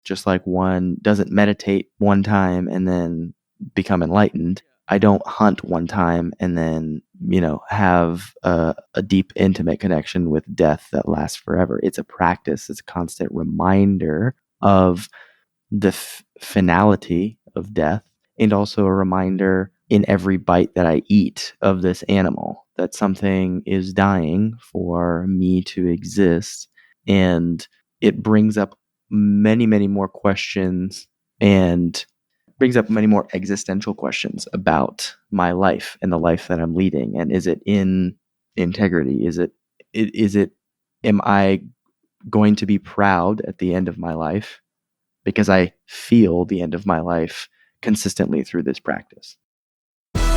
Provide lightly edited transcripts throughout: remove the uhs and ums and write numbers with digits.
just like one doesn't meditate one time and then become enlightened. I don't hunt one time and then, have a deep, intimate connection with death that lasts forever. It's a practice. It's a constant reminder of the finality of death, and also a reminder in every bite that I eat of this animal that something is dying for me to exist. And it brings up many, many more questions, and brings up many more existential questions about my life and the life that I'm leading. And is it in integrity? Am I going to be proud at the end of my life? Because I feel the end of my life consistently through this practice.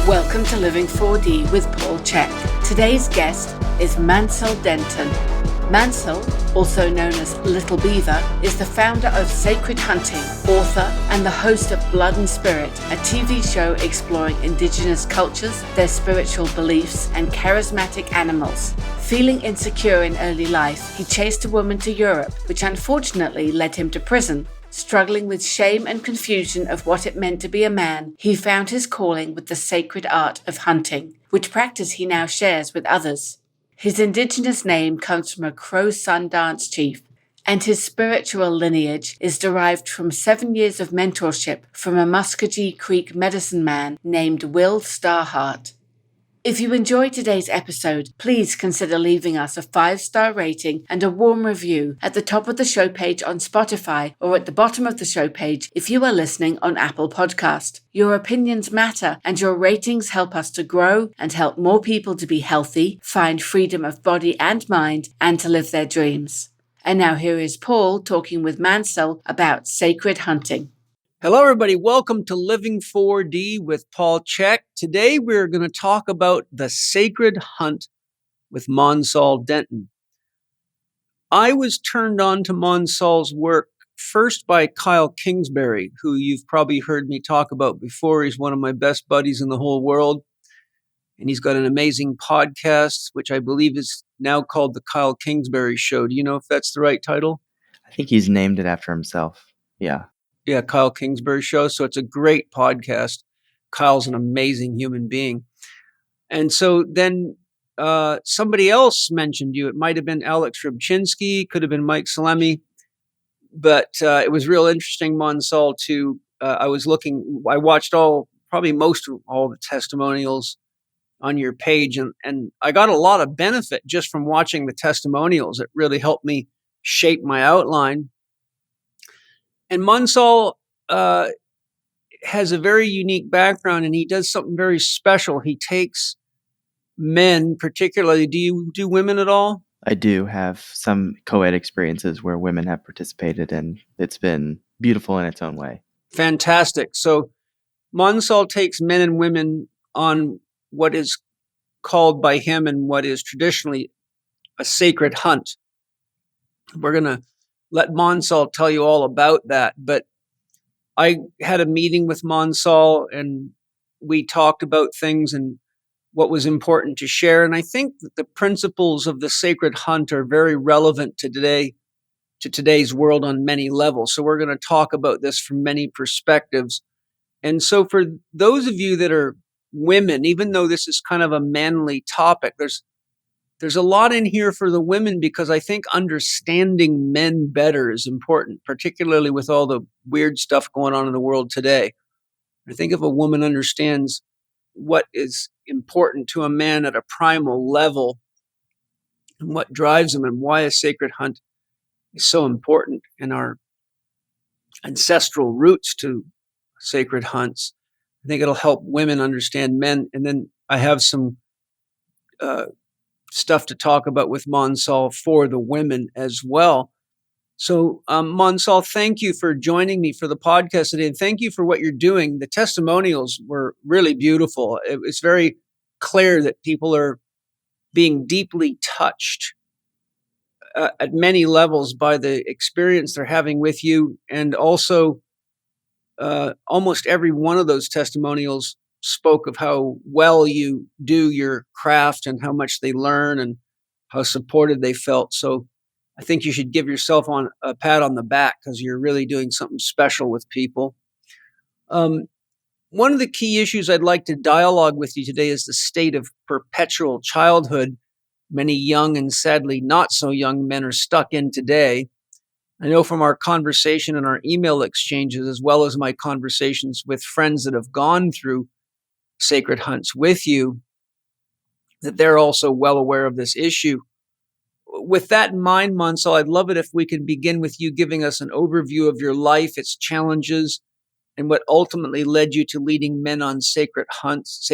Welcome to Living 4D with Paul Chek. Today's guest is Mansal Denton. Mansal, also known as Little Beaver, is the founder of Sacred Hunting, author, and the host of Blood and Spirit, a TV show exploring indigenous cultures, their spiritual beliefs, and charismatic animals. Feeling insecure in early life, he chased a woman to Europe, which unfortunately led him to prison. Struggling with shame and confusion of what it meant to be a man, he found his calling with the sacred art of hunting, which practice he now shares with others. His indigenous name comes from a Crow Sundance chief, and his spiritual lineage is derived from 7 years of mentorship from a Muskogee Creek medicine man named Will Starhart. If you enjoyed today's episode, please consider leaving us a 5-star rating and a warm review at the top of the show page on Spotify, or at the bottom of the show page if you are listening on Apple Podcast. Your opinions matter, and your ratings help us to grow and help more people to be healthy, find freedom of body and mind, and to live their dreams. And now here is Paul talking with Mansal about sacred hunting. Hello, everybody. Welcome to Living 4D with Paul Chek. Today, we're going to talk about the sacred hunt with Mansal Denton. I was turned on to Mansal's work first by Kyle Kingsbury, who you've probably heard me talk about before. He's one of my best buddies in the whole world. And he's got an amazing podcast, which I believe is now called The Kyle Kingsbury Show. Do you know if that's the right title? I think he's named it after himself. Yeah. Yeah, Kyle Kingsbury Show. So it's a great podcast. Kyle's an amazing human being. And so then somebody else mentioned you. It might have been Alex Rybczynski, could have been Mike Salemi. But it was real interesting, Mansal, I watched most of all the testimonials on your page. And I got a lot of benefit just from watching the testimonials. It really helped me shape my outline. And Mansal has a very unique background, and he does something very special. He takes men, particularly. Do you do women at all? I do have some co-ed experiences where women have participated, and it's been beautiful in its own way. Fantastic. So Mansal takes men and women on what is called by him and what is traditionally a sacred hunt. We're going to let Mansal tell you all about that. But I had a meeting with Mansal, and we talked about things and what was important to share. And I think that the principles of the sacred hunt are very relevant to today's world on many levels. So we're going to talk about this from many perspectives. And so for those of you that are women, even though this is kind of a manly topic, there's a lot in here for the women, because I think understanding men better is important, particularly with all the weird stuff going on in the world today. I think if a woman understands what is important to a man at a primal level and what drives him and why a sacred hunt is so important in our ancestral roots to sacred hunts, I think it'll help women understand men. And then I have some stuff to talk about with Mansal for the women as well. So Mansal, thank you for joining me for the podcast today. And thank you for what you're doing. The testimonials were really beautiful. It's very clear that people are being deeply touched at many levels by the experience they're having with you. And also almost every one of those testimonials spoke of how well you do your craft and how much they learn and how supported they felt. So I think you should give yourself a pat on the back because you're really doing something special with people. One of the key issues I'd like to dialogue with you today is the state of perpetual childhood many young and sadly not so young men are stuck in today. I know from our conversation and our email exchanges, as well as my conversations with friends that have gone through sacred hunts with you, that they're also well aware of this issue. With that in mind, Mansal, I'd love it if we could begin with you giving us an overview of your life, its challenges, and what ultimately led you to leading men on sacred hunts,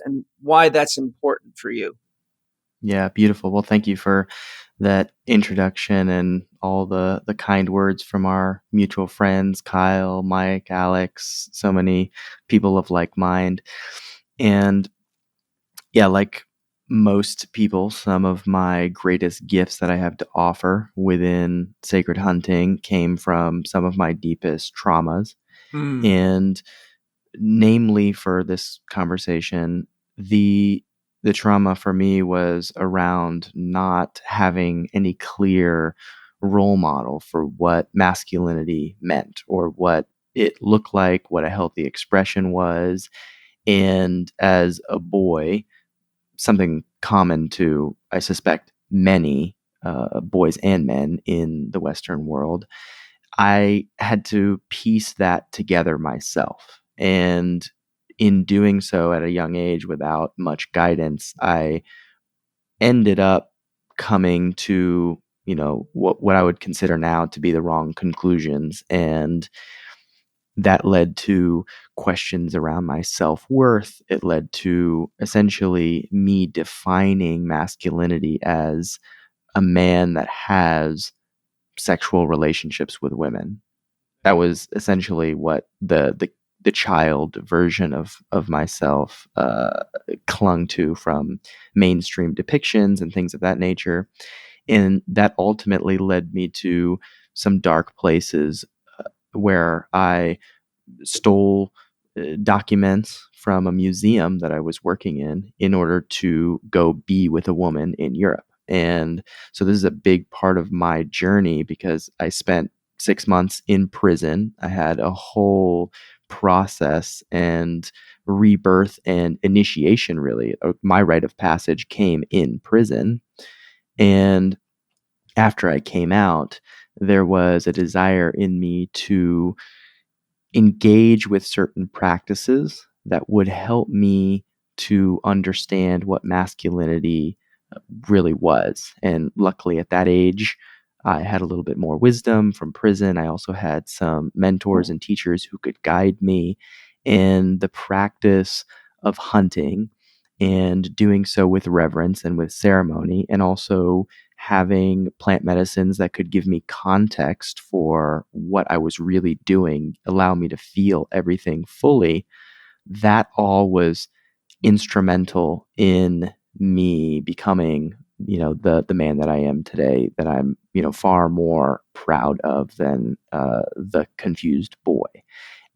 and why that's important for you. Yeah, beautiful. Well, thank you for that introduction and all the kind words from our mutual friends, Kyle, Mike, Alex, so many people of like mind. And yeah, like most people, some of my greatest gifts that I have to offer within sacred hunting came from some of my deepest traumas. Mm. And namely for this conversation, the trauma for me was around not having any clear role model for what masculinity meant or what it looked like, what a healthy expression was. And as a boy, something common to, I suspect, many boys and men in the Western world, I had to piece that together myself. And in doing so at a young age without much guidance, I ended up coming to, what I would consider now to be the wrong conclusions. And that led to questions around my self-worth. It led to essentially me defining masculinity as a man that has sexual relationships with women. That was essentially what the child version of myself clung to from mainstream depictions and things of that nature. And that ultimately led me to some dark places where I stole documents from a museum that I was working in order to go be with a woman in Europe. And so this is a big part of my journey because I spent 6 months in prison. I had a whole process and rebirth and initiation, really. My rite of passage came in prison. And after I came out, there was a desire in me to engage with certain practices that would help me to understand what masculinity really was. And luckily at that age, I had a little bit more wisdom from prison. I also had some mentors and teachers who could guide me in the practice of hunting and doing so with reverence and with ceremony, and also having plant medicines that could give me context for what I was really doing, allow me to feel everything fully. That all was instrumental in me becoming, the man that I am today, that I'm, far more proud of than the confused boy.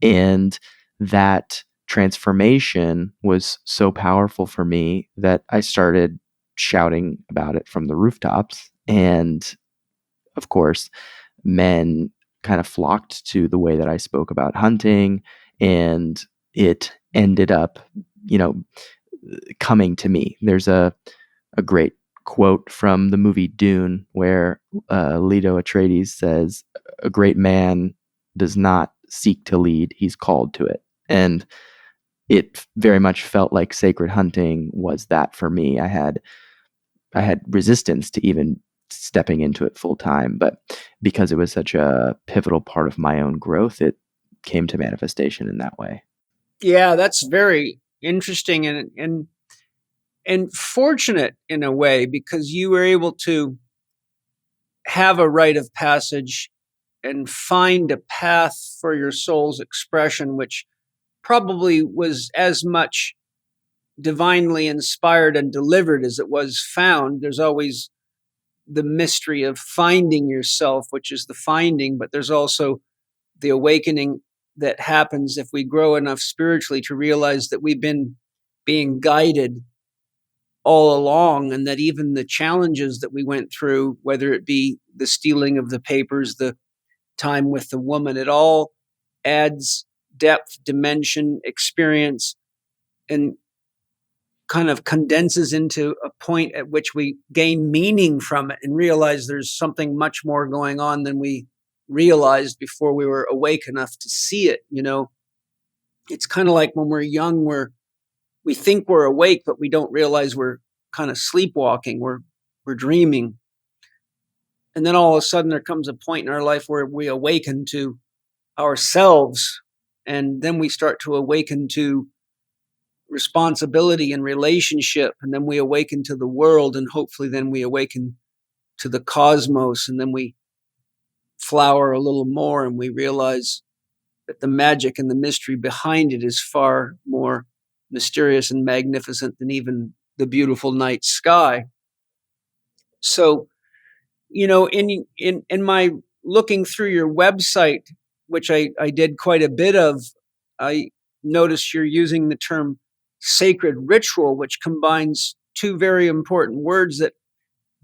And that transformation was so powerful for me that I started shouting about it from the rooftops. And of course, men kind of flocked to the way that I spoke about hunting. And it ended up, you know, coming to me. There's a great quote from the movie Dune where Leto Atreides says, "A great man does not seek to lead; he's called to it." And it very much felt like sacred hunting was that for me. I had resistance to even stepping into it full time, but because it was such a pivotal part of my own growth, it came to manifestation in that way. Yeah, that's very interesting and fortunate in a way because you were able to have a rite of passage and find a path for your soul's expression, which probably was as much divinely inspired and delivered as it was found. There's always the mystery of finding yourself, which is the finding, but there's also the awakening that happens if we grow enough spiritually to realize that we've been being guided all along, and that even the challenges that we went through, whether it be the stealing of the papers, the time with the woman, it all adds depth, dimension, experience, and kind of condenses into a point at which we gain meaning from it and realize there's something much more going on than we realized before we were awake enough to see it. It's kind of like when we're young, we think we're awake, but we don't realize we're kind of sleepwalking. We're dreaming. And then all of a sudden there comes a point in our life where we awaken to ourselves. And then we start to awaken to responsibility and relationship. And then we awaken to the world. And hopefully then we awaken to the cosmos. And then we flower a little more and we realize that the magic and the mystery behind it is far more mysterious and magnificent than even the beautiful night sky. So, in my looking through your website, which I did quite a bit of, I noticed you're using the term sacred ritual, which combines two very important words that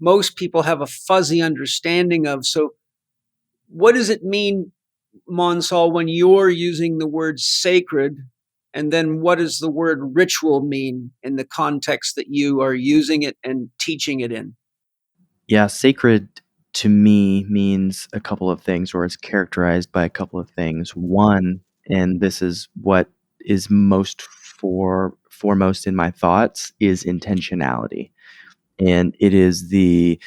most people have a fuzzy understanding of. So what does it mean, Mansal, when you're using the word sacred? And then what does the word ritual mean in the context that you are using it and teaching it in? Yeah, sacred to me means a couple of things, or it's characterized by a couple of things. One, and this is what is foremost in my thoughts, is intentionality. And it is the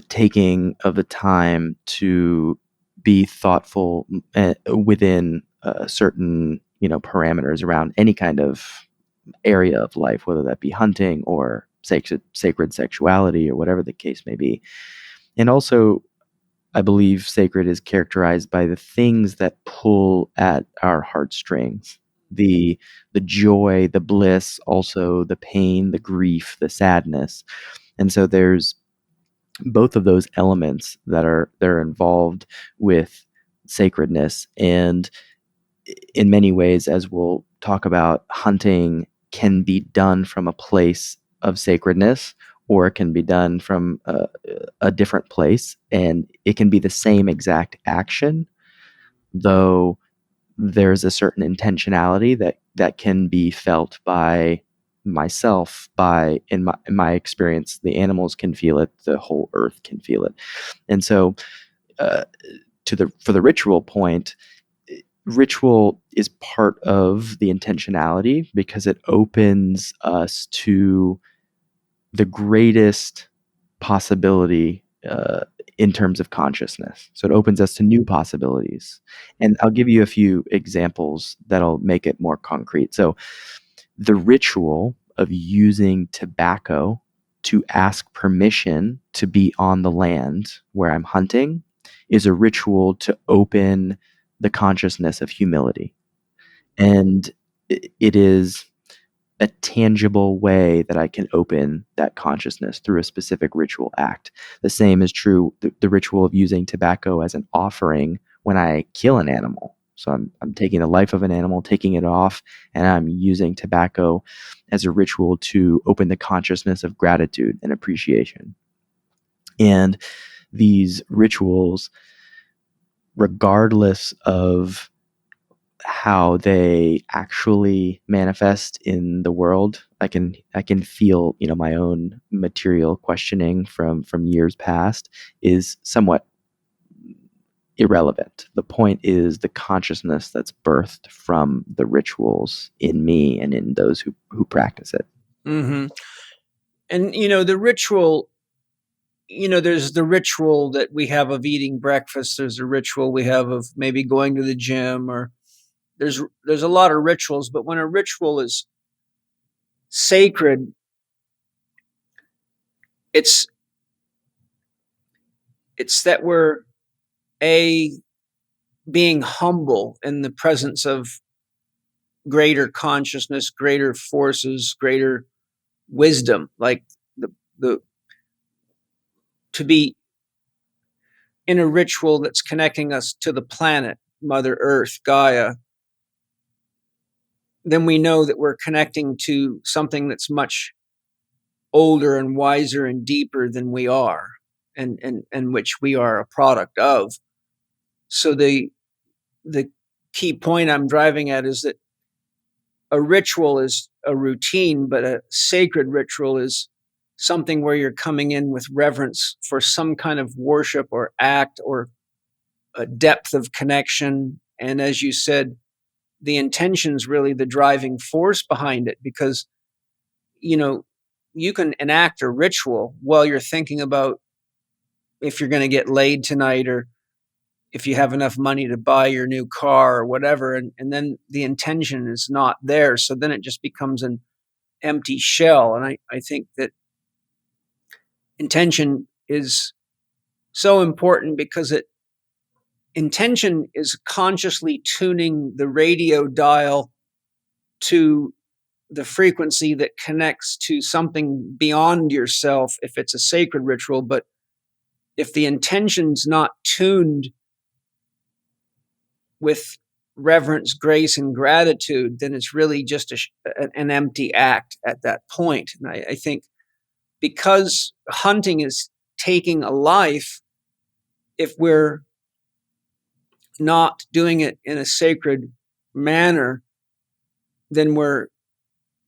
taking of the time to be thoughtful within certain parameters around any kind of area of life, whether that be hunting or sacred sexuality or whatever the case may be. And also, I believe sacred is characterized by the things that pull at our heartstrings. The joy, the bliss, also the pain, the grief, the sadness. And so there's both of those elements that are involved with sacredness. And in many ways, as we'll talk about, hunting can be done from a place of sacredness, or it can be done from a different place, and it can be the same exact action, though there's a certain intentionality that can be felt by myself, by in my experience, the animals can feel it, the whole earth can feel it. And so uh, for the ritual point, ritual is part of the intentionality because it opens us to the greatest possibility in terms of consciousness. So it opens us to new possibilities. And I'll give you a few examples that'll make it more concrete. So the ritual of using tobacco to ask permission to be on the land where I'm hunting is a ritual to open the consciousness of humility. And it is a tangible way that I can open that consciousness through a specific ritual act. The same is true, the ritual of using tobacco as an offering when I kill an animal. So I'm taking the life of an animal, taking it off, and I'm using tobacco as a ritual to open the consciousness of gratitude and appreciation. And these rituals, regardless of how they actually manifest in the world, I can feel my own material questioning from years past is somewhat irrelevant. The point is the consciousness that's birthed from the rituals in me and in those who practice it. Mm-hmm. And the ritual, there's the ritual that we have of eating breakfast. There's a ritual we have of maybe going to the gym, or there's a lot of rituals. But when a ritual is sacred, it's that we're being humble in the presence of greater consciousness, greater forces, greater wisdom, like the to be in a ritual that's connecting us to the planet, Mother Earth, Gaia. Then we know that we're connecting to something that's much older and wiser and deeper than we are, and which we are a product of. So the key point I'm driving at is that a ritual is a routine, but a sacred ritual is something where you're coming in with reverence for some kind of worship or act or a depth of connection. And as you said, the intention's really the driving force behind it, because, you can enact a ritual while you're thinking about if you're going to get laid tonight, or if you have enough money to buy your new car or whatever. And then the intention is not there. So then it just becomes an empty shell. And I think that intention is so important, because intention is consciously tuning the radio dial to the frequency that connects to something beyond yourself if it's a sacred ritual. But if the intention's not tuned with reverence, grace, and gratitude, then it's really just an empty act at that point. And I think because hunting is taking a life, if we're not doing it in a sacred manner, then we're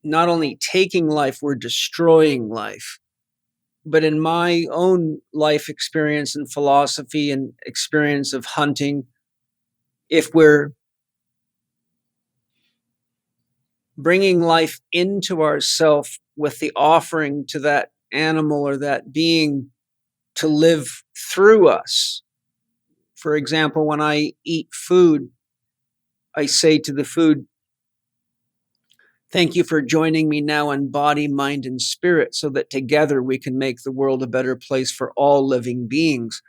not only taking life, we're destroying life. But in my own life experience and philosophy and experience of hunting, if we're bringing life into ourself with the offering to that animal or that being to live through us. For example, when I eat food, I say to the food, "Thank you for joining me now in body, mind, and spirit, so that together we can make the world a better place for all living beings."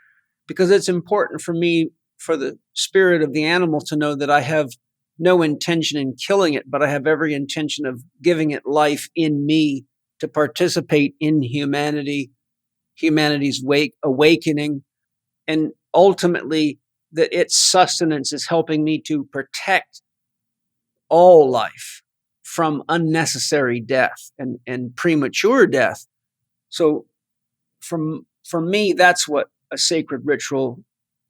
Because it's important for me, for the spirit of the animal, to know that I have no intention in killing it, but I have every intention of giving it life in me to participate in humanity's awakening, and ultimately that its sustenance is helping me to protect all life from unnecessary death and premature death. So for me, that's what a sacred ritual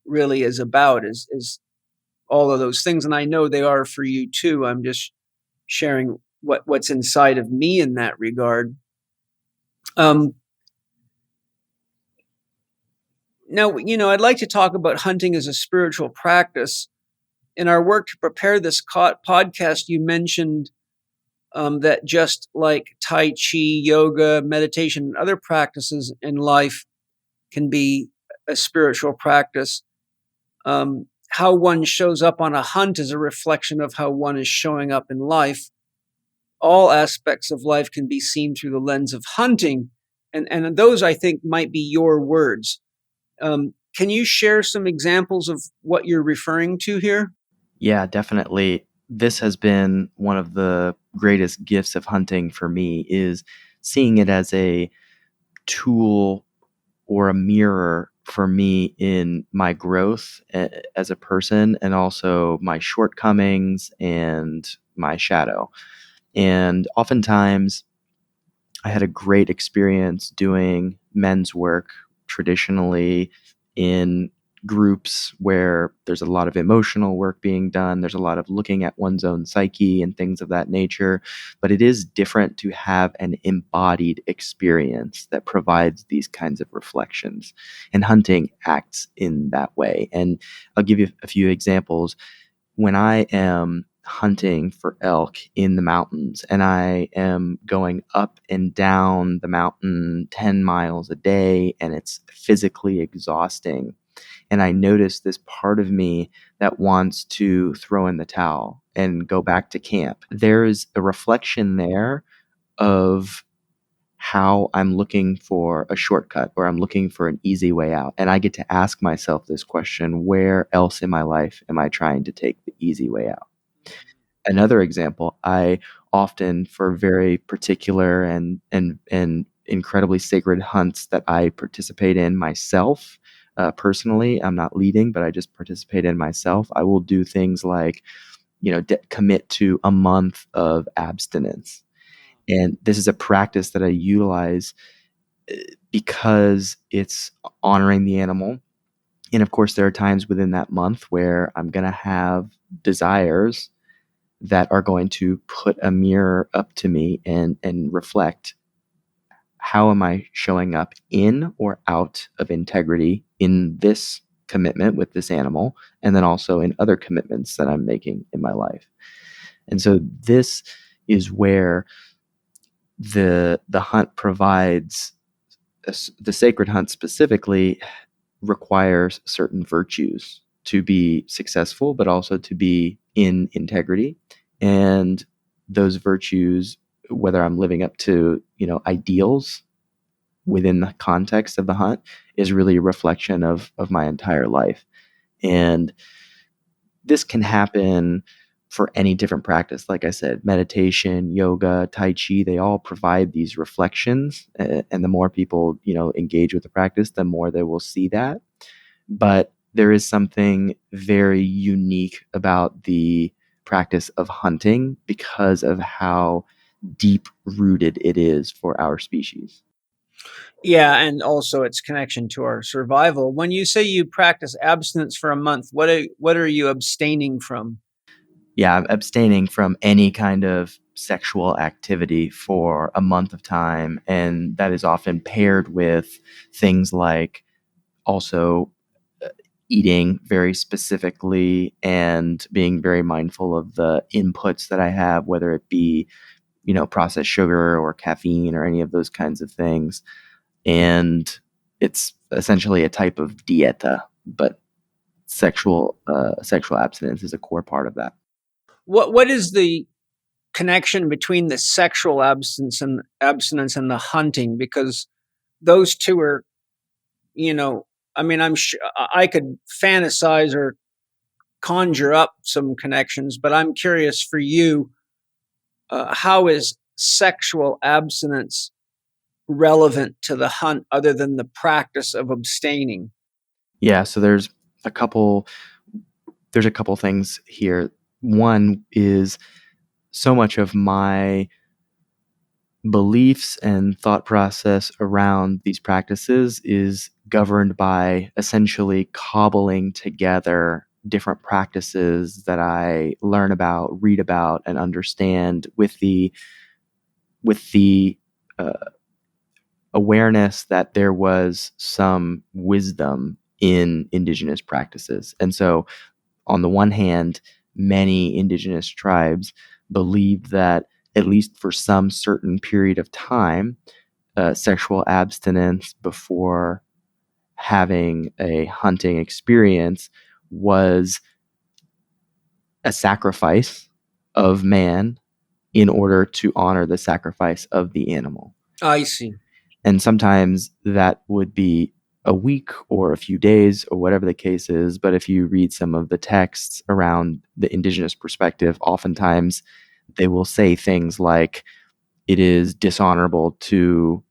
really is about, is all of those things. And I know they are for you too. I'm just sharing what's inside of me in that regard. Now, I'd like to talk about hunting as a spiritual practice. In our work to prepare this podcast, you mentioned that just like Tai Chi, yoga, meditation, and other practices in life can be a spiritual practice, how one shows up on a hunt is a reflection of how one is showing up in life. All aspects of life can be seen through the lens of hunting. And those, I think, might be your words. Can you share some examples of what you're referring to here? Yeah, definitely. This has been one of the greatest gifts of hunting for me, is seeing it as a tool or a mirror for me in my growth as a person, and also my shortcomings and my shadow. And oftentimes I had a great experience doing men's work traditionally in groups where there's a lot of emotional work being done. There's a lot of looking at one's own psyche and things of that nature. But it is different to have an embodied experience that provides these kinds of reflections. And hunting acts in that way. And I'll give you a few examples. When I am hunting for elk in the mountains and I am going up and down the mountain 10 miles a day, and it's physically exhausting, and I notice this part of me that wants to throw in the towel and go back to camp, there's a reflection there of how I'm looking for a shortcut or I'm looking for an easy way out. And I get to ask myself this question: where else in my life am I trying to take the easy way out? Another example, I often, for very particular and incredibly sacred hunts that I participate in myself, personally, I'm not leading, but I just participate in myself. I will do things like, commit to a month of abstinence. And this is a practice that I utilize because it's honoring the animal. And of course, there are times within that month where I'm going to have desires that are going to put a mirror up to me and reflect, how am I showing up in or out of integrity in this commitment with this animal, and then also in other commitments that I'm making in my life. And so this is where the hunt provides, the sacred hunt specifically requires certain virtues to be successful, but also to be in integrity. And those virtues, whether I'm living up to, ideals within the context of the hunt, is really a reflection of my entire life. And this can happen for any different practice. Like I said, meditation, yoga, tai chi, they all provide these reflections. And the more people, engage with the practice, the more they will see that. But there is something very unique about the practice of hunting because of how deep rooted it is for our species. Yeah, and also its connection to our survival. When you say you practice abstinence for a month, what are you abstaining from? Yeah, I'm abstaining from any kind of sexual activity for a month of time. And that is often paired with things like also eating very specifically and being very mindful of the inputs that I have, whether it be, processed sugar or caffeine or any of those kinds of things. And it's essentially a type of dieta, but sexual abstinence is a core part of that. What is the connection between the sexual abstinence and the hunting? Because those two are, I mean, I'm sure I could fantasize or conjure up some connections, but I'm curious for you, how is sexual abstinence relevant to the hunt other than the practice of abstaining? Yeah, so there's a couple things here. One is, so much of my beliefs and thought process around these practices is governed by essentially cobbling together different practices that I learn about, read about, and understand with the uh, awareness that there was some wisdom in indigenous practices. And so, on the one hand, many indigenous tribes believed that, at least for some certain period of time, sexual abstinence before having a hunting experience was a sacrifice of man in order to honor the sacrifice of the animal. I see. And sometimes that would be a week or a few days or whatever the case is. But if you read some of the texts around the indigenous perspective, oftentimes they will say things like, it is dishonorable to,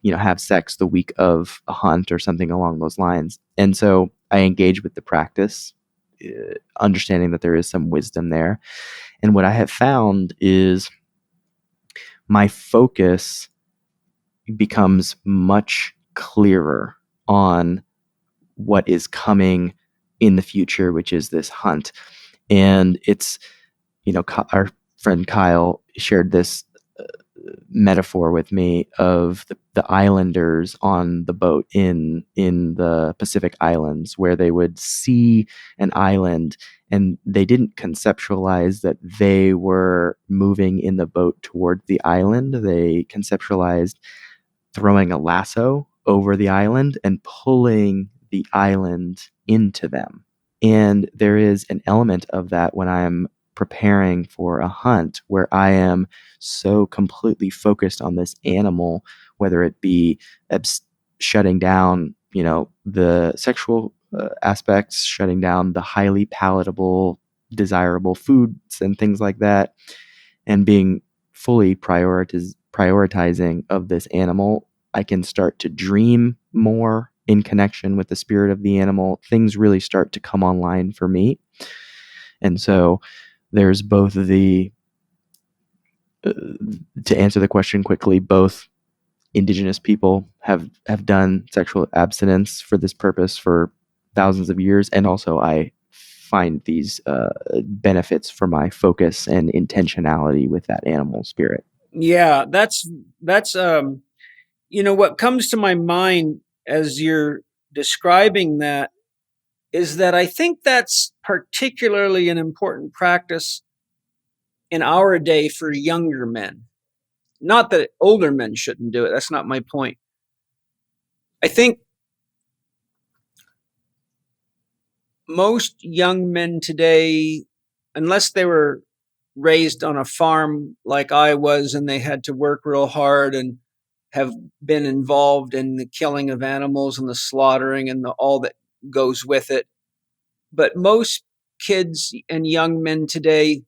have sex the week of a hunt or something along those lines. And so I engage with the practice, understanding that there is some wisdom there. And what I have found is my focus becomes much clearer on what is coming in the future, which is this hunt. And it's, our friend Kyle shared this metaphor with me of the islanders on the boat in the Pacific Islands, where they would see an island and they didn't conceptualize that they were moving in the boat toward the island. They conceptualized throwing a lasso over the island and pulling the island into them. And there is an element of that when I'm preparing for a hunt where I am so completely focused on this animal, whether it be shutting down, the sexual aspects, shutting down the highly palatable, desirable foods and things like that, and being fully prioritizing of this animal, I can start to dream more in connection with the spirit of the animal. Things really start to come online for me. And so there's both the to answer the question quickly, both indigenous people have done sexual abstinence for this purpose for thousands of years, and also I find these benefits for my focus and intentionality with that animal spirit. Yeah, that's what comes to my mind as you're describing that is that I think that's particularly an important practice in our day for younger men. Not that older men shouldn't do it. That's not my point. I think most young men today, unless they were raised on a farm like I was and they had to work real hard and have been involved in the killing of animals and the slaughtering and all that goes with it. But most kids and young men today,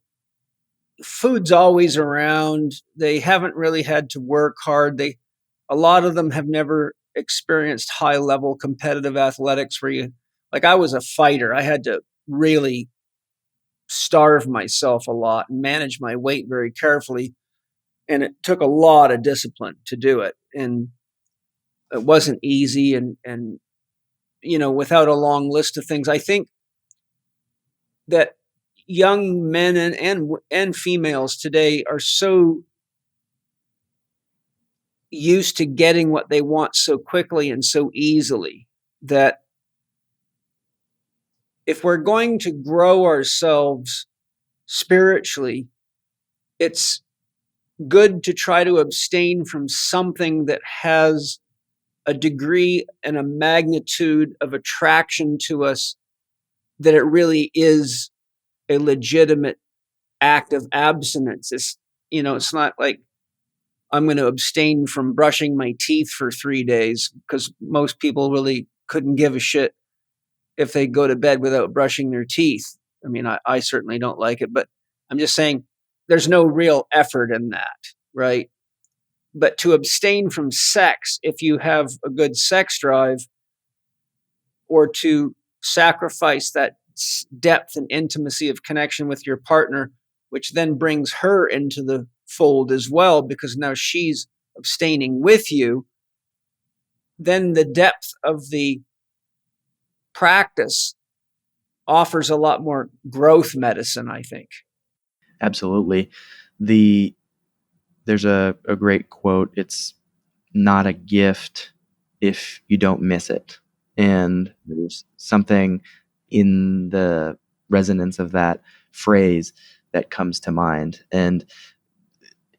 food's always around. They haven't really had to work hard. A lot of them have never experienced high level competitive athletics where I was a fighter. I had to really starve myself a lot and manage my weight very carefully. And it took a lot of discipline to do it. And it wasn't easy. And without a long list of things, I think that young men and females today are so used to getting what they want so quickly and so easily that if we're going to grow ourselves spiritually, it's good to try to abstain from something that has a degree and a magnitude of attraction to us that it really is a legitimate act of abstinence. It's not like I'm going to abstain from brushing my teeth for 3 days, because most people really couldn't give a shit if they go to bed without brushing their teeth. I mean, I certainly don't like it, but I'm just saying there's no real effort in that, right? But to abstain from sex, if you have a good sex drive, or to sacrifice that depth and intimacy of connection with your partner, which then brings her into the fold as well, because now she's abstaining with you, then the depth of the practice offers a lot more growth medicine, I think. Absolutely. There's a great quote. It's not a gift if you don't miss it. And there's something in the resonance of that phrase that comes to mind. And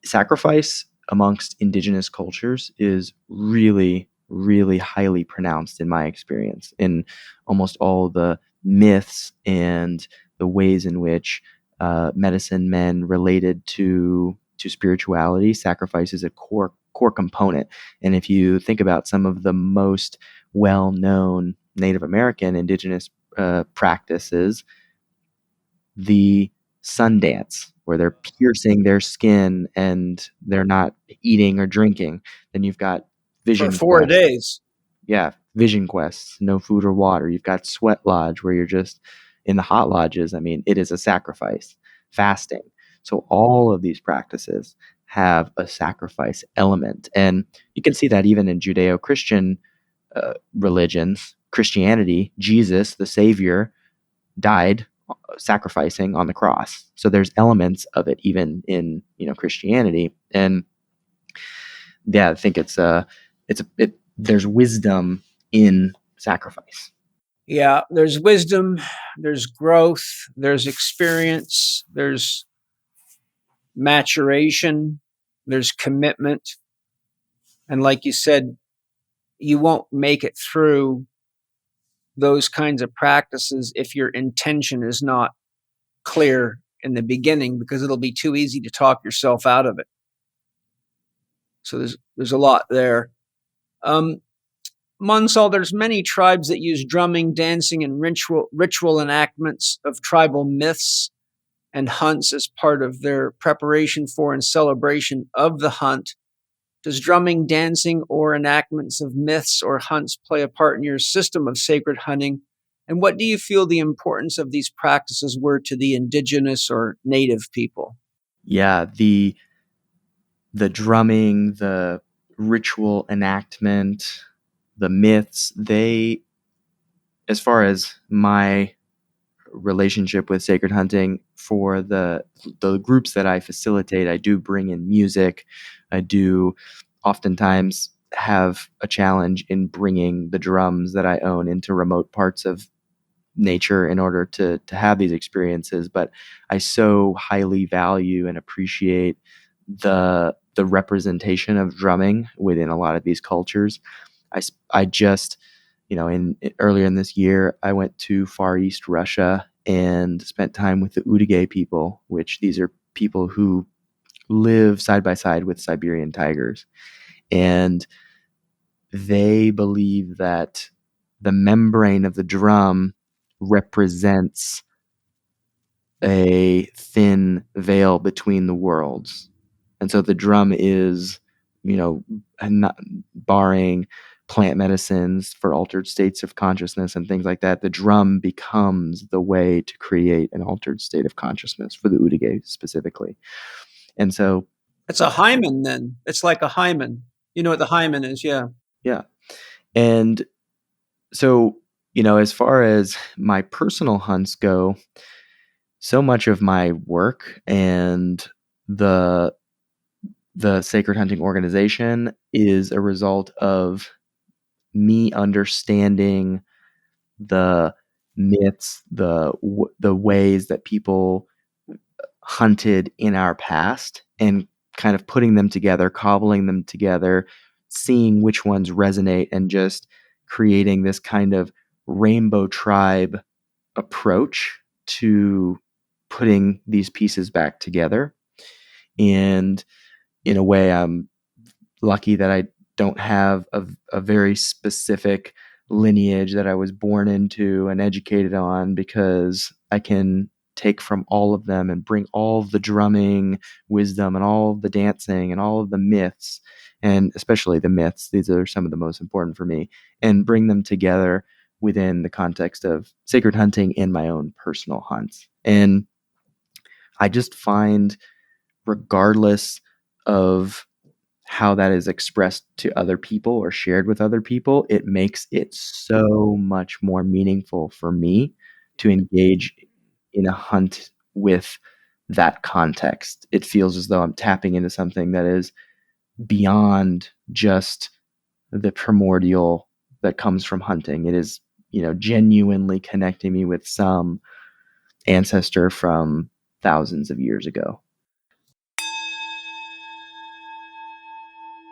sacrifice amongst indigenous cultures is really, really highly pronounced in my experience. In almost all the myths and the ways in which medicine men related to spirituality, sacrifice is a core component. And if you think about some of the most well-known Native American indigenous practices, the sun dance, where they're piercing their skin and they're not eating or drinking. Then you've got vision for 4 quest. days. Yeah, vision quests, no food or water. You've got sweat lodge, where you're just in the hot lodges. I mean, it is a sacrifice. Fasting. So all of these practices have a sacrifice element. And you can see that even in Judeo-Christian religions. Christianity, Jesus, the Savior, died sacrificing on the cross. So there's elements of it even in Christianity. And yeah, I think there's wisdom in sacrifice. Yeah, there's wisdom, there's growth, there's experience, there's maturation, there's commitment. And like you said, you won't make it through those kinds of practices if your intention is not clear in the beginning, because it'll be too easy to talk yourself out of it. So there's a lot there. Mansal, there's many tribes that use drumming, dancing, and ritual enactments of tribal myths and hunts as part of their preparation for and celebration of the hunt. Does drumming, dancing, or enactments of myths or hunts play a part in your system of sacred hunting? And what do you feel the importance of these practices were to the indigenous or native people? Yeah, the drumming, the ritual enactment, the myths, they, as far as my relationship with sacred hunting, for the groups that I facilitate, I do bring in music. I do oftentimes have a challenge in bringing the drums that I own into remote parts of nature in order to have these experiences. But I so highly value and appreciate the representation of drumming within a lot of these cultures. I just, in earlier in this year, I went to Far East Russia and spent time with the Udige people, which these are people who live side by side with Siberian tigers. And they believe that the membrane of the drum represents a thin veil between the worlds. And so the drum is, not barring plant medicines for altered states of consciousness and things like that, the drum becomes the way to create an altered state of consciousness for the Udige specifically. And so it's a hymen then. It's like a hymen. You know what the hymen is, yeah. Yeah. And so, as far as my personal hunts go, so much of my work and the sacred hunting organization is a result of me understanding the myths, the ways that people hunted in our past, and kind of putting them together, cobbling them together, seeing which ones resonate, and just creating this kind of rainbow tribe approach to putting these pieces back together. And in a way, I'm lucky that I don't have a very specific lineage that I was born into and educated on, because I can take from all of them and bring all of the drumming wisdom and all of the dancing and all of the myths, and especially the myths, these are some of the most important for me, and bring them together within the context of sacred hunting in my own personal hunts. And I just find, regardless of how that is expressed to other people or shared with other people, it makes it so much more meaningful for me to engage in a hunt with that context. It feels as though I'm tapping into something that is beyond just the primordial that comes from hunting. It is, genuinely connecting me with some ancestor from thousands of years ago.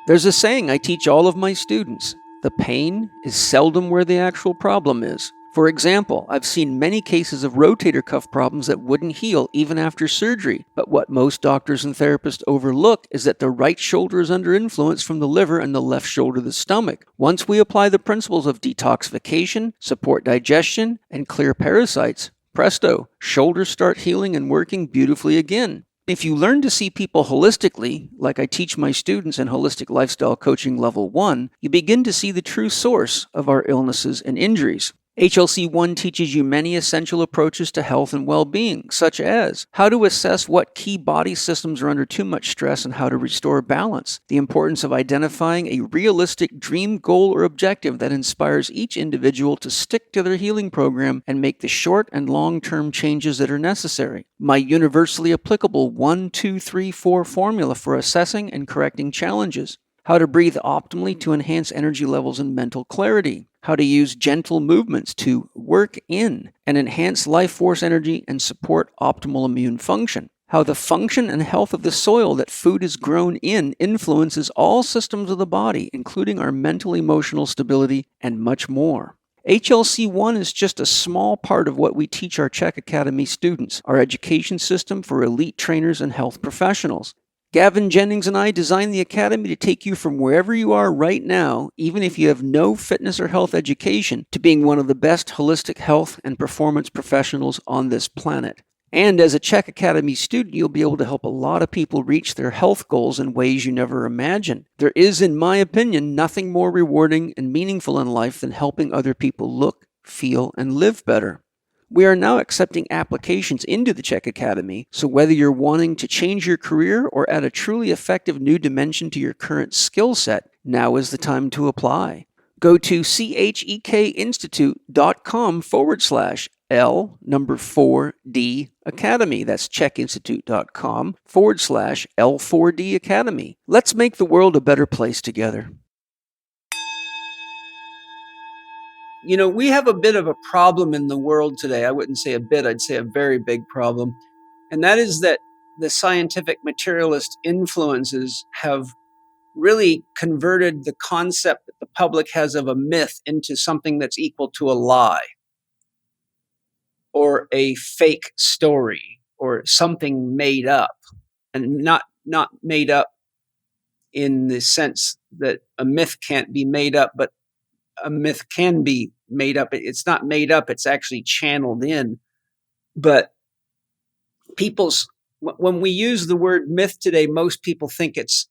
There's a saying I teach all of my students: the pain is seldom where the actual problem is. For example, I've seen many cases of rotator cuff problems that wouldn't heal even after surgery, but what most doctors and therapists overlook is that the right shoulder is under influence from the liver and the left shoulder the stomach. Once we apply the principles of detoxification, support digestion, and clear parasites, presto, shoulders start healing and working beautifully again. If you learn to see people holistically, like I teach my students in Holistic Lifestyle Coaching Level 1, you begin to see the true source of our illnesses and injuries. HLC1 teaches you many essential approaches to health and well-being, such as how to assess what key body systems are under too much stress and how to restore balance, the importance of identifying a realistic dream goal or objective that inspires each individual to stick to their healing program and make the short and long-term changes that are necessary, my universally applicable 1, 2, 3, 4 formula for assessing and correcting challenges, how to breathe optimally to enhance energy levels and mental clarity, how to use gentle movements to work in and enhance life force energy and support optimal immune function, how the function and health of the soil that food is grown in influences all systems of the body, including our mental emotional stability, and much more. HLC1 is just a small part of what we teach our Chek Academy students, our education system for elite trainers and health professionals. Gavin Jennings and I designed the Academy to take you from wherever you are right now, even if you have no fitness or health education, to being one of the best holistic health and performance professionals on this planet. And as a Chek Academy student, you'll be able to help a lot of people reach their health goals in ways you never imagined. There is, in my opinion, nothing more rewarding and meaningful in life than helping other people look, feel, and live better. We are now accepting applications into the Chek Academy, so whether you're wanting to change your career or add a truly effective new dimension to your current skill set, now is the time to apply. Go to chekinstitute.com/L4D Academy. That's chekinstitute.com/L4D Academy. Let's make the world a better place together. We have a bit of a problem in the world today. I wouldn't say a bit, I'd say a very big problem. And that is that the scientific materialist influences have really converted the concept that the public has of a myth into something that's equal to a lie or a fake story or something made up, and not made up in the sense that a myth can't be made up, but a myth can be made up. It's not made up, it's actually channeled in. But when we use the word myth today, most people think it's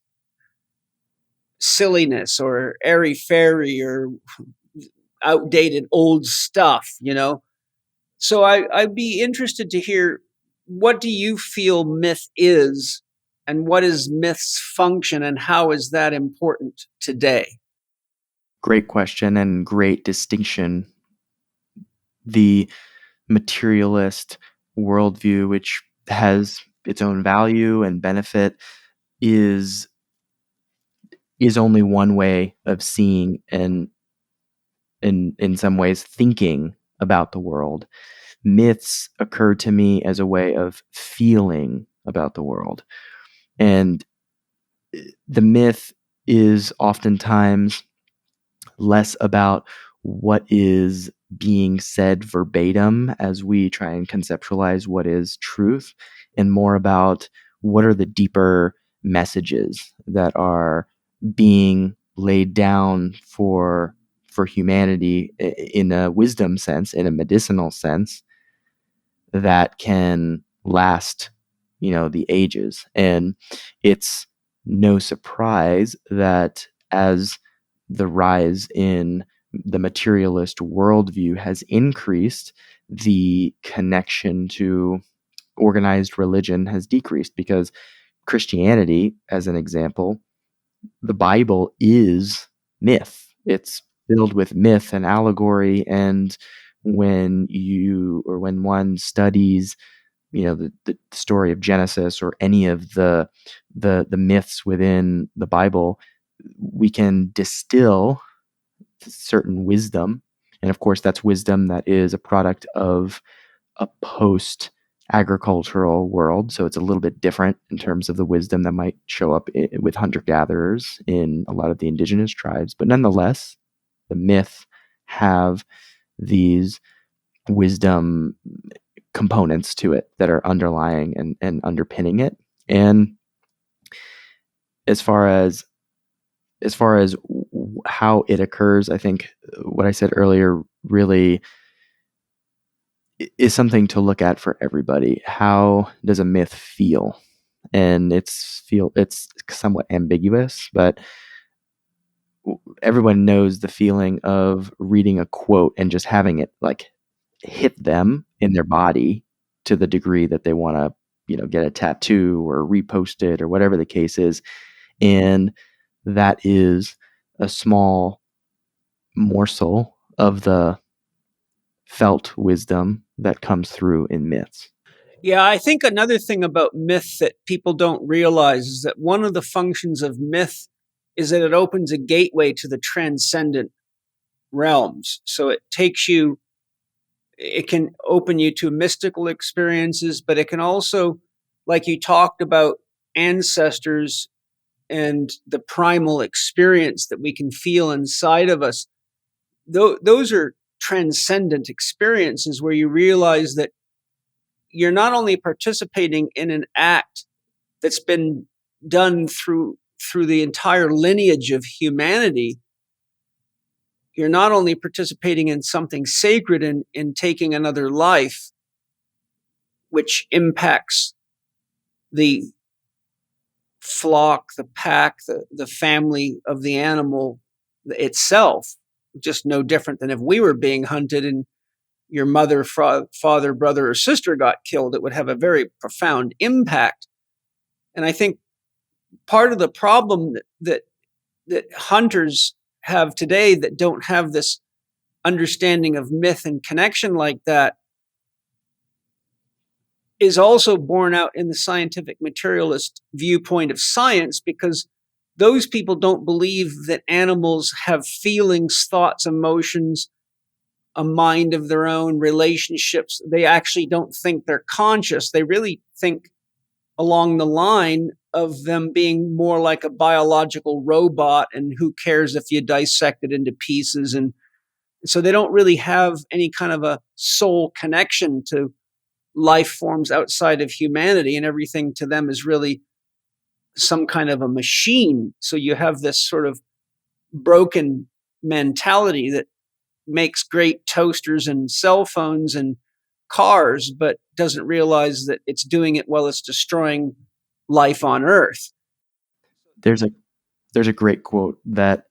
silliness or airy-fairy or outdated old stuff, So I'd be interested to hear, what do you feel myth is, and what is myth's function, and how is that important today? Great question and great distinction. The materialist worldview, which has its own value and benefit, is only one way of seeing and in some ways thinking about the world. Myths occur to me as a way of feeling about the world. And the myth is oftentimes less about what is being said verbatim as we try and conceptualize what is truth, and more about what are the deeper messages that are being laid down for humanity in a wisdom sense, in a medicinal sense, that can last, the ages. And it's no surprise that as the rise in the materialist worldview has increased, the connection to organized religion has decreased, because Christianity, as an example, the Bible is myth. It's filled with myth and allegory, and when one studies, the story of Genesis or any of the myths within the Bible, we can distill certain wisdom. And of course, that's wisdom that is a product of a post agricultural world. So it's a little bit different in terms of the wisdom that might show up with hunter gatherers in a lot of the indigenous tribes. But nonetheless, the myth have these wisdom components to it that are underlying and underpinning it. And as far as how it occurs, I think what I said earlier really is something to look at for everybody. How does a myth feel? And it's somewhat ambiguous, but everyone knows the feeling of reading a quote and just having it like hit them in their body to the degree that they want to, get a tattoo or repost it or whatever the case is. And that is a small morsel of the felt wisdom that comes through in myths. Yeah, I think another thing about myth that people don't realize is that one of the functions of myth is that it opens a gateway to the transcendent realms. So it can open you to mystical experiences, but it can also, like you talked about, ancestors and the primal experience that we can feel inside of us. Those are transcendent experiences where you realize that you're not only participating in an act that's been done through the entire lineage of humanity. You're not only participating in something sacred in taking another life, which impacts the flock, the pack, the family of the animal itself, just no different than if we were being hunted and your mother, father, brother, or sister got killed, it would have a very profound impact. And I think part of the problem that hunters have today that don't have this understanding of myth and connection like that is also borne out in the scientific materialist viewpoint of science, because those people don't believe that animals have feelings, thoughts, emotions, a mind of their own, relationships. They actually don't think they're conscious. They really think along the line of them being more like a biological robot, and who cares if you dissect it into pieces. And so they don't really have any kind of a soul connection to life forms outside of humanity, and everything to them is really some kind of a machine. So you have this sort of broken mentality that makes great toasters and cell phones and cars, but doesn't realize that it's doing it while it's destroying life on Earth. There's a great quote that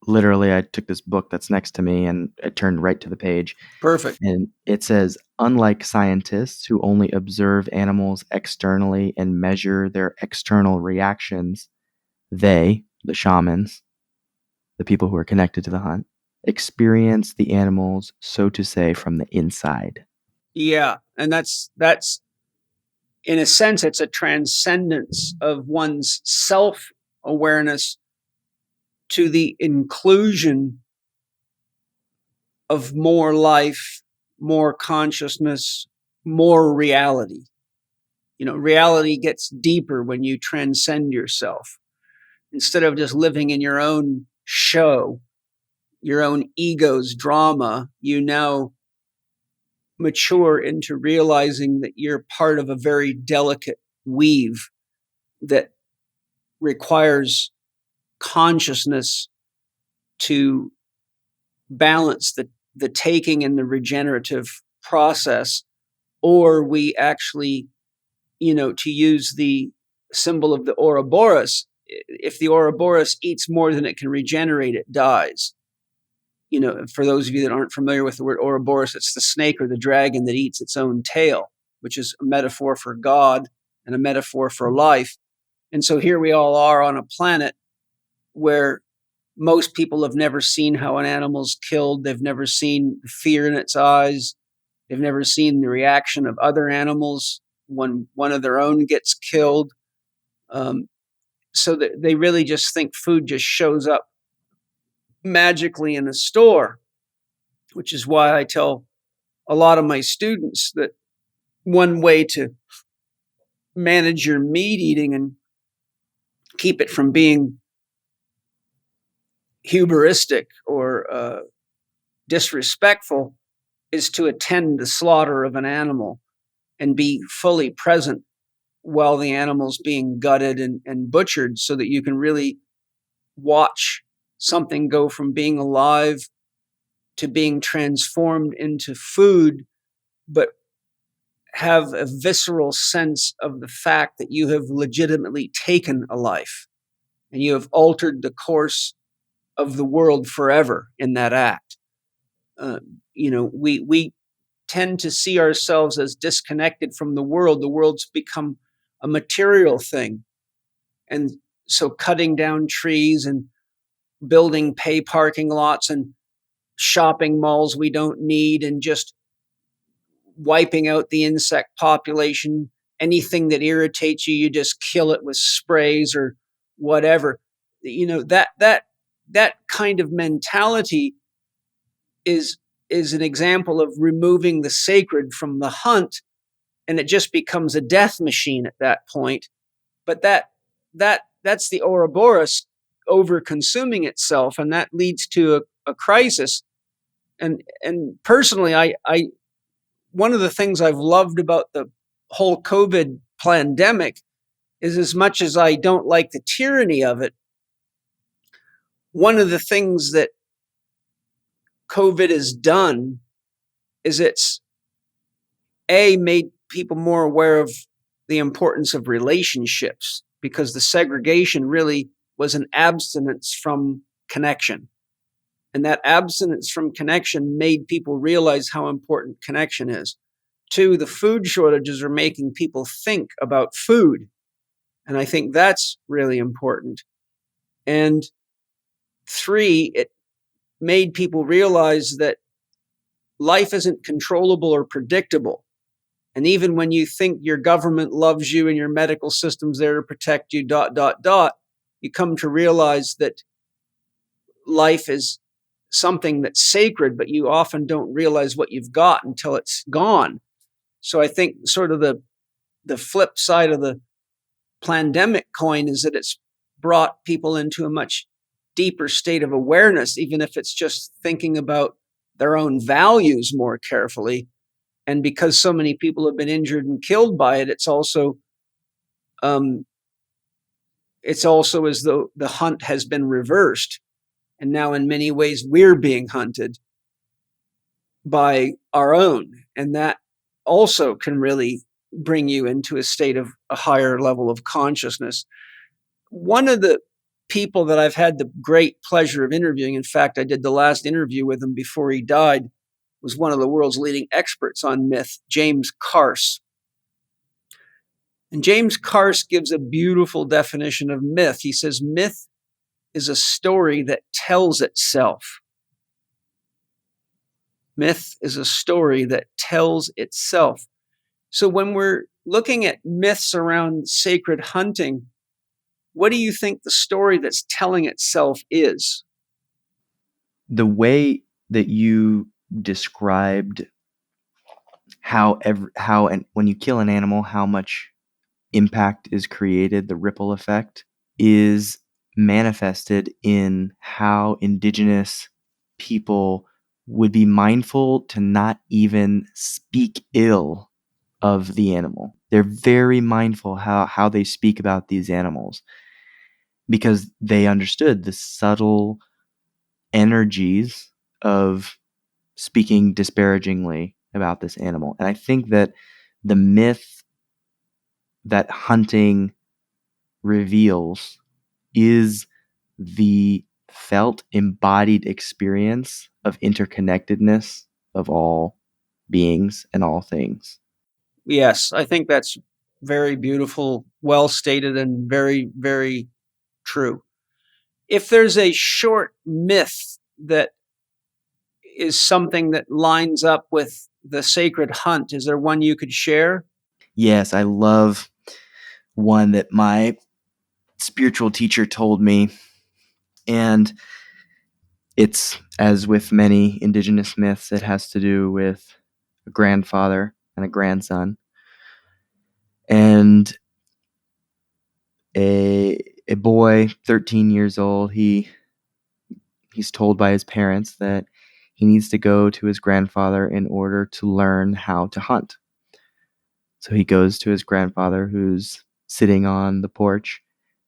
literally I took this book that's next to me and I turned right to the page. Perfect. And it says, unlike scientists who only observe animals externally and measure their external reactions, they, the shamans, the people who are connected to the hunt, experience the animals, so to say, from the inside. Yeah. And that's in a sense, it's a transcendence of one's self-awareness to the inclusion of more life, more consciousness, more reality. You know, reality gets deeper when you transcend yourself. Instead of just living in your own show, your own ego's drama, you now mature into realizing that you're part of a very delicate weave that requires consciousness to balance the taking and the regenerative process. Or we actually, to use the symbol of the Ouroboros, if the Ouroboros eats more than it can regenerate, it dies. For those of you that aren't familiar with the word Ouroboros, it's the snake or the dragon that eats its own tail, which is a metaphor for God and a metaphor for life. And so here we all are on a planet where most people have never seen how an animal's killed. They've never seen the fear in its eyes. They've never seen the reaction of other animals when one of their own gets killed. So that they really just think food just shows up magically in a store, which is why I tell a lot of my students that one way to manage your meat eating and keep it from being hubristic or disrespectful is to attend the slaughter of an animal and be fully present while the animal's being gutted and butchered, so that you can really watch something go from being alive to being transformed into food, but have a visceral sense of the fact that you have legitimately taken a life and you have altered the course of the world forever in that act. We tend to see ourselves as disconnected from the world. The world's become a material thing. And so cutting down trees and building pay parking lots and shopping malls we don't need, and just wiping out the insect population. Anything that irritates you, you just kill it with sprays or whatever. That kind of mentality is an example of removing the sacred from the hunt, and it just becomes a death machine at that point. But that's the Ouroboros over-consuming itself, and that leads to a crisis. And personally, I one of the things I've loved about the whole COVID pandemic is, as much as I don't like the tyranny of it, one of the things that COVID has done is it's made people more aware of the importance of relationships, because the segregation really was an abstinence from connection. And that abstinence from connection made people realize how important connection is. 2, the food shortages are making people think about food. And I think that's really important. And 3, it made people realize that life isn't controllable or predictable. And even when you think your government loves you and your medical system's there to protect you, you come to realize that life is something that's sacred, but you often don't realize what you've got until it's gone. So I think sort of the flip side of the pandemic coin is that it's brought people into a much deeper state of awareness, even if it's just thinking about their own values more carefully. And because so many people have been injured and killed by it, it's also as though the hunt has been reversed. And now in many ways, we're being hunted by our own. And that also can really bring you into a state of a higher level of consciousness. One of the people that I've had the great pleasure of interviewing, in fact, I did the last interview with him before he died, was one of the world's leading experts on myth, James Carse. And James Carse gives a beautiful definition of myth. He says, myth is a story that tells itself. Myth is a story that tells itself. So when we're looking at myths around sacred hunting, what do you think the story that's telling itself is? The way that you described how and when you kill an animal, how much impact is created, the ripple effect is manifested in how indigenous people would be mindful to not even speak ill of the animal. They're very mindful how they speak about these animals because they understood the subtle energies of speaking disparagingly about this animal. And I think that the myth that hunting reveals is the felt embodied experience of interconnectedness of all beings and all things. Yes, I think that's very beautiful, well stated, and very, very true. If there's a short myth that is something that lines up with the sacred hunt, is there one you could share? Yes, I love one that my spiritual teacher told me, and it's, as with many indigenous myths, it has to do with a grandfather and a grandson. And a boy, 13 years old, he's told by his parents that he needs to go to his grandfather in order to learn how to hunt. So he goes to his grandfather, who's sitting on the porch,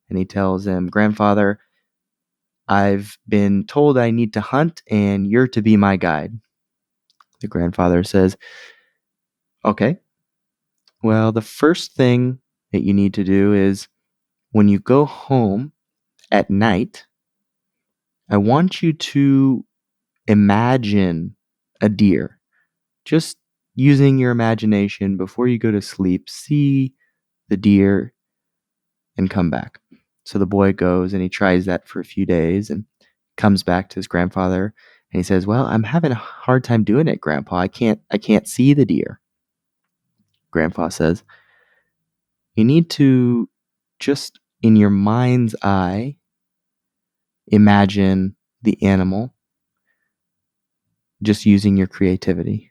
and he tells him, "Grandfather, I've been told I need to hunt, and you're to be my guide." The grandfather says, "Okay, well, the first thing that you need to do is when you go home at night, I want you to imagine a deer. Just using your imagination before you go to sleep, see the deer and come back." So the boy goes and he tries that for a few days and comes back to his grandfather and he says, "Well, I'm having a hard time doing it, Grandpa. I can't see the deer." Grandpa says, "You need to just in your mind's eye imagine the animal, just using your creativity."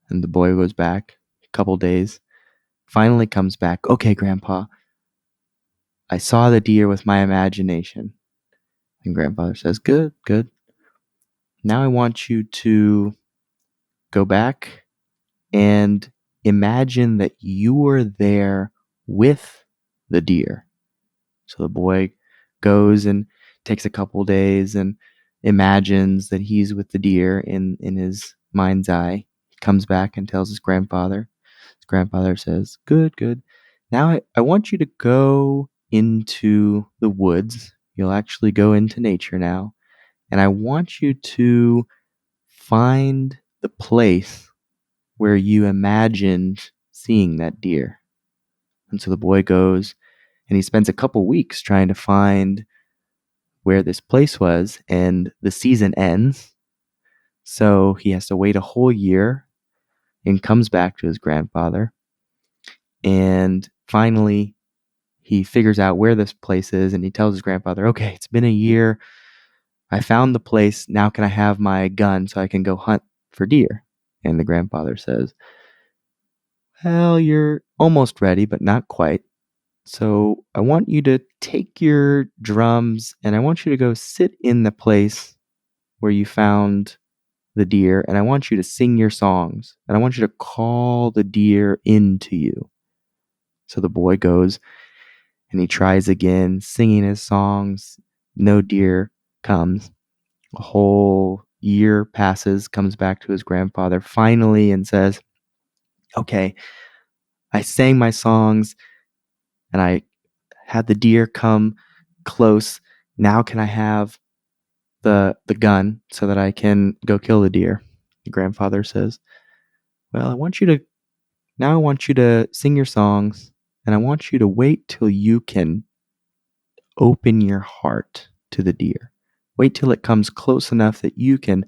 And the boy goes back a couple days, finally comes back. "Okay, Grandpa, I saw the deer with my imagination." And grandfather says, "Good, good. Now I want you to go back and imagine that you were there with the deer." So the boy goes and takes a couple days and imagines that he's with the deer in his mind's eye. He comes back and tells his grandfather. His grandfather says, "Good, good. Now I want you to go into the woods. You'll actually go into nature now. and I want you to find the place where you imagined seeing that deer. And so the boy goes and he spends a couple weeks trying to find where this place was, and the season ends. So he has to wait a whole year and comes back to his grandfather. And finally, he figures out where this place is and he tells his grandfather, okay, it's been a year. I found the place. Now can I have my gun so I can go hunt for deer? And the grandfather says, well, you're almost ready, but not quite. So I want you to take your drums and I want you to go sit in the place where you found the deer, and I want you to sing your songs, and I want you to call the deer into you. So the boy goes and he tries again, singing his songs. No deer comes. A whole year passes, comes back to his grandfather finally and says, okay, I sang my songs and I had the deer come close. Now can I have the gun so that I can go kill the deer? The grandfather says, well, I want you to sing your songs, and I want you to wait till you can open your heart to the deer. Wait till it comes close enough that you can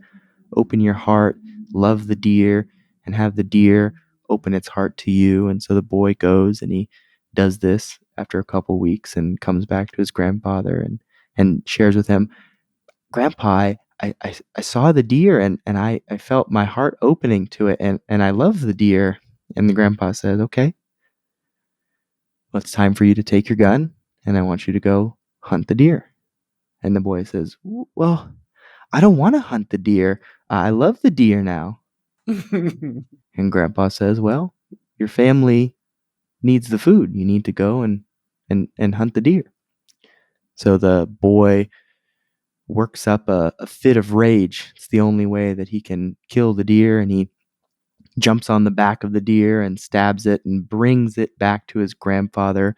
open your heart, love the deer, and have the deer open its heart to you. And so the boy goes and he does this after a couple weeks and comes back to his grandfather and shares with him, Grandpa, I saw the deer and I felt my heart opening to it and I love the deer. And the grandpa says, okay, well, it's time for you to take your gun and I want you to go hunt the deer. And the boy says, well, I don't want to hunt the deer. I love the deer now. And grandpa says, well, your family needs the food. You need to go and hunt the deer. So the boy works up a fit of rage. It's the only way that he can kill the deer, and he jumps on the back of the deer and stabs it and brings it back to his grandfather,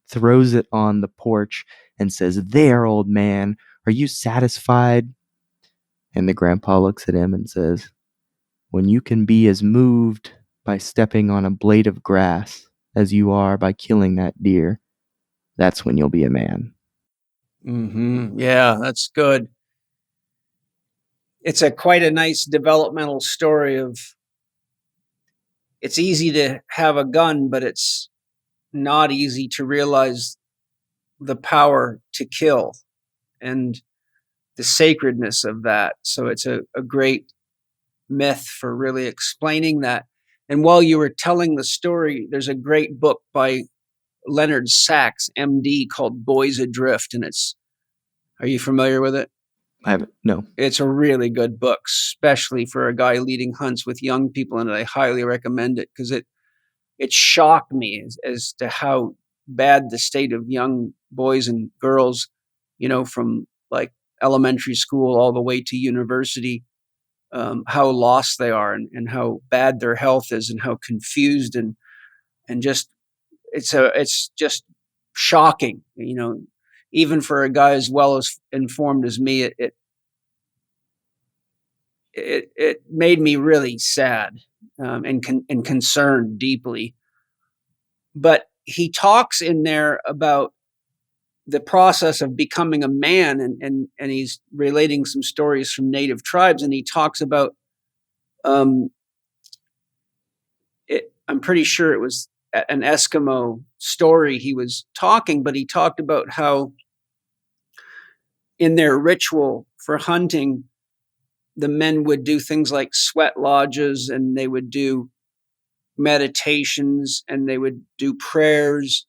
throws it on the porch and says, there, old man, are you satisfied? And the grandpa looks at him and says, when you can be as moved by stepping on a blade of grass as you are by killing that deer, that's when you'll be a man. Yeah, that's good. It's quite a nice developmental story of it's easy to have a gun, but it's not easy to realize the power to kill and the sacredness of that. So it's a great myth for really explaining that. And while you were telling the story, there's a great book by Leonard Sachs, MD, called Boys Adrift. And are you familiar with it? I haven't, no. It's a really good book, especially for a guy leading hunts with young people. And I highly recommend it because it shocked me as to how bad the state of young boys and girls, from like elementary school all the way to university, how lost they are and how bad their health is and how confused and just it's just shocking, even for a guy as well as informed as me. It made me really sad and concerned deeply. But he talks in there about the process of becoming a man, and he's relating some stories from native tribes, and he talks about I'm pretty sure it was an Eskimo story he was talking, but he talked about how in their ritual for hunting, the men would do things like sweat lodges, and they would do meditations, and they would do prayers,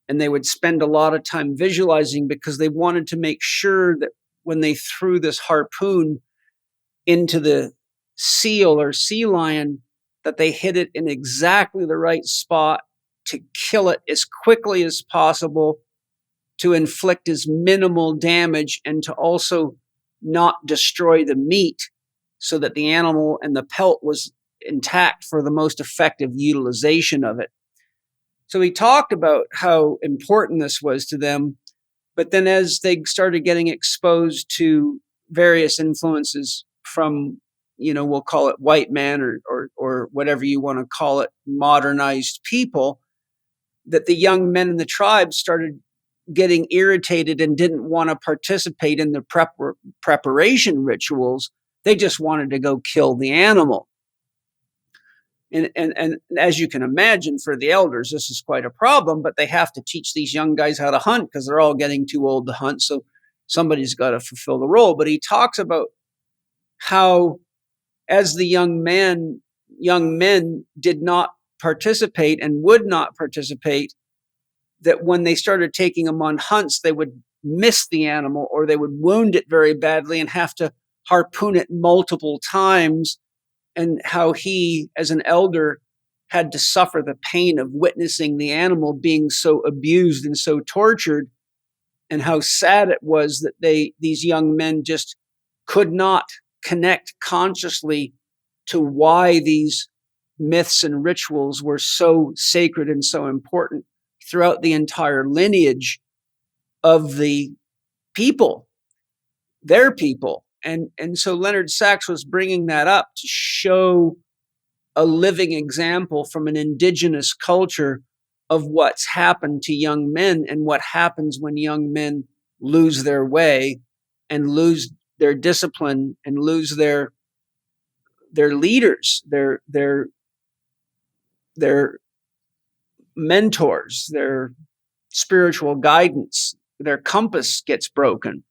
and they would spend a lot of time visualizing because they wanted to make sure that when they threw this harpoon into the seal or sea lion, that they hit it in exactly the right spot to kill it as quickly as possible, to inflict as minimal damage, and to also not destroy the meat so that the animal and the pelt was intact for the most effective utilization of it. So he talked about how important this was to them. But then as they started getting exposed to various influences from, we'll call it white man or whatever you want to call it, modernized people, that the young men in the tribe started getting irritated and didn't want to participate in the preparation rituals. They just wanted to go kill the animal. And as you can imagine, for the elders, this is quite a problem, but they have to teach these young guys how to hunt because they're all getting too old to hunt. So somebody's got to fulfill the role. But he talks about how, as the young men did not participate and would not participate, that when they started taking them on hunts, they would miss the animal or they would wound it very badly and have to harpoon it multiple times. And how he, as an elder, had to suffer the pain of witnessing the animal being so abused and so tortured, and how sad it was that these young men just could not connect consciously to why these myths and rituals were so sacred and so important throughout the entire lineage of the people, their people. And so Leonard Sachs was bringing that up to show a living example from an indigenous culture of what's happened to young men and what happens when young men lose their way and lose their discipline and lose their leaders, their mentors, their spiritual guidance, their compass gets broken.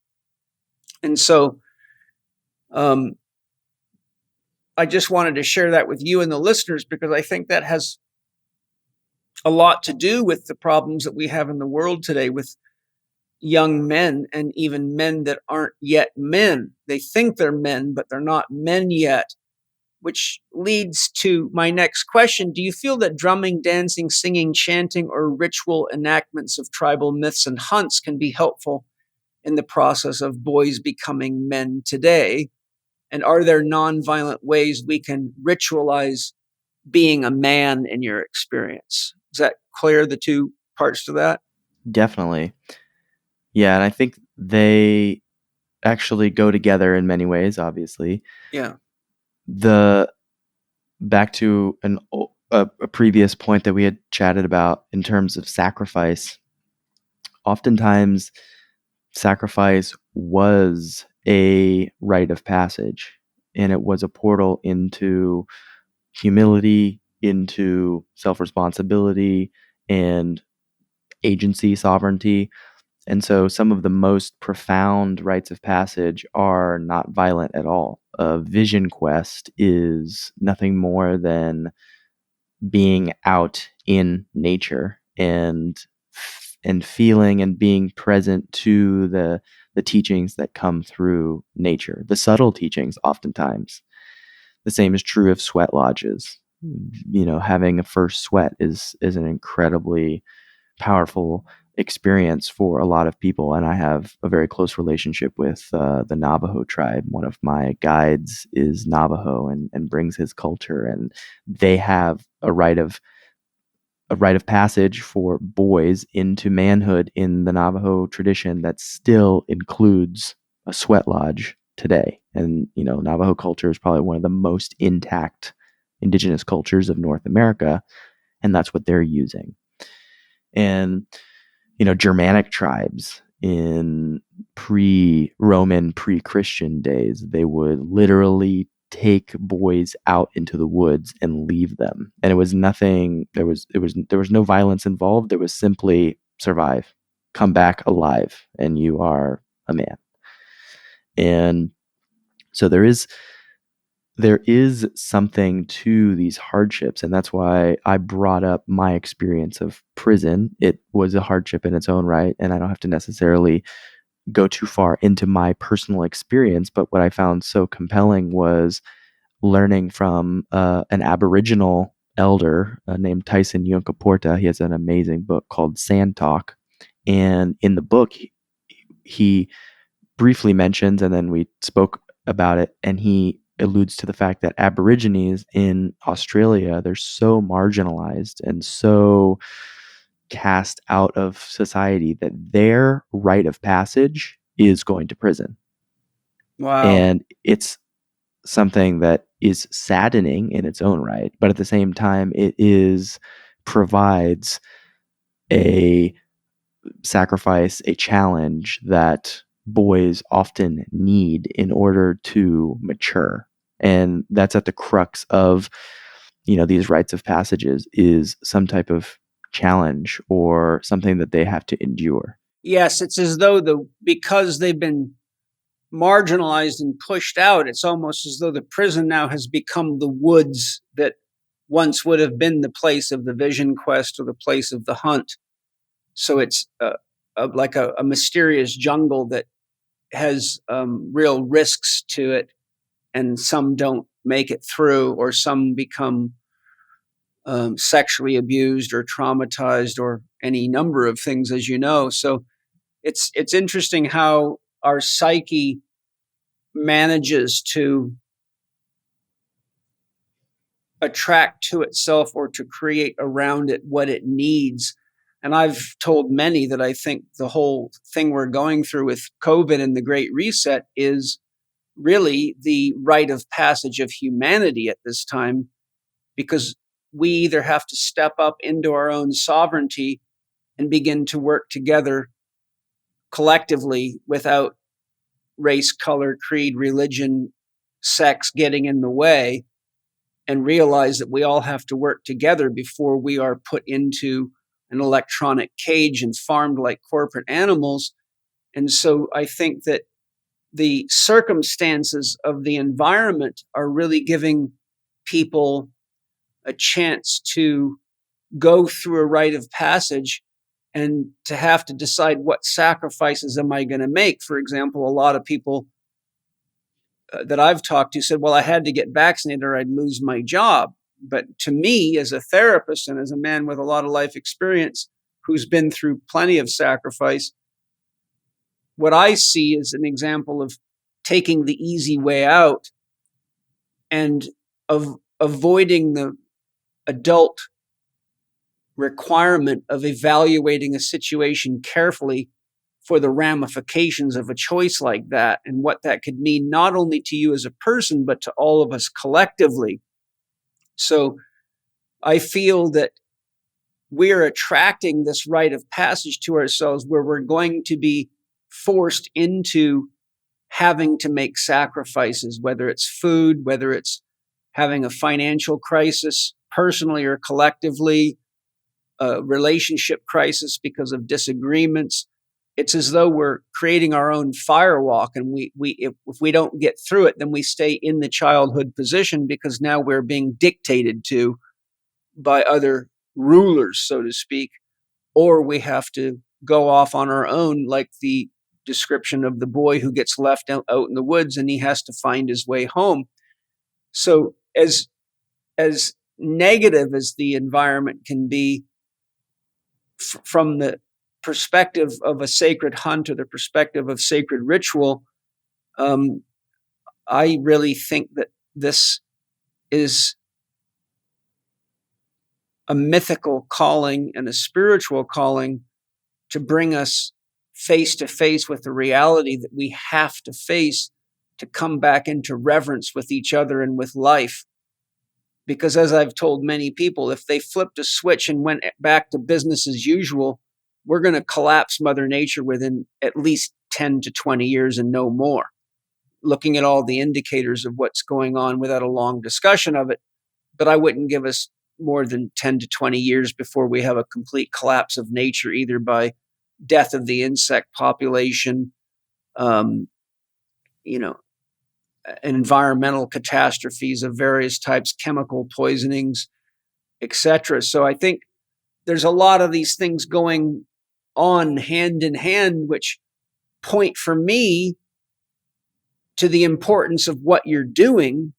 And so I just wanted to share that with you and the listeners, because I think that has a lot to do with the problems that we have in the world today with young men, and even men that aren't yet men. They think they're men, but they're not men yet, which leads to my next question. Do you feel that drumming, dancing, singing, chanting, or ritual enactments of tribal myths and hunts can be helpful in the process of boys becoming men today? And are there nonviolent ways we can ritualize being a man in your experience? Is that clear, the two parts to that? Definitely. Yeah, and I think they actually go together in many ways, obviously. Yeah. Back to a previous point that we had chatted about in terms of sacrifice. Oftentimes, sacrifice was a rite of passage, and it was a portal into humility, into self-responsibility and agency, sovereignty. And so some of the most profound rites of passage are not violent at all. A vision quest is nothing more than being out in nature and feeling and being present to the teachings that come through nature, the subtle teachings oftentimes. The same is true of sweat lodges. Having a first sweat is an incredibly powerful experience for a lot of people. And I have a very close relationship with the Navajo tribe. One of my guides is Navajo and brings his culture, and they have a rite of passage for boys into manhood in the Navajo tradition that still includes a sweat lodge today. And Navajo culture is probably one of the most intact indigenous cultures of North America, and that's what they're using. And Germanic tribes in pre-Roman, pre-Christian days, they would literally take boys out into the woods and leave them. And it was nothing, there was no violence involved. There was simply survive, come back alive, and you are a man. And so there is something to these hardships, and that's why I brought up my experience of prison. It was a hardship in its own right, and I don't have to necessarily go too far into my personal experience, but what I found so compelling was learning from an Aboriginal elder named Tyson Yunkaporta. He has an amazing book called Sand Talk, and in the book, he briefly mentions, and then we spoke about it, and he alludes to the fact that Aborigines in Australia, they're so marginalized and so cast out of society that their rite of passage is going to prison. Wow. And it's something that is saddening in its own right, but at the same time, provides a sacrifice, a challenge that boys often need in order to mature. And that's at the crux of, these rites of passages, is some type of challenge or something that they have to endure. Yes, it's as though because they've been marginalized and pushed out, it's almost as though the prison now has become the woods that once would have been the place of the vision quest or the place of the hunt. So it's like a mysterious jungle that has real risks to it, and some don't make it through, or some become sexually abused or traumatized, or any number of things, as you know. So it's interesting how our psyche manages to attract to itself or to create around it what it needs. And I've told many that I think the whole thing we're going through with COVID and the Great Reset is really the rite of passage of humanity at this time, because we either have to step up into our own sovereignty and begin to work together collectively without race, color, creed, religion, sex getting in the way, and realize that we all have to work together before we are put into an electronic cage and farmed like corporate animals. And so I think that the circumstances of the environment are really giving people a chance to go through a rite of passage and to have to decide, what sacrifices am I going to make? For example, a lot of people that I've talked to said, well, I had to get vaccinated or I'd lose my job. But to me, as a therapist and as a man with a lot of life experience who's been through plenty of sacrifice, what I see is an example of taking the easy way out and of avoiding the adult requirement of evaluating a situation carefully for the ramifications of a choice like that and what that could mean, not only to you as a person, but to all of us collectively. So I feel that we're attracting this rite of passage to ourselves where we're going to be forced into having to make sacrifices, whether it's food, whether it's having a financial crisis personally or collectively, a relationship crisis because of disagreements. It's as though we're creating our own firewalk, and if we don't get through it, then we stay in the childhood position because now we're being dictated to by other rulers, so to speak, or we have to go off on our own, like the description of the boy who gets left out in the woods and he has to find his way home. So as negative as the environment can be, from the perspective of a sacred hunt or the perspective of sacred ritual, I really think that this is a mythical calling and a spiritual calling to bring us face to face with the reality that we have to face to come back into reverence with each other and with life. Because as I've told many people, if they flipped a switch and went back to business as usual, we're going to collapse Mother Nature within at least 10 to 20 years and no more. Looking at all the indicators of what's going on without a long discussion of it, but I wouldn't give us more than 10 to 20 years before we have a complete collapse of nature, either by death of the insect population, you know, environmental catastrophes of various types, chemical poisonings, etc. So I think there's a lot of these things going on hand in hand, which point for me to the importance of what you're doing,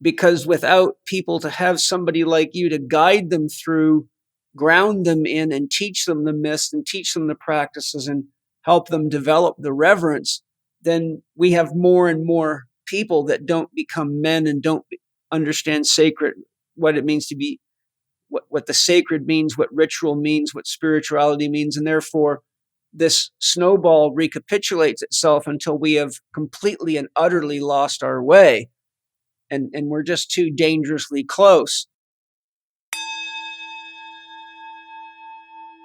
because without people to have somebody like you to guide them through, ground them in, and teach them the myths and teach them the practices and help them develop the reverence, then we have more and more people that don't become men and don't understand sacred, what it means to be, what the sacred means, what ritual means, what spirituality means, and therefore this snowball recapitulates itself until we have completely and utterly lost our way. And we're just too dangerously close.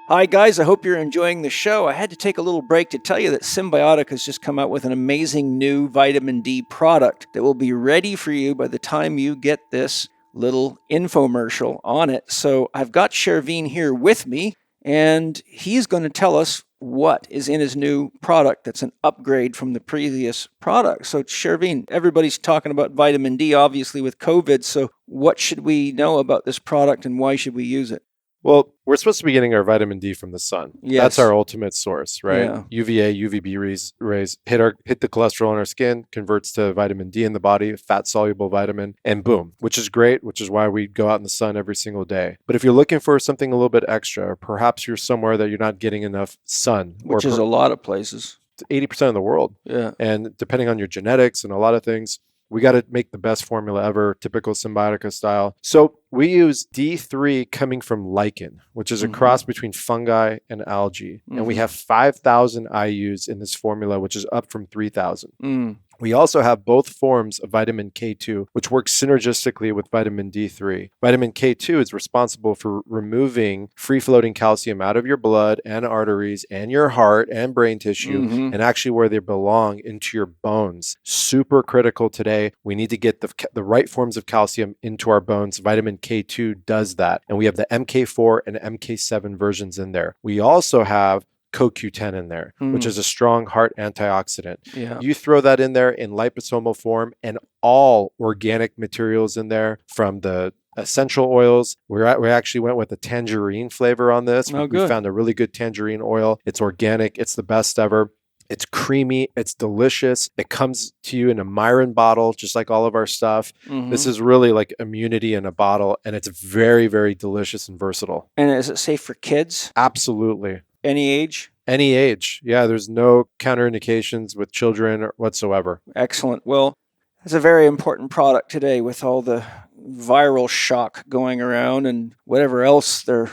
Hi, guys. I hope you're enjoying the show. I had to take a little break to tell you that Symbiotic has just come out with an amazing new vitamin D product that will be ready for you by the time you get this little infomercial on it. So I've got Shervin here with me, and he's going to tell us what is in his new product that's an upgrade from the previous product. So Shervin, everybody's talking about vitamin D, obviously, with COVID. So what should we know about this product and why should we use it? Well, we're supposed to be getting our vitamin D from the sun. Yes. That's our ultimate source, right? Yeah. UVA, UVB rays hit the cholesterol in our skin, converts to vitamin D in the body, fat-soluble vitamin, and boom, which is great, which is why we go out in the sun every single day. But if you're looking for something a little bit extra, or perhaps you're somewhere that you're not getting enough sun, Which is a lot of places. 80% of the world. Yeah. And depending on your genetics and a lot of things, we got to make the best formula ever, typical Symbiotica style. So we use D3 coming from lichen, which is a cross between fungi and algae. And we have 5,000 IUs in this formula, which is up from 3,000. We also have both forms of vitamin K2, which works synergistically with vitamin D3. Vitamin K2 is responsible for removing free-floating calcium out of your blood and arteries and your heart and brain tissue and actually where they belong into your bones. Super critical today. We need to get the right forms of calcium into our bones. Vitamin K2 does that. And we have the MK4 and MK7 versions in there. We also have CoQ10 in there, which is a strong heart antioxidant. Yeah. You throw that in there in liposomal form and all organic materials in there from the essential oils. We actually went with a tangerine flavor on this. Oh, We good. found a really good tangerine oil. It's organic. It's the best ever. It's creamy. It's delicious. It comes to you in a Myron bottle, just like all of our stuff. This is really like immunity in a bottle, and it's very, very delicious and versatile. And is it safe for kids? Absolutely. Any age? Any age. Yeah, there's no counterindications with children whatsoever. Excellent. Well, it's a very important product today with all the viral shock going around and whatever else they're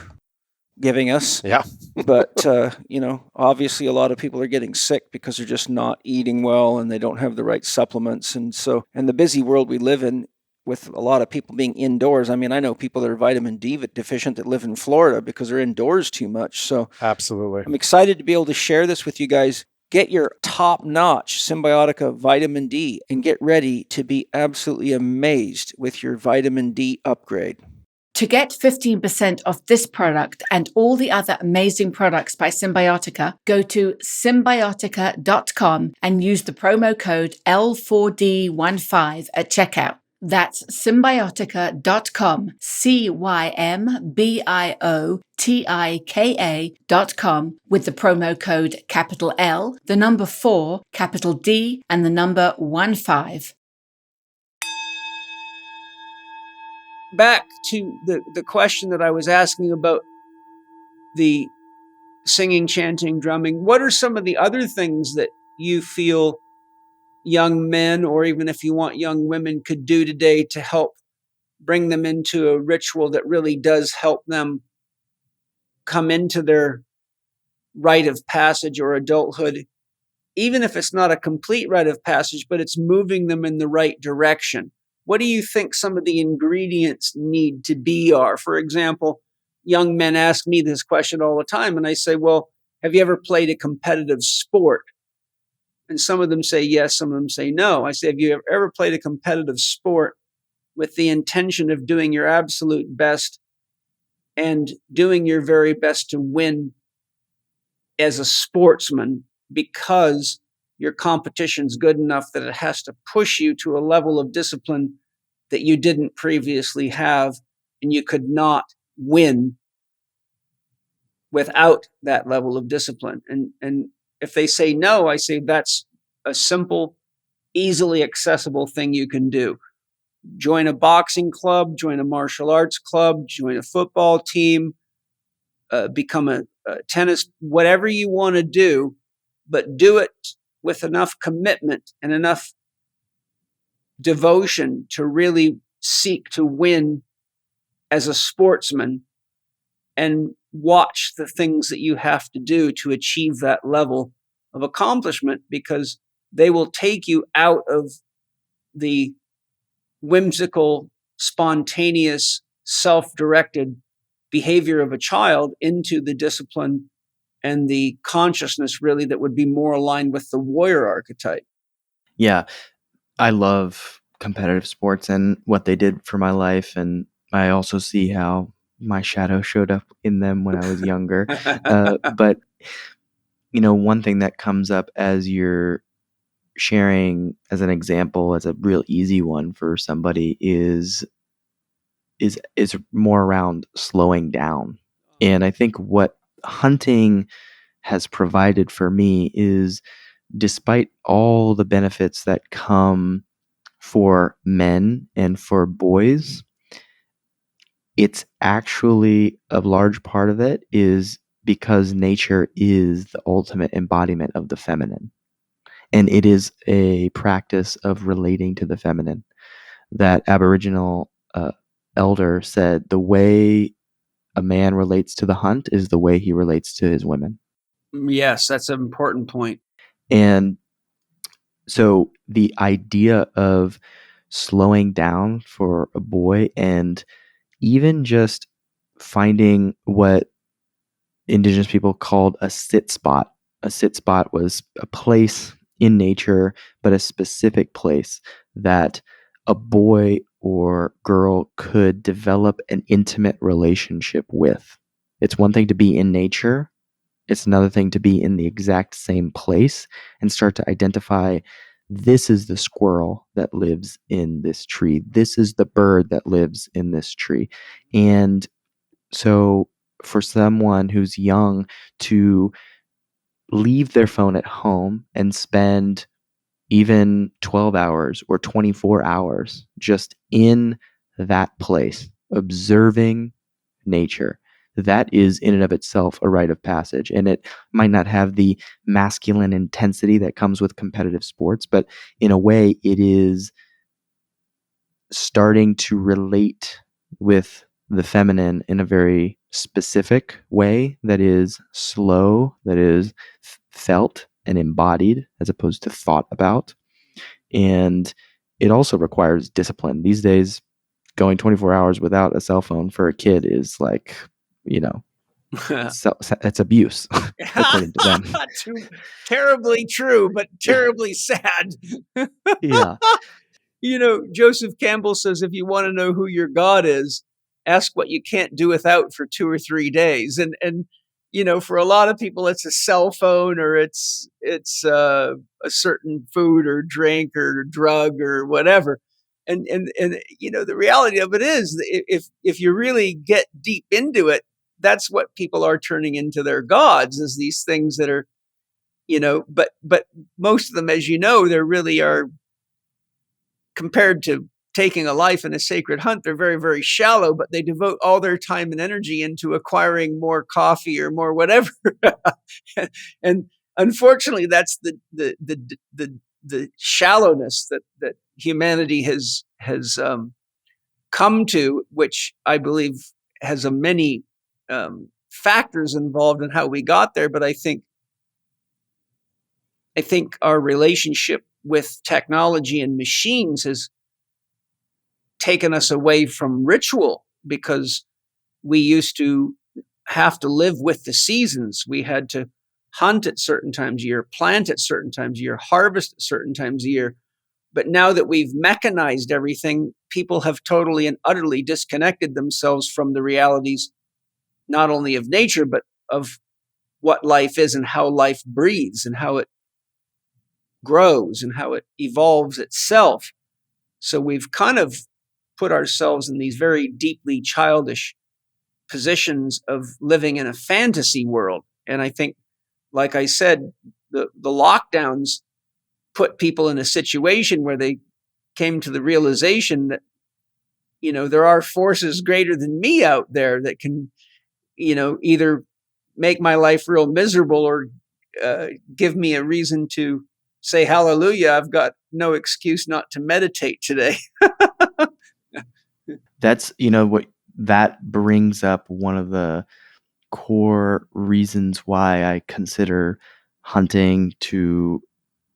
giving us. Yeah. But, obviously a lot of people are getting sick because they're just not eating well and they don't have the right supplements. And so, in the busy world we live in, with a lot of people being indoors. I mean, I know people that are vitamin D deficient that live in Florida because they're indoors too much. So Absolutely. I'm excited to be able to share this with you guys. Get your top-notch Symbiotica vitamin D and get ready to be absolutely amazed with your vitamin D upgrade. To get 15% off this product and all the other amazing products by Symbiotica, go to symbiotica.com and use the promo code L4D15 at checkout. That's symbiotica.com, CYMBIOTIKA.com, with the promo code capital L, the number 4, capital D, and the number 15. Back to the question that I was asking about the singing, chanting, drumming. What are some of the other things that you feel young men, or even if you want young women, could do today to help bring them into a ritual that really does help them come into their rite of passage or adulthood, even if it's not a complete rite of passage, but it's moving them in the right direction? What do you think some of the ingredients need to be are? For example, young men ask me this question all the time, and I say, well, have you ever played a competitive sport? And some of them say yes, some of them say no. I say, have you ever played a competitive sport with the intention of doing your absolute best and doing your very best to win as a sportsman because your competition's good enough that it has to push you to a level of discipline that you didn't previously have, and you could not win without that level of discipline? And if they say no, I say that's a simple, easily accessible thing you can do. Join a boxing club, join a martial arts club, join a football team, become a tennis, whatever you want to do, but do it with enough commitment and enough devotion to really seek to win as a sportsman. And watch the things that you have to do to achieve that level of accomplishment, because they will take you out of the whimsical, spontaneous, self-directed behavior of a child into the discipline and the consciousness really that would be more aligned with the warrior archetype. Yeah, I love competitive sports and what they did for my life, and I also see how my shadow showed up in them when I was younger. But one thing that comes up as you're sharing as an example, as a real easy one for somebody, is more around slowing down. And I think what hunting has provided for me is, despite all the benefits that come for men and for boys, it's actually a large part of it is because nature is the ultimate embodiment of the feminine. And it is a practice of relating to the feminine. That Aboriginal elder said, the way a man relates to the hunt is the way he relates to his women. Yes, that's an important point. And so the idea of slowing down for a boy, and even just finding what Indigenous people called a sit spot. A sit spot was a place in nature, but a specific place that a boy or girl could develop an intimate relationship with. It's one thing to be in nature. It's another thing to be in the exact same place and start to identify, this is the squirrel that lives in this tree. This is the bird that lives in this tree. And so for someone who's young to leave their phone at home and spend even 12 hours or 24 hours just in that place, observing nature, that is in and of itself a rite of passage. And it might not have the masculine intensity that comes with competitive sports, but in a way, it is starting to relate with the feminine in a very specific way that is slow, that is felt and embodied as opposed to thought about. And it also requires discipline. These days, going 24 hours without a cell phone for a kid is like, it's abuse, according to them. Terribly true, but terribly sad. Yeah. Joseph Campbell says, if you want to know who your God is, ask what you can't do without for 2 or 3 days. And for a lot of people, it's a cell phone, or it's a certain food or drink or drug or whatever. And the reality of it is, if you really get deep into it, that's what people are turning into their gods, is these things that are, but most of them, as there really are, compared to taking a life in a sacred hunt, they're very, very shallow, but they devote all their time and energy into acquiring more coffee or more whatever. And unfortunately, that's the shallowness that humanity has come to, which I believe has many factors involved in how we got there. But I think our relationship with technology and machines has taken us away from ritual, because we used to have to live with the seasons. We had to hunt at certain times a year, plant at certain times a year, harvest at certain times a year. But now that we've mechanized everything, people have totally and utterly disconnected themselves from the realities, not only of nature, but of what life is and how life breathes and how it grows and how it evolves itself. So we've kind of put ourselves in these very deeply childish positions of living in a fantasy world. And I think, like I said, the lockdowns put people in a situation where they came to the realization that, there are forces greater than me out there that can, either make my life real miserable or give me a reason to say hallelujah. I've got no excuse not to meditate today. That's, what that brings up, one of the core reasons why I consider hunting to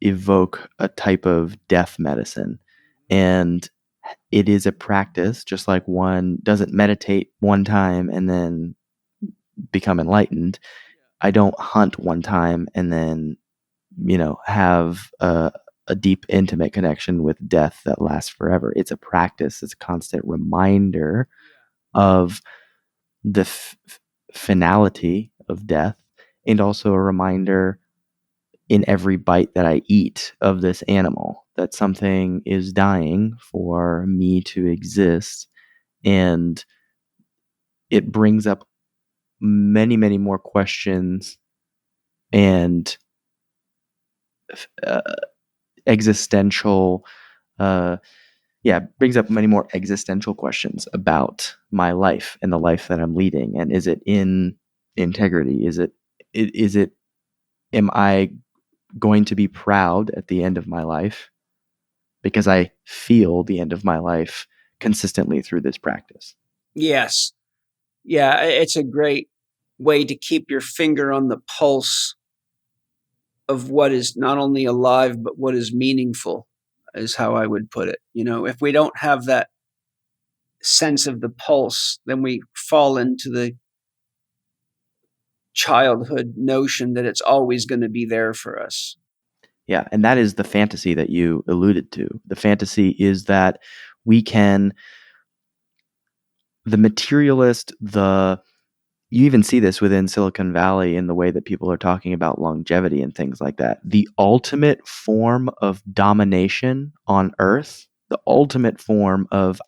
evoke a type of death medicine. And it is a practice, just like one doesn't meditate one time and then become enlightened. I don't hunt one time and then, have a deep, intimate connection with death that lasts forever. It's a practice, it's a constant reminder of the finality of death, and also a reminder in every bite that I eat of this animal that something is dying for me to exist. And it brings up many, many more questions and uh, existential, brings up many more existential questions about my life and the life that I'm leading. And is it in integrity? Is it, am I going to be proud at the end of my life because I feel the end of my life consistently through this practice? Yes. Yeah, it's a great way to keep your finger on the pulse of what is not only alive, but what is meaningful, is how I would put it. If we don't have that sense of the pulse, then we fall into the childhood notion that it's always going to be there for us. Yeah, and that is the fantasy that you alluded to. The fantasy is that we can, the materialist, you even see this within Silicon Valley in the way that people are talking about longevity and things like that. The ultimate form of domination on Earth, the ultimate form of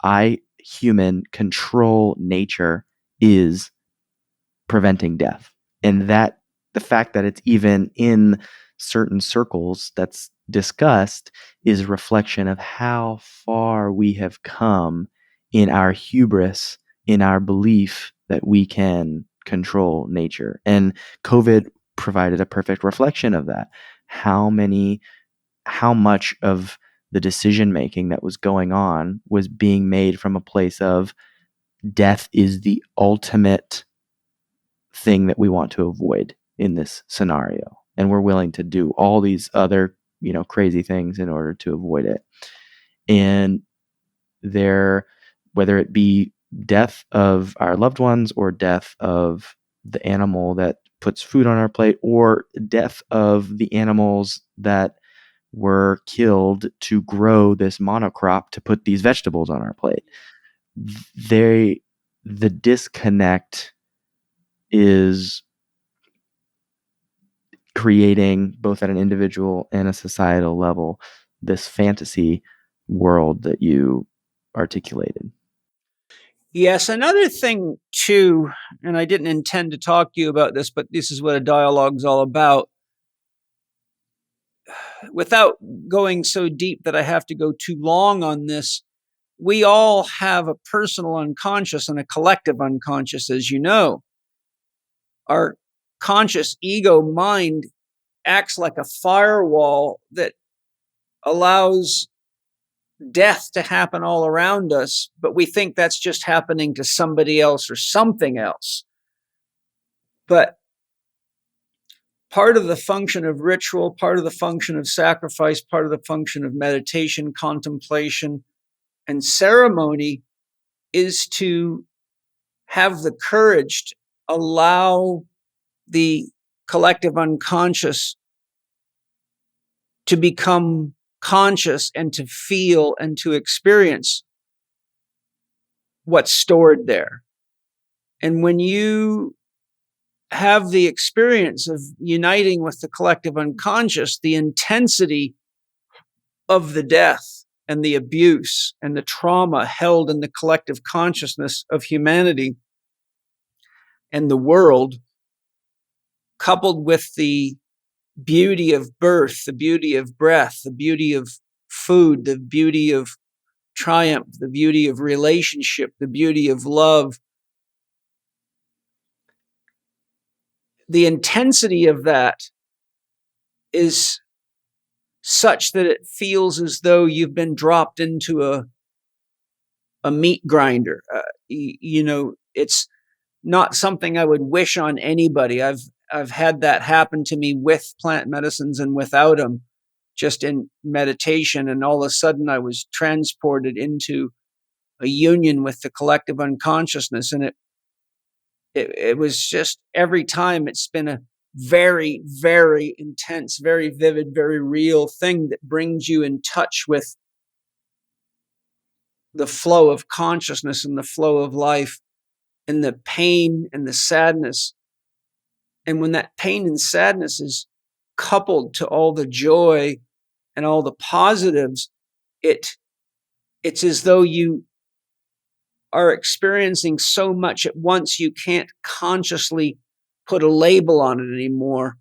human, control nature is preventing death. And that the fact that it's even in certain circles that's discussed is a reflection of how far we have come in our hubris, in our belief that we can control nature. And COVID provided a perfect reflection of that. How much of the decision making that was going on was being made from a place of death is the ultimate thing that we want to avoid in this scenario, and we're willing to do all these other crazy things in order to avoid it. And whether it be death of our loved ones or death of the animal that puts food on our plate or death of the animals that were killed to grow this monocrop to put these vegetables on our plate, the disconnect is creating, both at an individual and a societal level, this fantasy world that you articulated. Yes, another thing too, and I didn't intend to talk to you about this, but this is what a dialogue's all about. Without going so deep that I have to go too long on this, we all have a personal unconscious and a collective unconscious, as you know. Our conscious ego mind acts like a firewall that allows death to happen all around us, but we think that's just happening to somebody else or something else. But part of the function of ritual, part of the function of sacrifice, part of the function of meditation, contemplation, and ceremony is to have the courage to allow the collective unconscious to become conscious and to feel and to experience what's stored there. And when you have the experience of uniting with the collective unconscious, the intensity of the death and the abuse and the trauma held in the collective consciousness of humanity and the world, coupled with the beauty of birth, the beauty of breath, the beauty of food, the beauty of triumph, the beauty of relationship, the beauty of love, the intensity of that is such that it feels as though you've been dropped into a meat grinder. It's not something I would wish on anybody. I've had that happen to me with plant medicines and without them, just in meditation. And all of a sudden I was transported into a union with the collective unconsciousness. And it was just, every time it's been a very, very intense, very vivid, very real thing that brings you in touch with the flow of consciousness and the flow of life and the pain and the sadness. And when that pain and sadness is coupled to all the joy and all the positives, it's as though you are experiencing so much at once you can't consciously put a label on it anymore.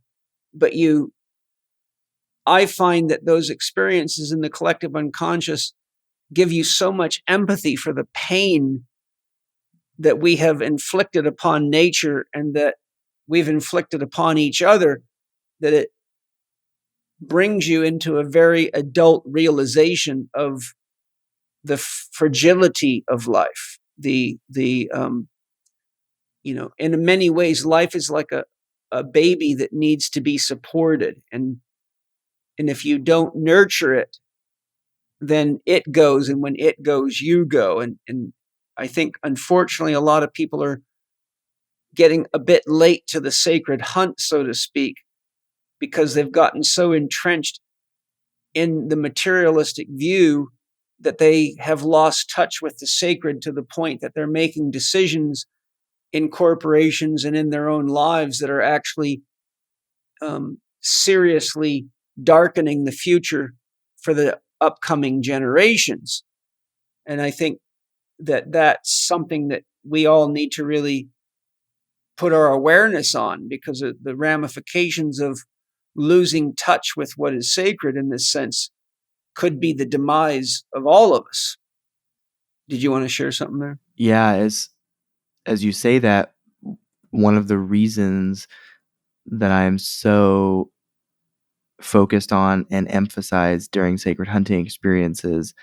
But I find that those experiences in the collective unconscious give you so much empathy for the pain that we have inflicted upon nature and that we've inflicted upon each other, that it brings you into a very adult realization of the fragility of life. In many ways, life is like a baby that needs to be supported. And if you don't nurture it, then it goes. And when it goes, you go. And I think, unfortunately, a lot of people are getting a bit late to the sacred hunt, so to speak, because they've gotten so entrenched in the materialistic view that they have lost touch with the sacred, to the point that they're making decisions in corporations and in their own lives that are actually seriously darkening the future for the upcoming generations. And I think that that's something that we all need to really put our awareness on, because of the ramifications of losing touch with what is sacred in this sense could be the demise of all of us. Did you want to share something there? Yeah, as you say that, one of the reasons that I'm so focused on and emphasized during sacred hunting experiences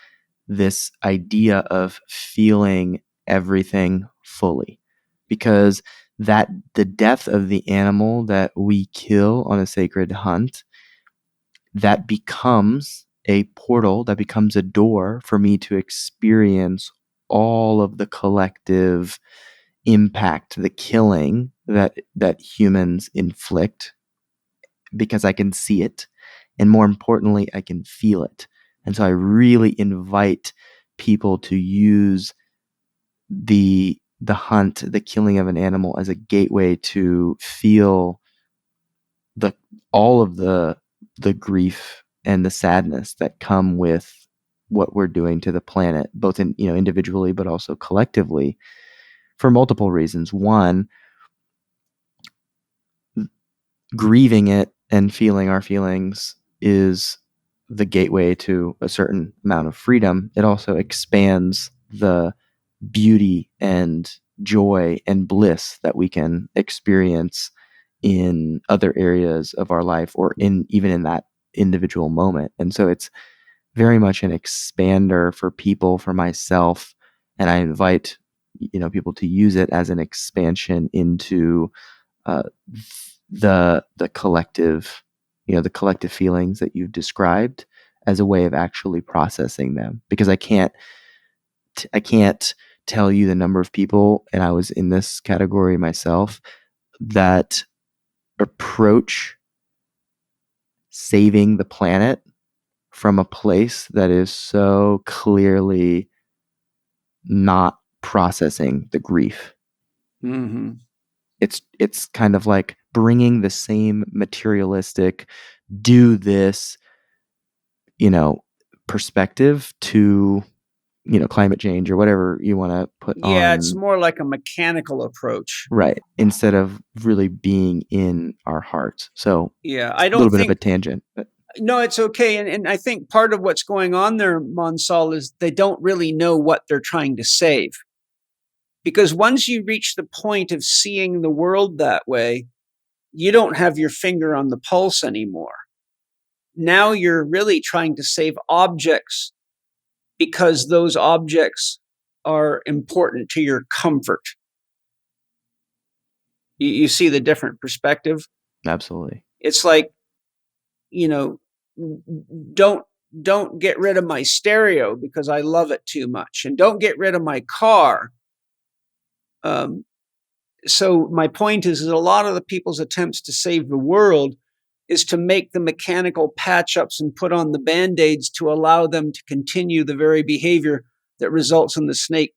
this idea of feeling everything fully, because that the death of the animal that we kill on a sacred hunt, that becomes a portal, that becomes a door for me to experience all of the collective impact, the killing that humans inflict, because I can see it, and more importantly, I can feel it. And so I really invite people to use the hunt, the killing of an animal, as a gateway to feel all of the grief and the sadness that come with what we're doing to the planet, both individually but also collectively, for multiple reasons. One, grieving it and feeling our feelings is the gateway to a certain amount of freedom. It also expands the beauty and joy and bliss that we can experience in other areas of our life, or even in that individual moment. And so it's very much an expander for people, for myself, and I invite people to use it as an expansion into uh, the collective, the collective feelings that you've described, as a way of actually processing them. Because I can't tell you the number of people, and I was in this category myself, that approach saving the planet from a place that is so clearly not processing the grief. Mm-hmm. It's kind of like bringing the same materialistic, do this, perspective to, climate change or whatever you want to put on. Yeah, it's more like a mechanical approach. Right. Instead of really being in our hearts. So yeah, I don't a little bit of a tangent, but no, it's okay. And I think part of what's going on there, Mansal, is they don't really know what they're trying to save. Because once you reach the point of seeing the world that way, you don't have your finger on the pulse anymore. Now you're really trying to save objects because those objects are important to your comfort. You see the different perspective. Absolutely. It's like, don't get rid of my stereo because I love it too much, and don't get rid of my car. So my point is a lot of the people's attempts to save the world is to make the mechanical patch-ups and put on the Band-Aids to allow them to continue the very behavior that results in the snake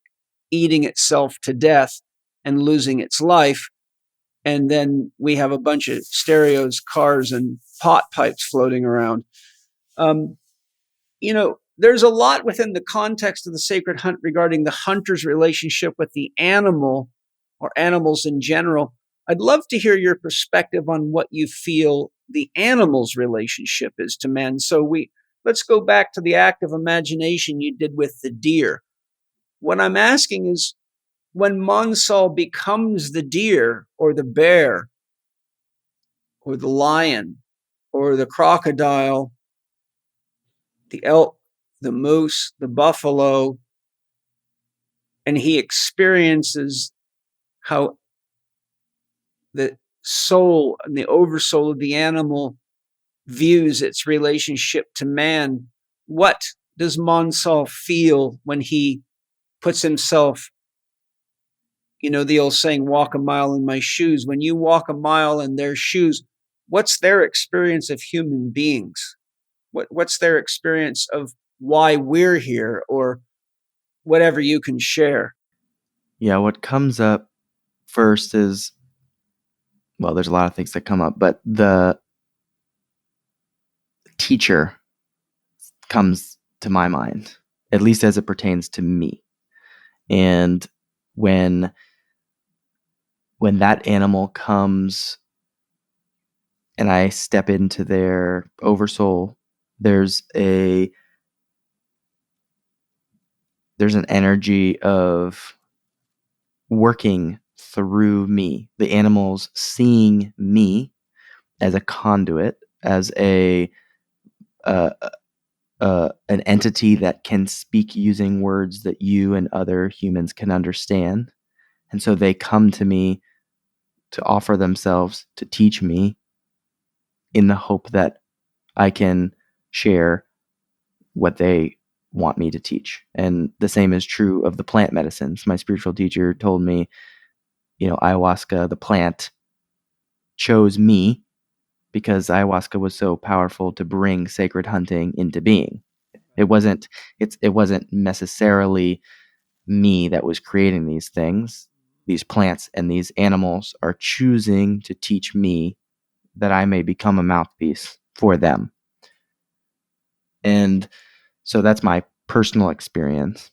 eating itself to death and losing its life. And then we have a bunch of stereos, cars, and pot pipes floating around. There's a lot within the context of the sacred hunt regarding the hunter's relationship with the animal or animals in general. I'd love to hear your perspective on what you feel the animal's relationship is to man. So let's go back to the act of imagination you did with the deer. What I'm asking is, when Mansal becomes the deer or the bear or the lion or the crocodile, the elk, the moose, the buffalo, and he experiences how the soul and the oversoul of the animal views its relationship to man. What does Mansal feel when he puts himself, the old saying, walk a mile in my shoes? When you walk a mile in their shoes, what's their experience of human beings? What's their experience of why we're here, or whatever you can share? Yeah, what comes up first is, well, there's a lot of things that come up, but the teacher comes to my mind, at least as it pertains to me. And when that animal comes and I step into their oversoul, there's an energy of working through me, the animals seeing me as a conduit, as an entity that can speak using words that you and other humans can understand. And so they come to me to offer themselves to teach me in the hope that I can share what they want me to teach. And the same is true of the plant medicines. My spiritual teacher told me, ayahuasca, the plant, chose me because ayahuasca was so powerful to bring sacred hunting into being. It wasn't necessarily me that was creating these things. These plants and these animals are choosing to teach me that I may become a mouthpiece for them. And so that's my personal experience.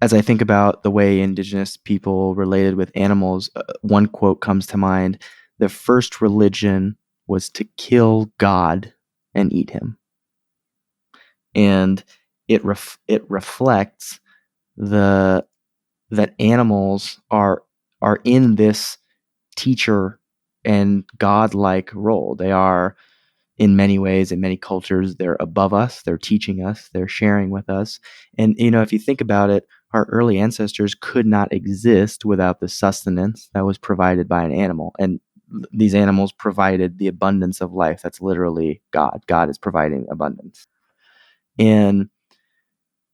As I think about the way indigenous people related with animals, one quote comes to mind: the first religion was to kill God and eat him. And it reflects that animals are in this teacher and godlike role. They are, in many ways, in many cultures, they're above us, they're teaching us, they're sharing with us. And, if you think about it, our early ancestors could not exist without the sustenance that was provided by an animal. And these animals provided the abundance of life. That's literally God. God is providing abundance. And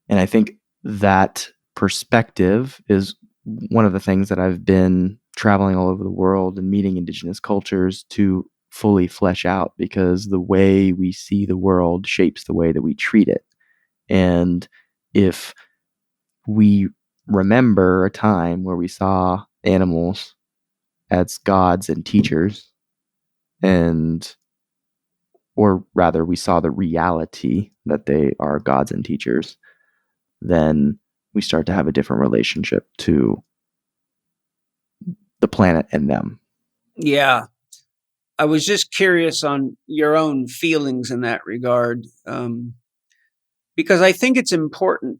I think that perspective is one of the things that I've been traveling all over the world and meeting indigenous cultures to fully flesh out, because the way we see the world shapes the way that we treat it. And if we remember a time where we saw animals as gods and teachers, or rather we saw the reality that they are gods and teachers, then we start to have a different relationship to the planet and them. Yeah. I was just curious on your own feelings in that regard, because I think it's important.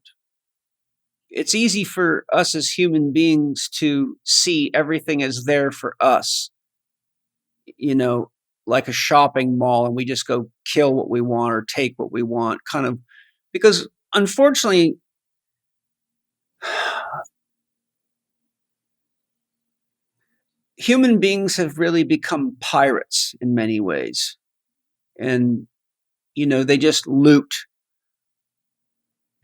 It's easy for us as human beings to see everything as there for us, like a shopping mall, and we just go kill what we want or take what we want, kind of, because unfortunately, Human beings have really become pirates in many ways. And, they just loot,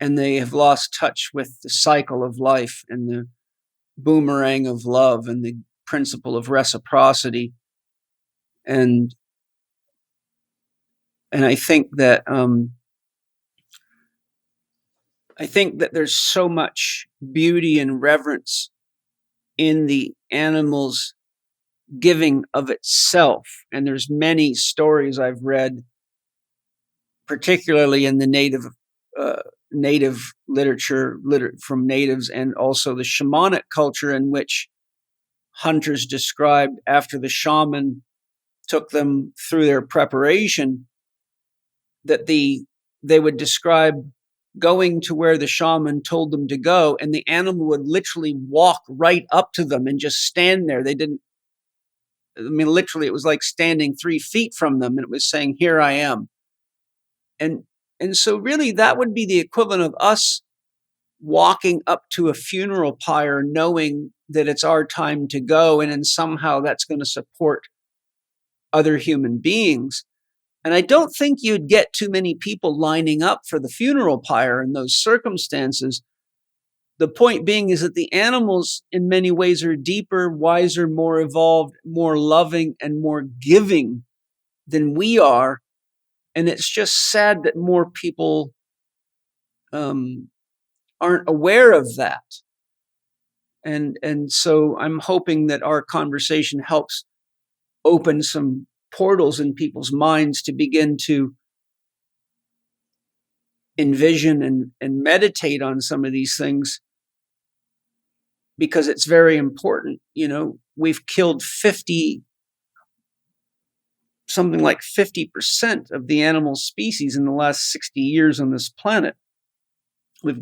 and they have lost touch with the cycle of life and the boomerang of love and the principle of reciprocity. And I think that there's so much beauty and reverence in the animal's giving of itself. And there's many stories I've read, particularly in the native literature from natives, and also the shamanic culture, in which hunters described after the shaman took them through their preparation, that they would describe going to where the shaman told them to go, and the animal would literally walk right up to them and just stand there. Literally, it was like standing 3 feet from them, and it was saying, "Here I am." And so really that would be the equivalent of us walking up to a funeral pyre knowing that it's our time to go, and then somehow that's going to support other human beings. And I don't think you'd get too many people lining up for the funeral pyre in those circumstances. The point being is that the animals in many ways are deeper, wiser, more evolved, more loving, and more giving than we are. And it's just sad that more people aren't aware of that. And so I'm hoping that our conversation helps open some portals in people's minds to begin to envision and meditate on some of these things, because it's very important. We've killed something like 50% of the animal species in the last 60 years on this planet. We've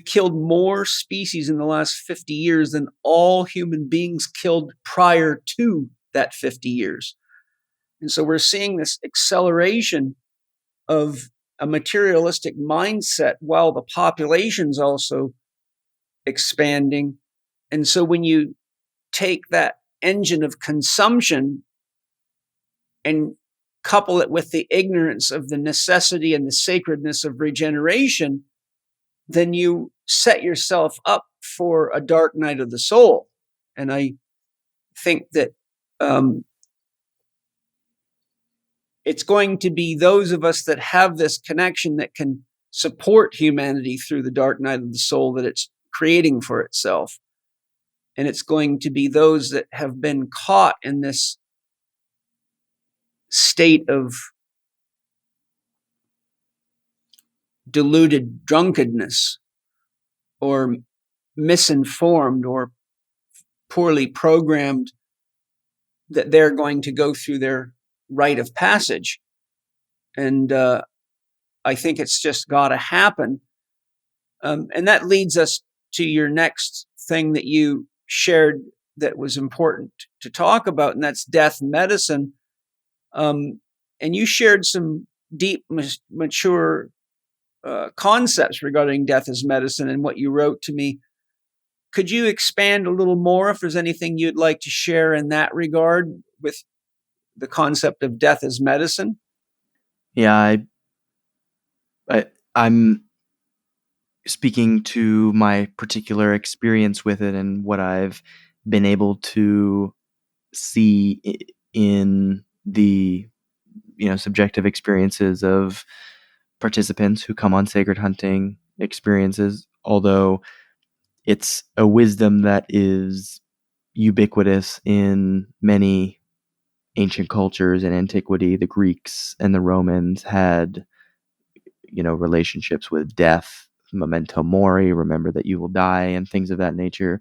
killed more species in the last 50 years than all human beings killed prior to that 50 years. And so we're seeing this acceleration of a materialistic mindset while the population's also expanding. And so when you take that engine of consumption and couple it with the ignorance of the necessity and the sacredness of regeneration, then you set yourself up for a dark night of the soul. And I think that it's going to be those of us that have this connection that can support humanity through the dark night of the soul that it's creating for itself. And it's going to be those that have been caught in this state of deluded drunkenness, or misinformed, or poorly programmed, that they're going to go through their rite of passage. And I think it's just got to happen. And that leads us to your next thing that you shared that was important to talk about, and that's death medicine. And you shared some deep, mature concepts regarding death as medicine and what you wrote to me. Could you expand a little more if there's anything you'd like to share in that regard with the concept of death as medicine? Yeah, I'm speaking to my particular experience with it and what I've been able to see in the subjective experiences of participants who come on sacred hunting experiences, although it's a wisdom that is ubiquitous in many ancient cultures. In antiquity, the Greeks and the Romans had relationships with death, memento mori, remember that you will die, and things of that nature.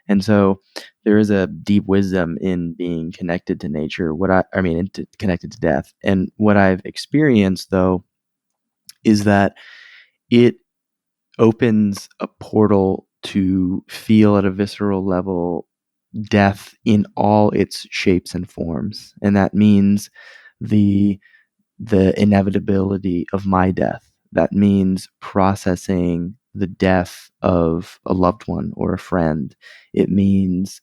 And so there is a deep wisdom in being connected to nature. Connected to death. And what I've experienced, though, is that it opens a portal to feel at a visceral level death in all its shapes and forms. And that means the inevitability of my death. That means processing the death of a loved one or a friend. It means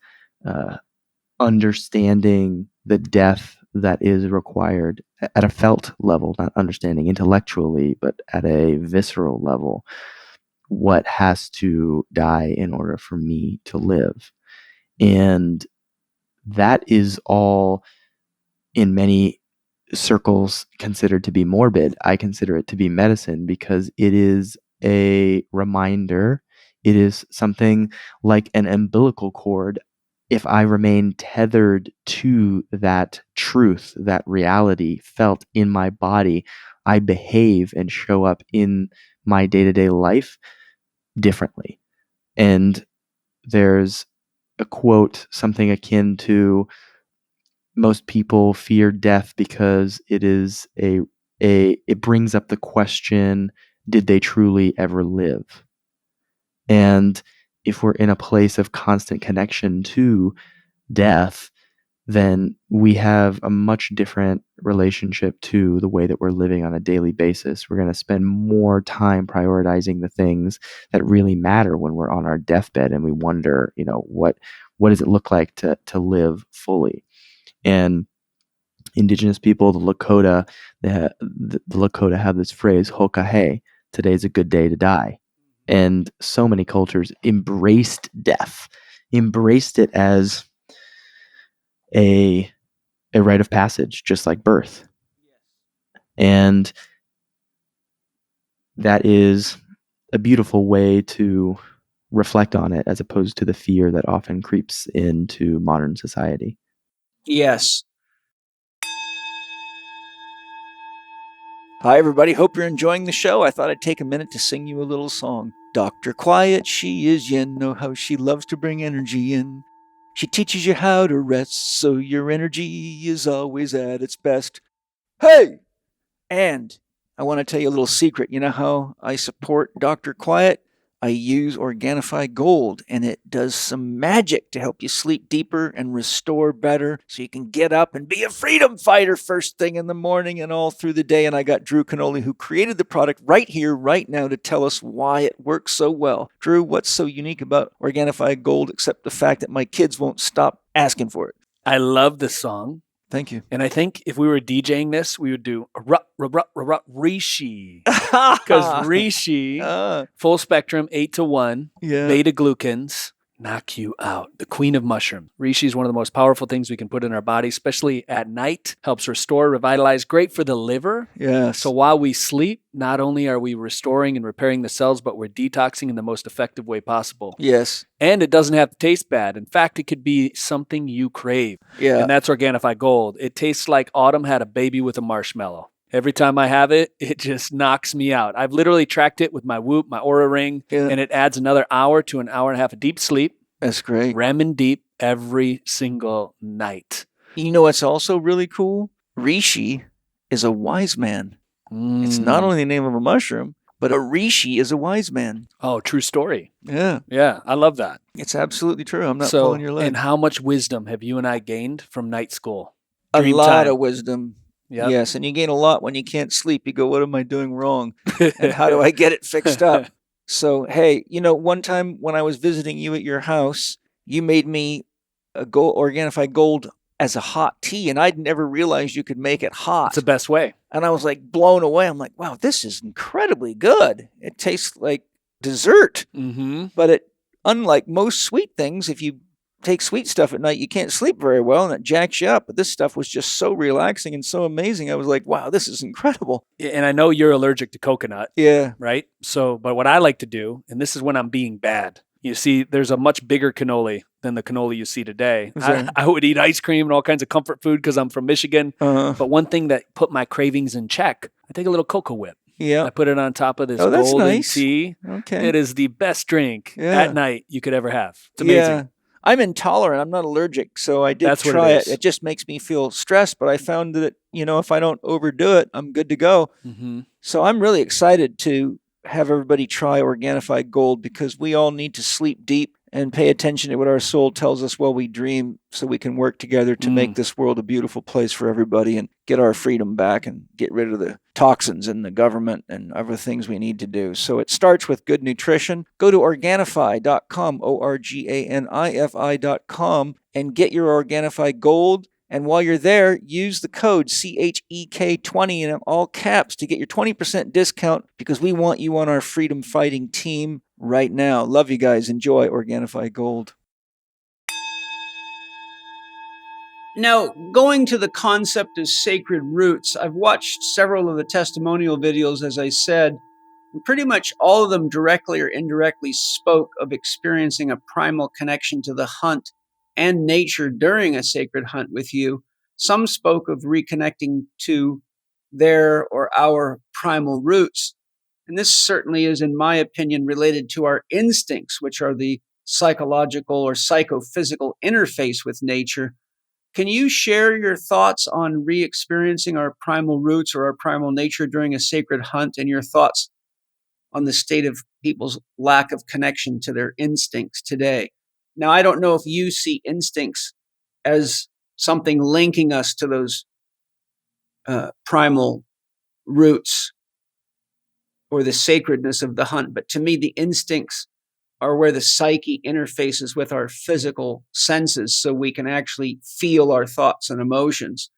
understanding the death that is required at a felt level, not understanding intellectually, but at a visceral level, what has to die in order for me to live. And that is all in many circles considered to be morbid. I consider it to be medicine because it is a reminder. It is something like an umbilical cord. If I remain tethered to that truth, that reality felt in my body, I behave and show up in my day-to-day life differently. And there's a quote, something akin to, most people fear death because it is it brings up the question, did they truly ever live? And if we're in a place of constant connection to death, then we have a much different relationship to the way that we're living on a daily basis. We're going to spend more time prioritizing the things that really matter when we're on our deathbed, and we wonder, what does it look like to live fully? And indigenous people, the Lakota, the Lakota have this phrase, "Hokahe," today's a good day to die. And so many cultures embraced death, embraced it as a rite of passage, just like birth. And that is a beautiful way to reflect on it, as opposed to the fear that often creeps into modern society. Yes. Hi, everybody. Hope you're enjoying the show. I thought I'd take a minute to sing you a little song. Dr. Quiet, she is yin. Know how she loves to bring energy in. She teaches you how to rest, so your energy is always at its best. Hey! And I want to tell you a little secret. You know how I support Dr. Quiet? I use Organifi Gold, and it does some magic to help you sleep deeper and restore better so you can get up and be a freedom fighter first thing in the morning and all through the day. And I got Drew Canoli, who created the product, right here, right now, to tell us why it works so well. Drew, what's so unique about Organifi Gold except the fact that my kids won't stop asking for it? I love this song. Thank you. And I think if we were DJing this, we would do Reishi. Because Reishi, full spectrum, 8 to 1, beta glucans, knock you out. The queen of mushrooms. Reishi is one of the most powerful things we can put in our body, especially at night. Helps restore, revitalize. Great for the liver. Yes. So while we sleep, not only are we restoring and repairing the cells, but we're detoxing in the most effective way possible. Yes. And it doesn't have to taste bad. In fact, it could be something you crave. Yeah. And that's Organifi Gold. It tastes like autumn had a baby with a marshmallow. Every time I have it, it just knocks me out. I've literally tracked it with my Whoop, my Oura Ring, and it adds another hour to an hour and a half of deep sleep. That's great. REM and deep every single night. You know what's also really cool? Reishi is a wise man. It's not only the name of a mushroom, but a Reishi is a wise man. Oh, true story. Yeah. Yeah, I love that. It's absolutely true. I'm not pulling your leg. And how much wisdom have you and I gained from night school? A lot of wisdom. Yep. Yes, and you gain a lot when you can't sleep. You go, what am I doing wrong? And how do I get it fixed up? So, hey, one time when I was visiting you at your house, you made me a Organifi Gold as a hot tea, and I'd never realized you could make it hot. It's the best way. And I was like blown away. I'm like, wow, this is incredibly good. It tastes like dessert. Mm-hmm. But unlike most sweet things, if you take sweet stuff at night, you can't sleep very well, and it jacks you up. But this stuff was just so relaxing and so amazing. I was like, wow, this is incredible. And I know you're allergic to coconut. Yeah. Right? But what I like to do, and this is when I'm being bad, you see, there's a much bigger cannoli than the cannoli you see today. I would eat ice cream and all kinds of comfort food because I'm from Michigan. But one thing that put my cravings in check, I take a little cocoa whip. Yeah. I put it on top of this that's golden nice. tea. Okay. It is the best drink at night you could ever have. It's amazing. Yeah. I'm intolerant. I'm not allergic, so I did try it. It just makes me feel stressed, but I found that, if I don't overdo it, I'm good to go. Mm-hmm. So I'm really excited to have everybody try Organifi Gold because we all need to sleep deep and pay attention to what our soul tells us while we dream, so we can work together to make this world a beautiful place for everybody and get our freedom back and get rid of the toxins in the government and other things we need to do. So it starts with good nutrition. Go to Organifi.com, Organifi.com, and get your Organifi Gold. And while you're there, use the code CHEK20 in all caps to get your 20% discount, because we want you on our freedom fighting team right now. Love you guys. Enjoy Organifi Gold. Now, going to the concept of sacred roots, I've watched several of the testimonial videos, as I said, and pretty much all of them directly or indirectly spoke of experiencing a primal connection to the hunt and nature during a sacred hunt with you. Some spoke of reconnecting to their or our primal roots. And this certainly is, in my opinion, related to our instincts, which are the psychological or psychophysical interface with nature. Can you share your thoughts on re-experiencing our primal roots or our primal nature during a sacred hunt, and your thoughts on the state of people's lack of connection to their instincts today? Now, I don't know if you see instincts as something linking us to those primal roots or the sacredness of the hunt, but to me, the instincts are where the psyche interfaces with our physical senses, so we can actually feel our thoughts and emotions.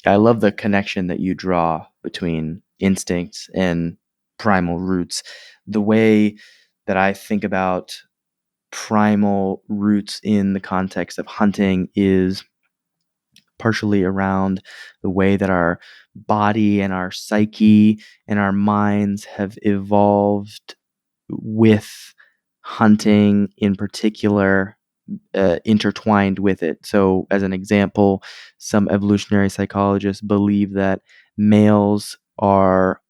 I love the connection that you draw between instincts and primal roots. The way that I think about primal roots in the context of hunting is partially around the way that our body and our psyche and our minds have evolved with hunting in particular, intertwined with it. So, as an example, some evolutionary psychologists believe that males are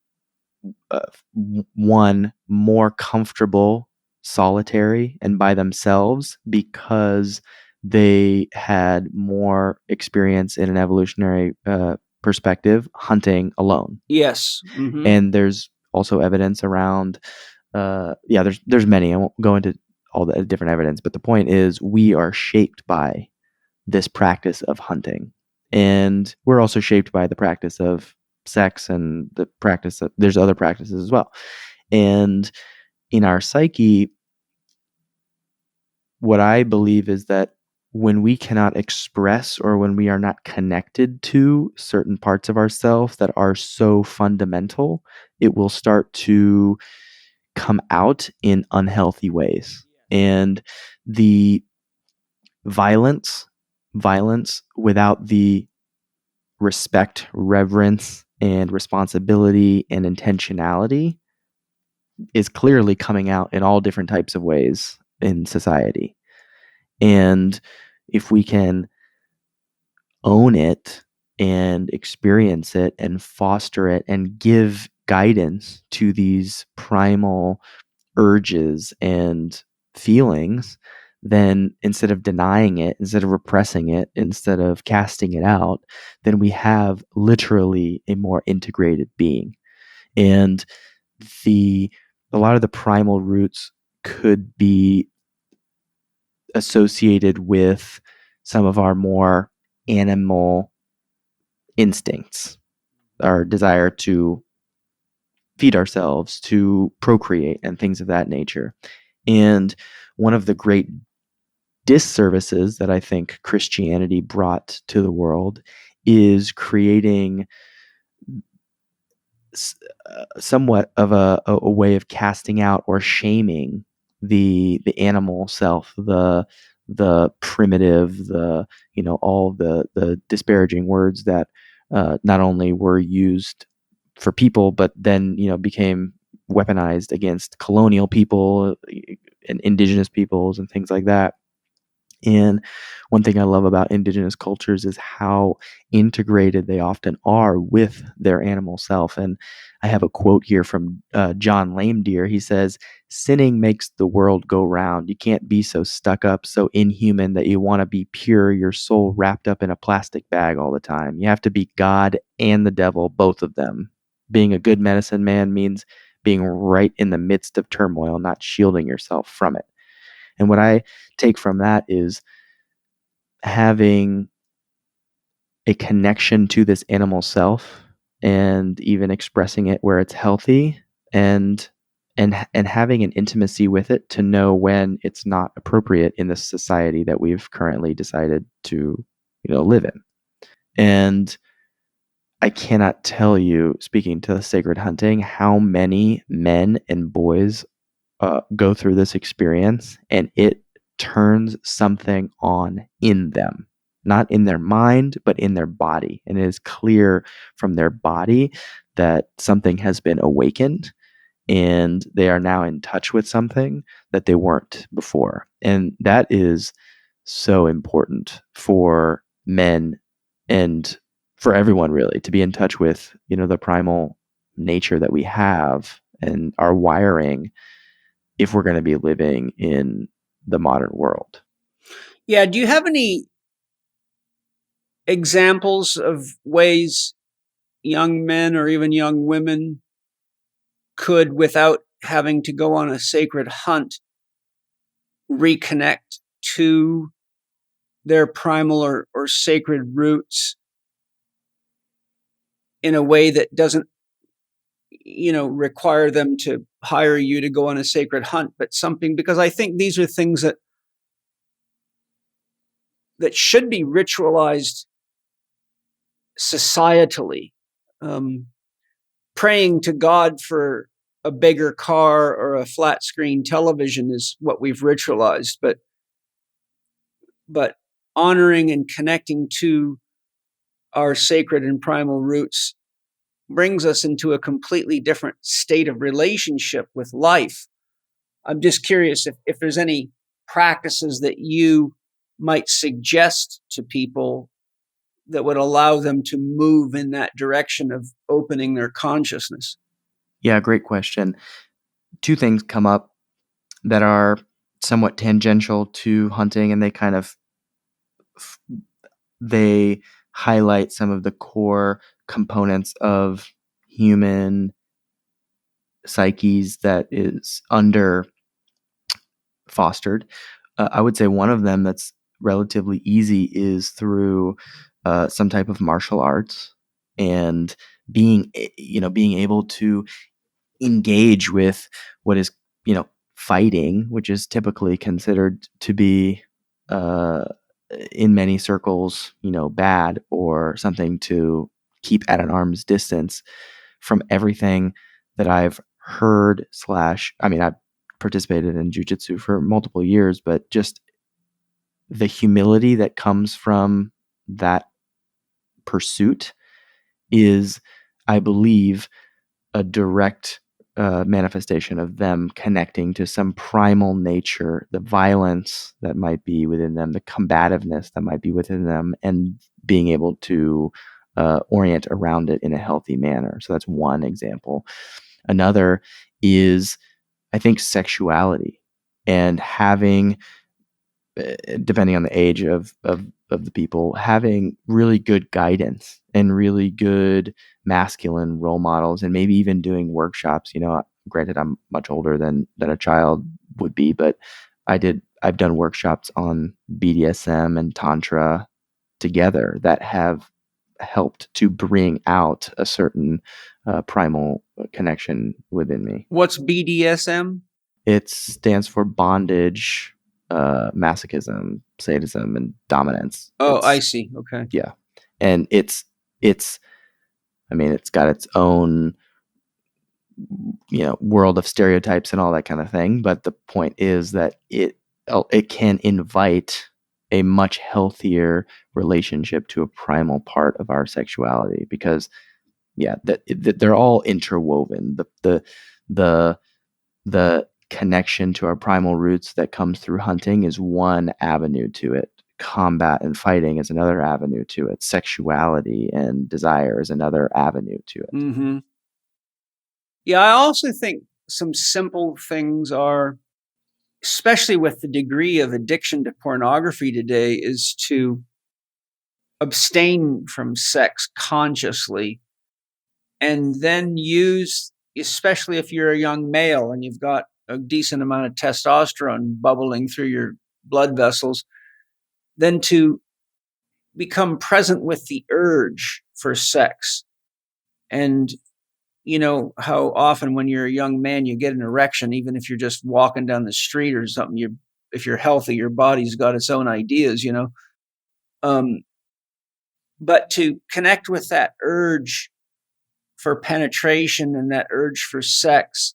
one, more comfortable solitary and by themselves because they had more experience in an evolutionary perspective hunting alone. Yes. Mm-hmm. And there's also evidence around there's many. I won't go into all the different evidence, but the point is we are shaped by this practice of hunting, and we're also shaped by the practice of sex and the practice of, there's other practices as well. And in our psyche, what I believe is that when we cannot express or when we are not connected to certain parts of ourselves that are so fundamental, it will start to come out in unhealthy ways. And the violence without the respect, reverence, and responsibility and intentionality is clearly coming out in all different types of ways in society. And if we can own it and experience it and foster it and give guidance to these primal urges and feelings, then instead of denying it, instead of repressing it, instead of casting it out, then we have literally a more integrated being. And a lot of the primal roots could be associated with some of our more animal instincts, our desire to feed ourselves, to procreate, and things of that nature. And one of the great disservices that I think Christianity brought to the world is creating somewhat of a way of casting out or shaming the animal self, the primitive, all the disparaging words that not only were used for people, but then became weaponized against colonial people and indigenous peoples and things like that. And one thing I love about indigenous cultures is how integrated they often are with their animal self. And I have a quote here from John Lame Deer. He says, "Sinning makes the world go round. You can't be so stuck up, so inhuman that you want to be pure, your soul wrapped up in a plastic bag all the time. You have to be God and the devil, both of them. Being a good medicine man means being right in the midst of turmoil, not shielding yourself from it." And what I take from that is having a connection to this animal self and even expressing it where it's healthy, and having an intimacy with it to know when it's not appropriate in the society that we've currently decided to, live in. And I cannot tell you, speaking to sacred hunting, how many men and boys go through this experience, and it turns something on in them, not in their mind, but in their body. And it is clear from their body that something has been awakened, and they are now in touch with something that they weren't before. And that is so important for men and for everyone, really, to be in touch with, the primal nature that we have and our wiring if we're going to be living in the modern world. Yeah. Do you have any examples of ways young men or even young women could, without having to go on a sacred hunt, reconnect to their primal or sacred roots in a way that doesn't, require them to hire you to go on a sacred hunt, but something, because I think these are things that should be ritualized societally. Praying to God for a bigger car or a flat screen television is what we've ritualized, but honoring and connecting to our sacred and primal roots brings us into a completely different state of relationship with life. I'm just curious if there's any practices that you might suggest to people that would allow them to move in that direction of opening their consciousness. Yeah, great question. Two things come up that are somewhat tangential to hunting, and they highlight some of the core components of human psyches that is under fostered. I would say one of them that's relatively easy is through some type of martial arts, and being able to engage with what is, fighting, which is typically considered to be in many circles, bad, or something to keep at an arm's distance. From everything that I've heard I've participated in jiu-jitsu for multiple years, but just the humility that comes from that pursuit is, I believe, a direct manifestation of them connecting to some primal nature, the violence that might be within them, the combativeness that might be within them, and being able to orient around it in a healthy manner. So that's one example. Another is, I think, sexuality, and having, depending on the age of the people, having really good guidance and really good masculine role models, and maybe even doing workshops. Granted, I'm much older than a child would be, but I've done workshops on BDSM and Tantra together that have helped to bring out a certain primal connection within me. What's BDSM? It stands for bondage, masochism, sadism, and dominance. I see. Okay. Yeah. And it's got its own, world of stereotypes and all that kind of thing. But the point is that it can invite a much healthier relationship to a primal part of our sexuality, because that they're all interwoven. The connection to our primal roots that comes through hunting is one avenue to it. Combat and fighting is another avenue to it. Sexuality and desire is another avenue to it. Mm-hmm. Yeah, I also think some simple things are, especially with the degree of addiction to pornography today, is to abstain from sex consciously, and then use, especially if you're a young male and you've got a decent amount of testosterone bubbling through your blood vessels, then to become present with the urge for sex. And you know how often when you're a young man, you get an erection, even if you're just walking down the street or something. If you're healthy, your body's got its own ideas, you know. But to connect with that urge for penetration and that urge for sex,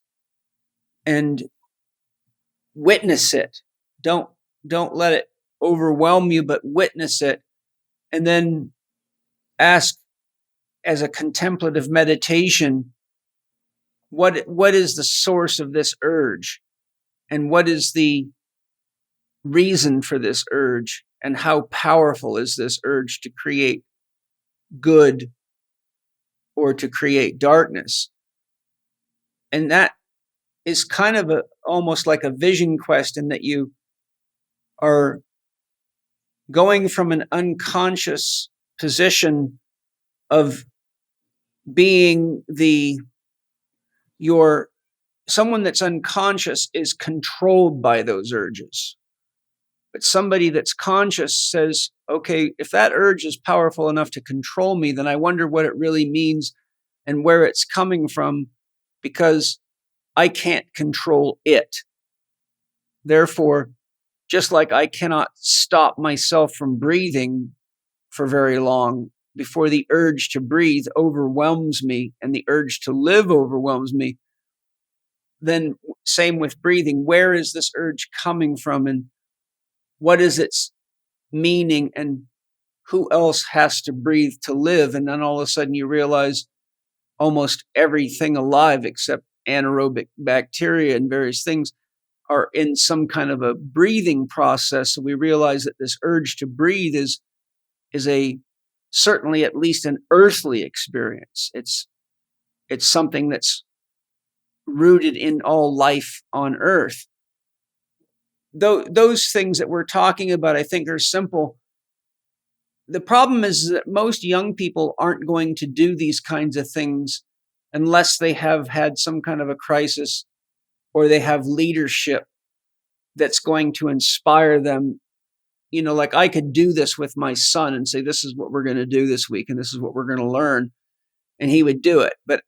and witness it. Don't let it overwhelm you, but witness it, and then ask, as a contemplative meditation, what is the source of this urge, and what is the reason for this urge, and how powerful is this urge to create good or to create darkness. And that is kind of almost like a vision quest, in that you are going from an unconscious position of being someone that's unconscious is controlled by those urges. But somebody that's conscious says, okay, if that urge is powerful enough to control me, then I wonder what it really means and where it's coming from, because I can't control it. Therefore, just like I cannot stop myself from breathing for very long before the urge to breathe overwhelms me and the urge to live overwhelms me, then same with breathing. Where is this urge coming from, and what is its meaning, and who else has to breathe to live? And then all of a sudden you realize almost everything alive except anaerobic bacteria and various things are in some kind of a breathing process. So we realize that this urge to breathe is a certainly at least an earthly experience. It's something that's rooted in all life on earth. Those things that we're talking about, I think, are simple. The problem is that most young people aren't going to do these kinds of things unless they have had some kind of a crisis, or they have leadership that's going to inspire them. You know, like I could do this with my son and say, this is what we're going to do this week, and this is what we're going to learn. And he would do it. But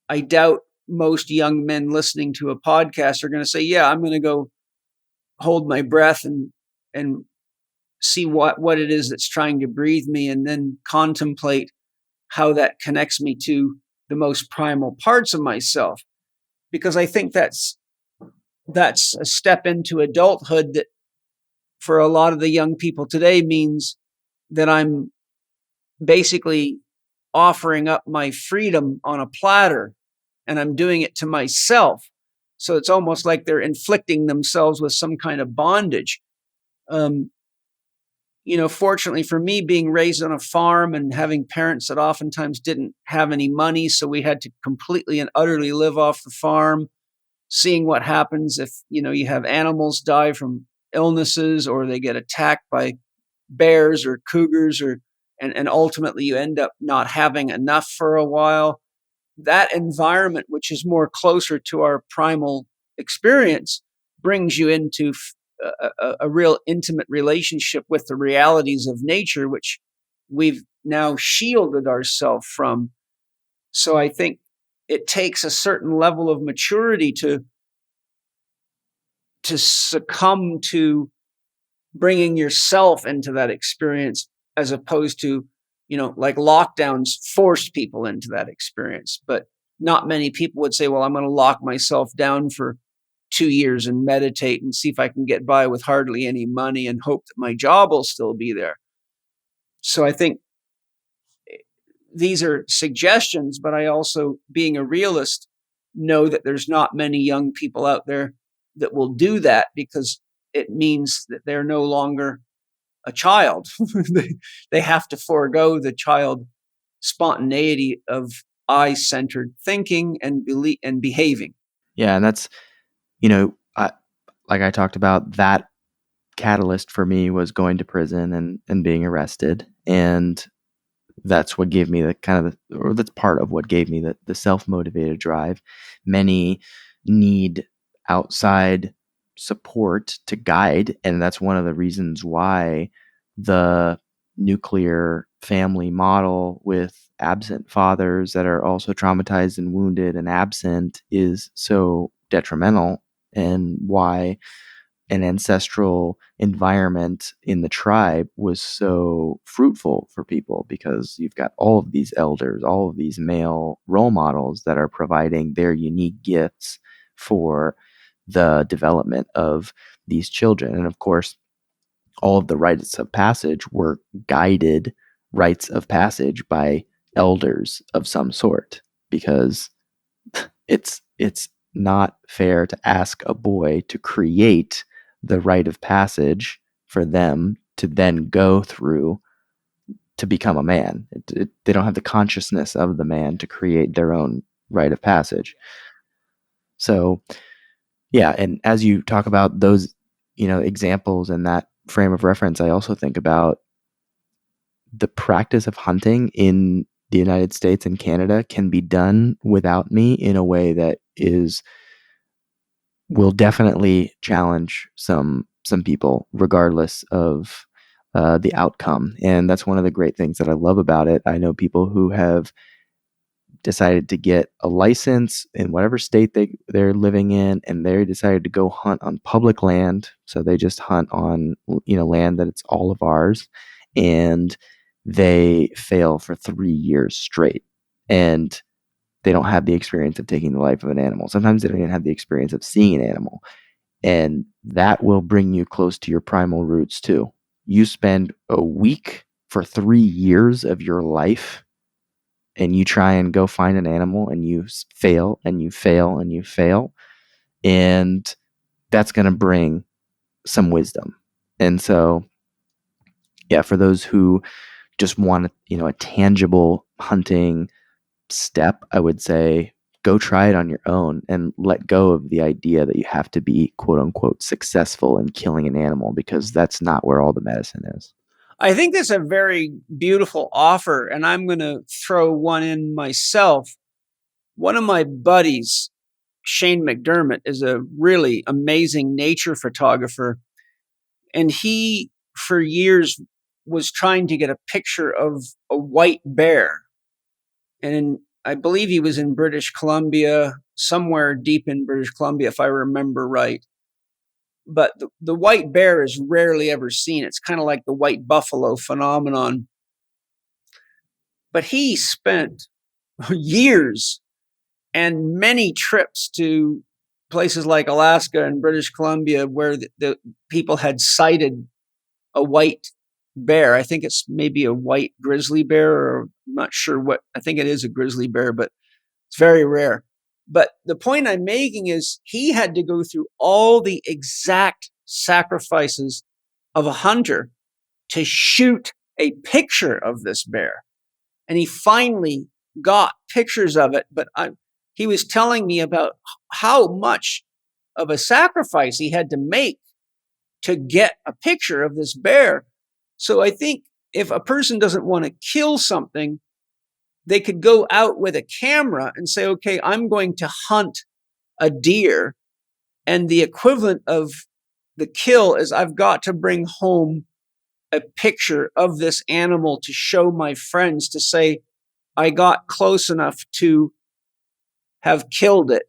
I doubt most young men listening to a podcast are going to say, yeah, I'm going to go hold my breath and see what it is that's trying to breathe me, and then contemplate how that connects me to the most primal parts of myself. Because I think that's a step into adulthood that for a lot of the young people today means that I'm basically offering up my freedom on a platter, and I'm doing it to myself. So it's almost like they're inflicting themselves with some kind of bondage. Fortunately for me, being raised on a farm and having parents that oftentimes didn't have any money, so we had to completely and utterly live off the farm, seeing what happens if, you have animals die from illnesses, or they get attacked by bears or cougars, and ultimately you end up not having enough for a while. That environment, which is more closer to our primal experience, brings you into a real intimate relationship with the realities of nature, which we've now shielded ourselves from. So I think it takes a certain level of maturity to succumb to bringing yourself into that experience, as opposed to, like lockdowns forced people into that experience. But not many people would say, well, I'm going to lock myself down for 2 years and meditate and see if I can get by with hardly any money and hope that my job will still be there. So I think these are suggestions, but I also, being a realist, know that there's not many young people out there that will do that, because it means that they're no longer a child. They have to forego the child spontaneity of I-centered thinking and behaving. Yeah, and that's, like I talked about, that catalyst for me was going to prison and being arrested, and that's what gave me that's part of what gave me the self-motivated drive. Many need outside support to guide. And that's one of the reasons why the nuclear family model with absent fathers that are also traumatized and wounded and absent is so detrimental, and why an ancestral environment in the tribe was so fruitful for people, because you've got all of these elders, all of these male role models that are providing their unique gifts for the development of these children. And of course, all of the rites of passage were guided rites of passage by elders of some sort, because it's not fair to ask a boy to create the rite of passage for them to then go through to become a man. They don't have the consciousness of the man to create their own rite of passage. So, yeah, and as you talk about those, examples and that frame of reference, I also think about the practice of hunting in the United States and Canada can be done without me in a way that will definitely challenge some people, regardless of the outcome. And that's one of the great things that I love about it. I know people who have decided to get a license in whatever state they're living in, and they decided to go hunt on public land. So they just hunt on land that it's all of ours, and they fail for 3 years straight. And they don't have the experience of taking the life of an animal. Sometimes they don't even have the experience of seeing an animal. And that will bring you close to your primal roots too. You spend a week for 3 years of your life, and you try and go find an animal, and you fail and you fail and you fail. And that's going to bring some wisdom. And so, yeah, for those who just want, a tangible hunting step, I would say go try it on your own and let go of the idea that you have to be quote unquote successful in killing an animal, because that's not where all the medicine is. I think that's a very beautiful offer, and I'm going to throw one in myself. One of my buddies, Shane McDermott, is a really amazing nature photographer, and he, for years, was trying to get a picture of a white bear. And I believe he was in British Columbia, somewhere deep in British Columbia, if I remember right. But the white bear is rarely ever seen. It's kind of like the white buffalo phenomenon. But he spent years and many trips to places like Alaska and British Columbia where the people had sighted a white bear. I think it's maybe a white grizzly bear, or I'm not sure what. I think it is a grizzly bear, but it's very rare. But the point I'm making is he had to go through all the exact sacrifices of a hunter to shoot a picture of this bear. And he finally got pictures of it. But he was telling me about how much of a sacrifice he had to make to get a picture of this bear. So I think if a person doesn't want to kill something, they could go out with a camera and say, okay, I'm going to hunt a deer. And the equivalent of the kill is I've got to bring home a picture of this animal to show my friends, to say, I got close enough to have killed it.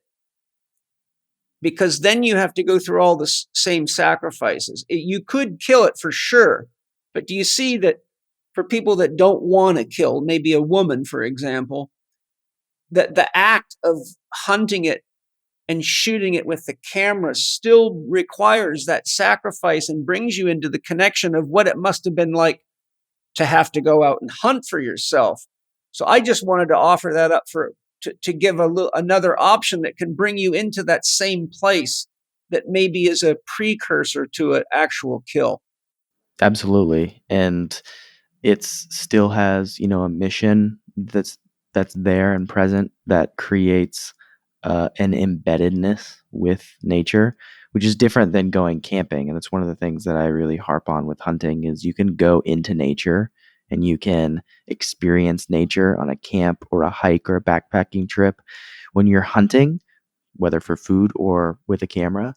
Because then you have to go through all the same sacrifices. You could kill it for sure. But do you see that for people that don't want to kill, maybe a woman, for example, that the act of hunting it and shooting it with the camera still requires that sacrifice and brings you into the connection of what it must have been like to have to go out and hunt for yourself. So I just wanted to offer that up to give another option that can bring you into that same place that maybe is a precursor to an actual kill. Absolutely. And it still has, a mission that's there and present, that creates an embeddedness with nature, which is different than going camping. And it's one of the things that I really harp on with hunting is you can go into nature and you can experience nature on a camp or a hike or a backpacking trip. When you're hunting, whether for food or with a camera,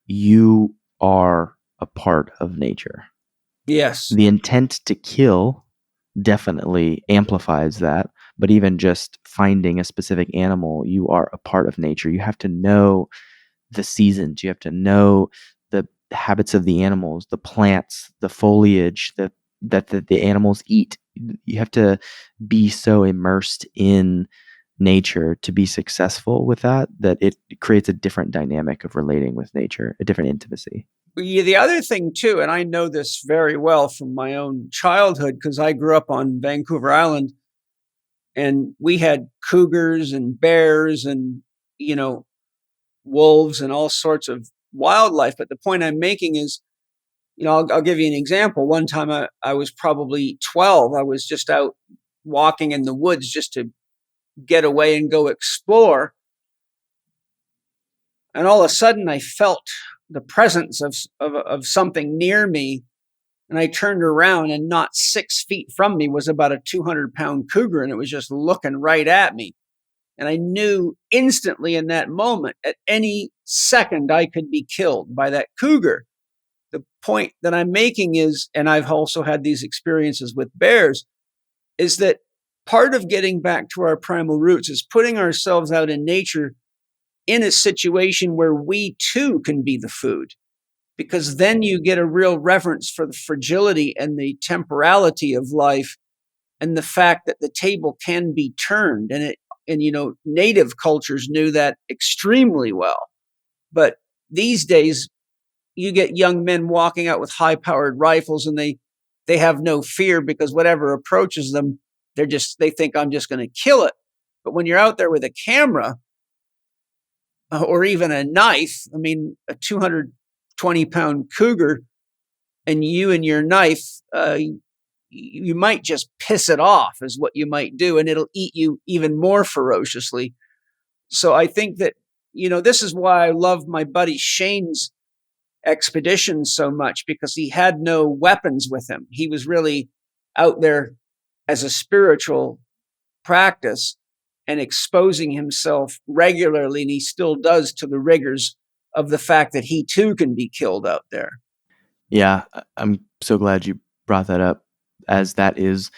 you are a part of nature. Yes. The intent to kill definitely amplifies that, but even just finding a specific animal, you are a part of nature. You have to know the seasons, you have to know the habits of the animals, the plants, the foliage that the animals eat. You have to be so immersed in nature to be successful with that it creates a different dynamic of relating with nature, a different intimacy. The other thing too, and I know this very well from my own childhood because I grew up on Vancouver Island, and we had cougars and bears and, wolves and all sorts of wildlife. But the point I'm making is, I'll give you an example. One time I was probably 12. I was just out walking in the woods just to get away and go explore. And all of a sudden I felt the presence of something near me. And I turned around, and not 6 feet from me was about a 200-pound cougar. And it was just looking right at me. And I knew instantly in that moment, at any second, I could be killed by that cougar. The point that I'm making is, and I've also had these experiences with bears, is that part of getting back to our primal roots is putting ourselves out in nature in a situation where we too can be the food. Because then you get a real reverence for the fragility and the temporality of life, and the fact that the table can be turned. And native cultures knew that extremely well. But these days, you get young men walking out with high-powered rifles, and they have no fear because whatever approaches them, they think I'm just going to kill it. But when you're out there with a camera or even a knife, I mean, a 220-pound cougar, and you and your knife, you might just piss it off is what you might do, and it'll eat you even more ferociously. So I think that, this is why I love my buddy Shane's expeditions so much, because he had no weapons with him. He was really out there as a spiritual practice and exposing himself regularly, and he still does, to the rigors of the fact that he too can be killed out there. Yeah, I'm so glad you brought that up, as that is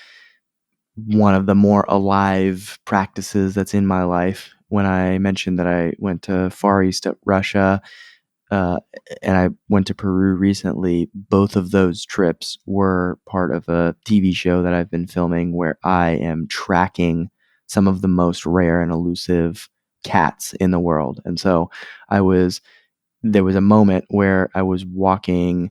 one of the more alive practices that's in my life. When I mentioned that I went to Far East Russia, and I went to Peru recently, both of those trips were part of a TV show that I've been filming where I am tracking some of the most rare and elusive cats in the world. And so there was a moment where I was walking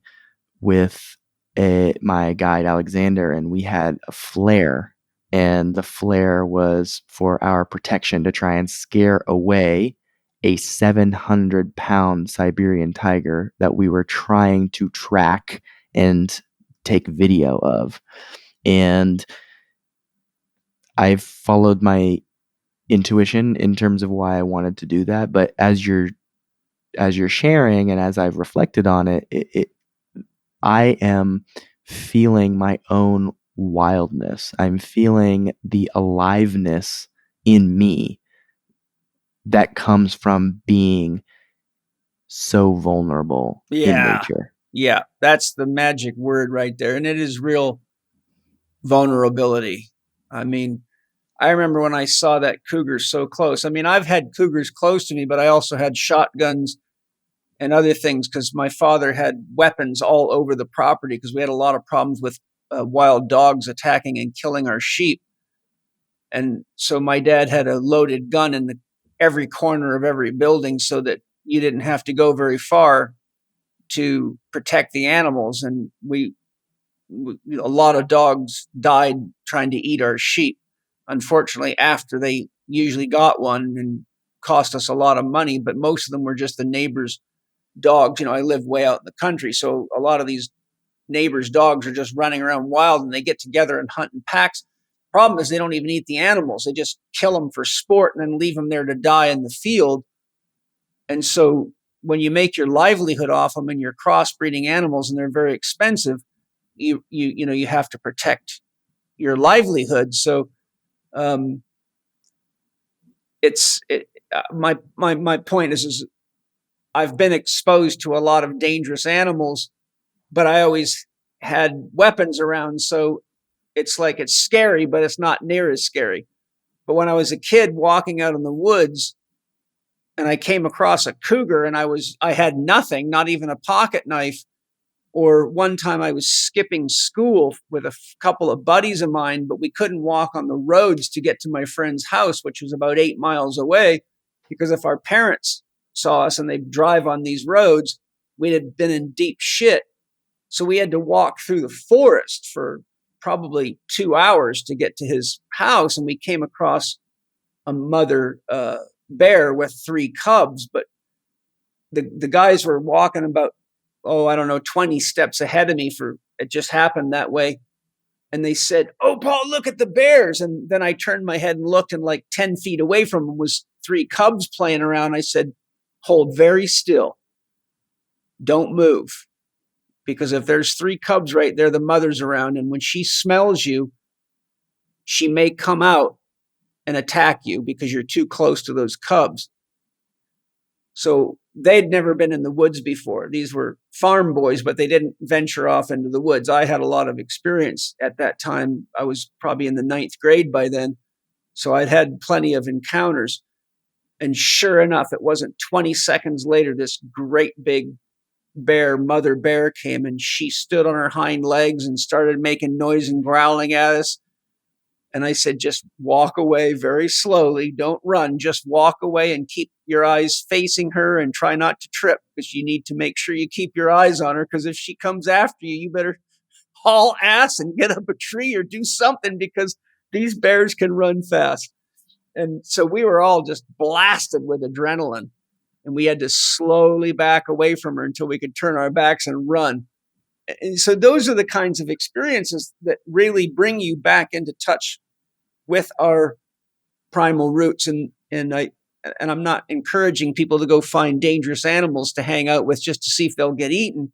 with my guide Alexander, and we had a flare, and the flare was for our protection to try and scare away a 700-pound Siberian tiger that we were trying to track and take video of. And I followed my intuition in terms of why I wanted to do that. But as you're sharing and as I've reflected on it, I am feeling my own wildness. I'm feeling the aliveness in me that comes from being so vulnerable in nature. Yeah, that's the magic word right there. And it is real vulnerability. I mean, I remember when I saw that cougar so close. I mean, I've had cougars close to me, but I also had shotguns and other things because my father had weapons all over the property because we had a lot of problems with wild dogs attacking and killing our sheep. And so my dad had a loaded gun in every corner of every building so that you didn't have to go very far to protect the animals. And a lot of dogs died trying to eat our sheep, unfortunately, after they usually got one, and cost us a lot of money. But most of them were just the neighbors' dogs. I live way out in the country, so a lot of these neighbors' dogs are just running around wild, and they get together and hunt in packs. Problem is, they don't even eat the animals. They just kill them for sport and then leave them there to die in the field. And so when you make your livelihood off them and you're crossbreeding animals and they're very expensive, you have to protect your livelihood. So it's my point is I've been exposed to a lot of dangerous animals, but I always had weapons around. So it's like, it's scary, but it's not near as scary. But when I was a kid walking out in the woods and I came across a cougar and I had nothing, not even a pocket knife. Or one time I was skipping school with a couple of buddies of mine, but we couldn't walk on the roads to get to my friend's house, which was about 8 miles away, because if our parents saw us and they'd drive on these roads, we'd have been in deep shit. So we had to walk through the forest for probably 2 hours to get to his house. And we came across a mother bear with 3 cubs, but the guys were walking about, 20 steps ahead of me, for it just happened that way. And they said, "Oh, Paul, look at the bears." And then I turned my head and looked, and like 10 feet away from them was 3 cubs playing around. I said, "Hold very still. Don't move." Because if there's 3 cubs right there, the mother's around. And when she smells you, she may come out and attack you because you're too close to those cubs. So they'd never been in the woods before. These were farm boys, but they didn't venture off into the woods. I had a lot of experience at that time. I was probably in the 9th grade by then. So I'd had plenty of encounters. And sure enough, it wasn't 20 seconds later, this great big mother bear came, and she stood on her hind legs and started making noise and growling at us. And I said, "Just walk away very slowly. Don't run. Just walk away and keep your eyes facing her and try not to trip, because you need to make sure you keep your eyes on her, because if she comes after you, you better haul ass and get up a tree or do something, because these bears can run fast." And so we were all just blasted with adrenaline, and we had to slowly back away from her until we could turn our backs and run. And so those are the kinds of experiences that really bring you back into touch with our primal roots. And I'm not encouraging people to go find dangerous animals to hang out with just to see if they'll get eaten.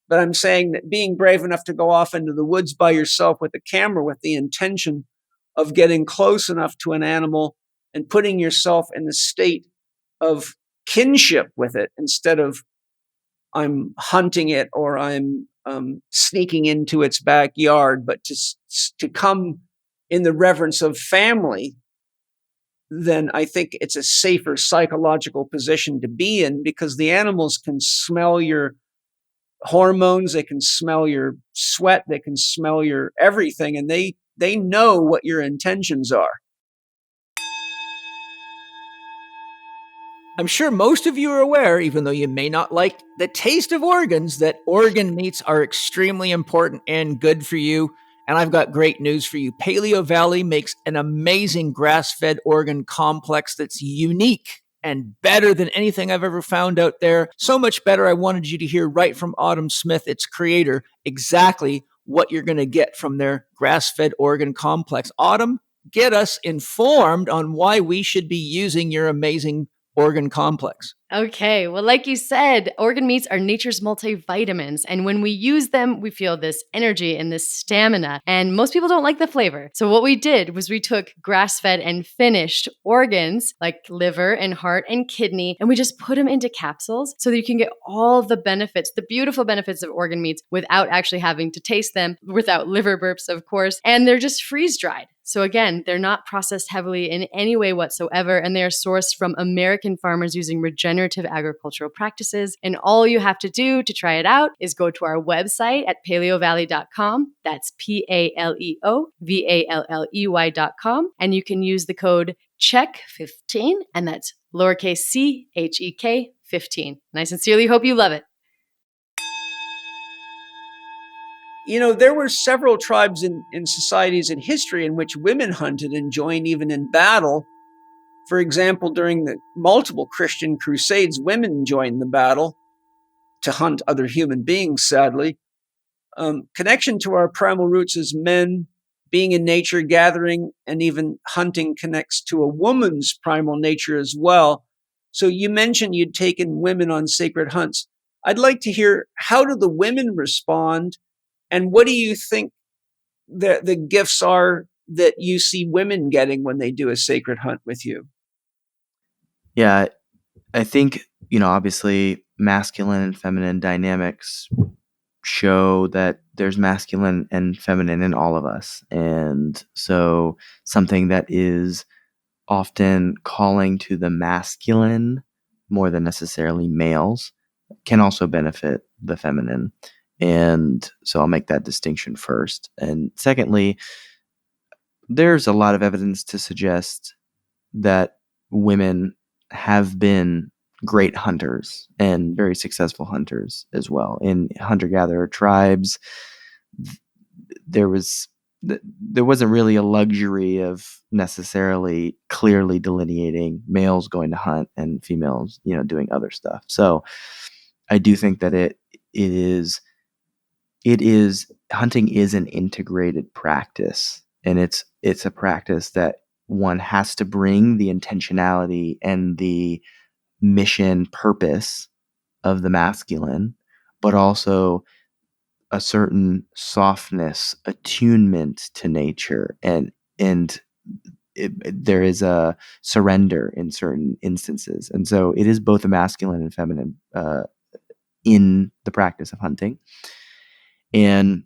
But I'm saying that being brave enough to go off into the woods by yourself with a camera with the intention of getting close enough to an animal and putting yourself in the state of kinship with it, instead of I'm hunting it or I'm sneaking into its backyard, but to come in the reverence of family, then I think it's a safer psychological position to be in, because the animals can smell your hormones, they can smell your sweat, they can smell your everything, and they know what your intentions are. I'm sure most of you are aware, even though you may not like the taste of organs, that organ meats are extremely important and good for you. And I've got great news for you. Paleo Valley makes an amazing grass-fed organ complex that's unique and better than anything I've ever found out there. So much better, I wanted you to hear right from Autumn Smith, its creator, exactly what you're going to get from their grass-fed organ complex. Autumn, get us informed on why we should be using your amazing organ complex. Okay, well, like you said, organ meats are nature's multivitamins. And when we use them, we feel this energy and this stamina. And most people don't like the flavor. So what we did was we took grass-fed and finished organs like liver and heart and kidney, and we just put them into capsules so that you can get all the benefits, the beautiful benefits of organ meats without actually having to taste them, without liver burps, of course. And they're just freeze-dried. So again, they're not processed heavily in any way whatsoever, and they are sourced from American farmers using regenerative agricultural practices. And all you have to do to try it out is go to our website at paleovalley.com. That's PALEOVALLEY.com. And you can use the code CHEK15, and that's lowercase CHEK 15. And I sincerely hope you love it. You know, there were several tribes in societies in history in which women hunted and joined even in battle. For example, during the multiple Christian crusades, women joined the battle to hunt other human beings, sadly. Connection to our primal roots as men, being in nature, gathering, and even hunting connects to a woman's primal nature as well. So you mentioned you'd taken women on sacred hunts. I'd like to hear, how do the women respond? And what do you think the gifts are that you see women getting when they do a sacred hunt with you? Yeah, I think, obviously masculine and feminine dynamics show that there's masculine and feminine in all of us. And so something that is often calling to the masculine more than necessarily males can also benefit the feminine. And so I'll make that distinction first. And secondly, there's a lot of evidence to suggest that women have been great hunters and very successful hunters as well. In hunter-gatherer tribes, there was there wasn't really a luxury of necessarily clearly delineating males going to hunt and females, doing other stuff. So I do think that it is hunting is an integrated practice, and it's a practice that one has to bring the intentionality and the mission purpose of the masculine, but also a certain softness, attunement to nature, and there is a surrender in certain instances, and so it is both a masculine and feminine in the practice of hunting. And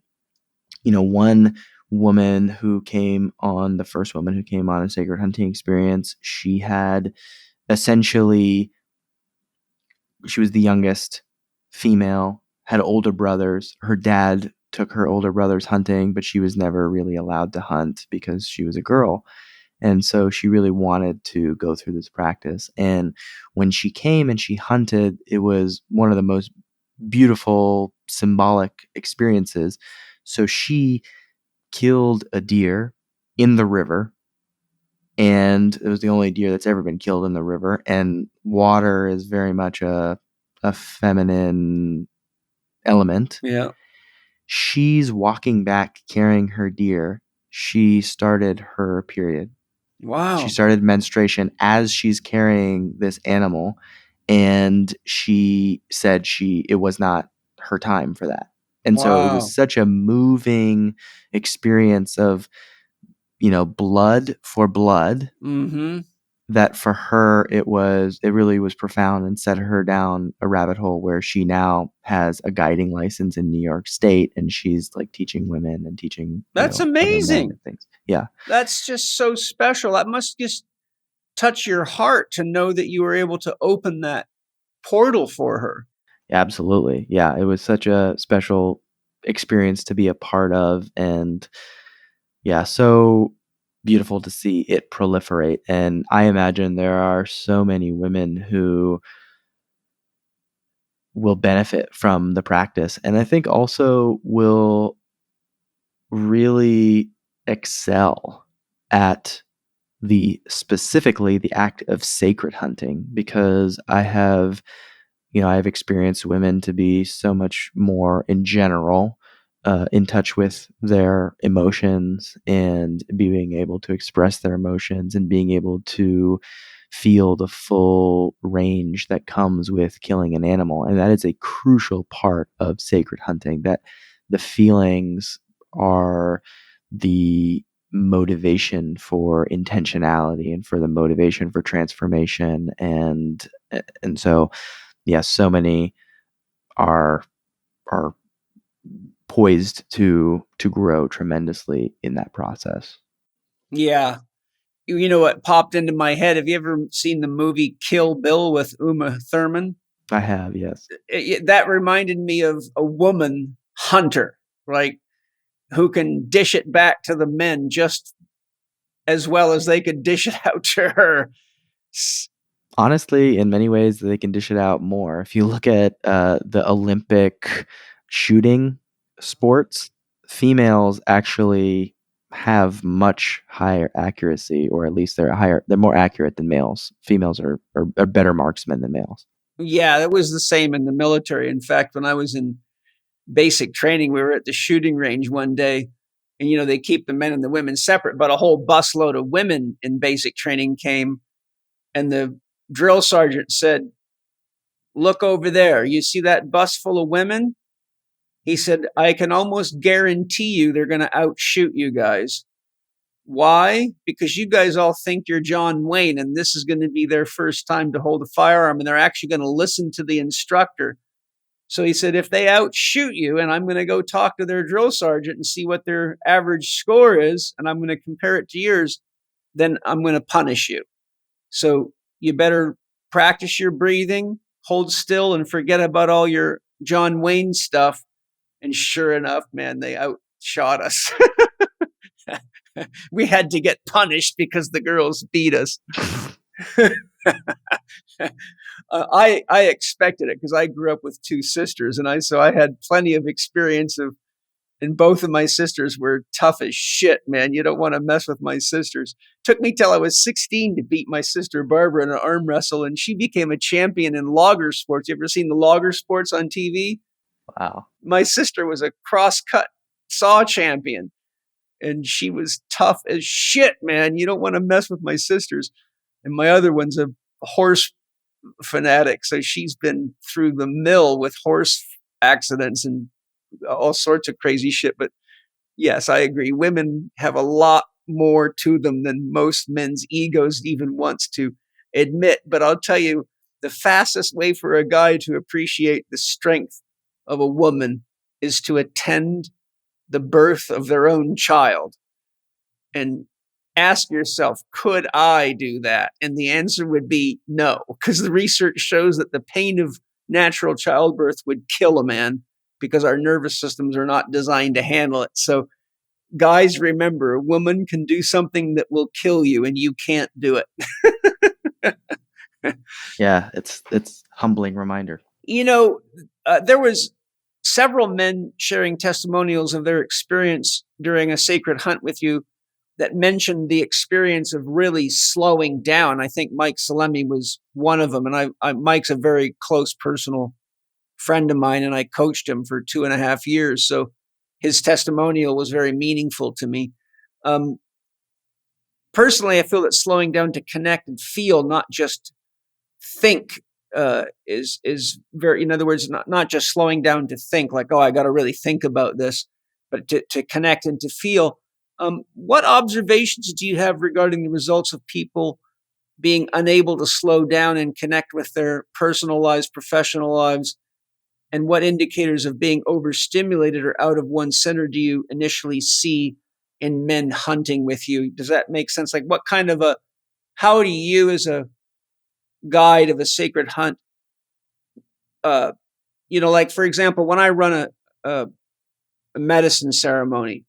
one woman who came on, the first woman who came on a sacred hunting experience, she had essentially, she was the youngest female, had older brothers. Her dad took her older brothers hunting, but she was never really allowed to hunt because she was a girl. And so she really wanted to go through this practice. And when she came and she hunted, it was one of the most beautiful, symbolic experiences. So she killed a deer in the river, and it was the only deer that's ever been killed in the river. And water is very much a feminine element. Yeah. She's walking back carrying her deer. She started her period. Wow. She started menstruation as she's carrying this animal, and she said it was not her time for that. And so it Wow. was such a moving experience of, blood for blood, Mm-hmm. that for her it really was profound and set her down a rabbit hole where she now has a guiding license in New York State, and she's like teaching women and teaching That's other men amazing. and things. Yeah. That's just so special. That must just touch your heart to know that you were able to open that portal for her. Absolutely. Yeah, it was such a special experience to be a part of, and yeah, so beautiful to see it proliferate. And I imagine there are so many women who will benefit from the practice, and I think also will really excel at specifically the act of sacred hunting, because I've experienced women to be so much more in general in touch with their emotions, and being able to express their emotions and being able to feel the full range that comes with killing an animal. And that is a crucial part of sacred hunting, that the feelings are the motivation for intentionality and for the motivation for transformation. And so yes, so many are poised to grow tremendously in that process. Yeah. You know what popped into my head? Have you ever seen the movie Kill Bill with Uma Thurman? I have, yes. That reminded me of a woman hunter, like who can dish it back to the men just as well as they could dish it out to her. Honestly, in many ways, they can dish it out more. If you look at the Olympic shooting sports, females actually have much higher accuracy, or at least they're more accurate than males. Females are better marksmen than males. Yeah, that was the same in the military. In fact, when I was in basic training, we were at the shooting range one day, and they keep the men and the women separate, but a whole busload of women in basic training came, and the drill sergeant said, "Look over there. You see that bus full of women?" He said, "I can almost guarantee you they're going to outshoot you guys." Why? Because you guys all think you're John Wayne, and this is going to be their first time to hold a firearm, and they're actually going to listen to the instructor. So he said, if they outshoot you, and I'm going to go talk to their drill sergeant and see what their average score is, and I'm going to compare it to yours, then I'm going to punish you. So you better practice your breathing, hold still, and forget about all your John Wayne stuff. And sure enough, man, they outshot us. We had to get punished because the girls beat us. I expected it because I grew up with two sisters, and I had plenty of experience of, and both of my sisters were tough as shit, man. You don't want to mess with my sisters. Took me till I was 16 to beat my sister Barbara in an arm wrestle, and she became a champion in logger sports. You ever seen the logger sports on TV? Wow. My sister was a cross-cut saw champion, and she was tough as shit, man. You don't want to mess with my sisters. And my other one's a horse fanatic, so she's been through the mill with horse accidents and all sorts of crazy shit. But yes, I agree. Women have a lot more to them than most men's egos even wants to admit. But I'll tell you, the fastest way for a guy to appreciate the strength of a woman is to attend the birth of their own child and ask yourself, could I do that? And the answer would be no, because the research shows that the pain of natural childbirth would kill a man because our nervous systems are not designed to handle it. So guys, remember, a woman can do something that will kill you and you can't do it. Yeah, it's humbling reminder. You know, there was several men sharing testimonials of their experience during a sacred hunt with you that mentioned the experience of really slowing down. I think Mike Salemi was one of them. And Mike's a very close personal friend of mine, and I coached him for 2.5 years. So his testimonial was very meaningful to me. Personally, I feel that slowing down to connect and feel, not just think, is very, in other words, not just slowing down to think like, oh, I got to really think about this, but to connect and to feel. What observations do you have regarding the results of people being unable to slow down and connect with their personal lives, professional lives? And what indicators of being overstimulated or out of one's center do you initially see in men hunting with you? Does that make sense? Like, what kind of how do you, as a guide of a sacred hunt, like, for example, when I run a medicine ceremony,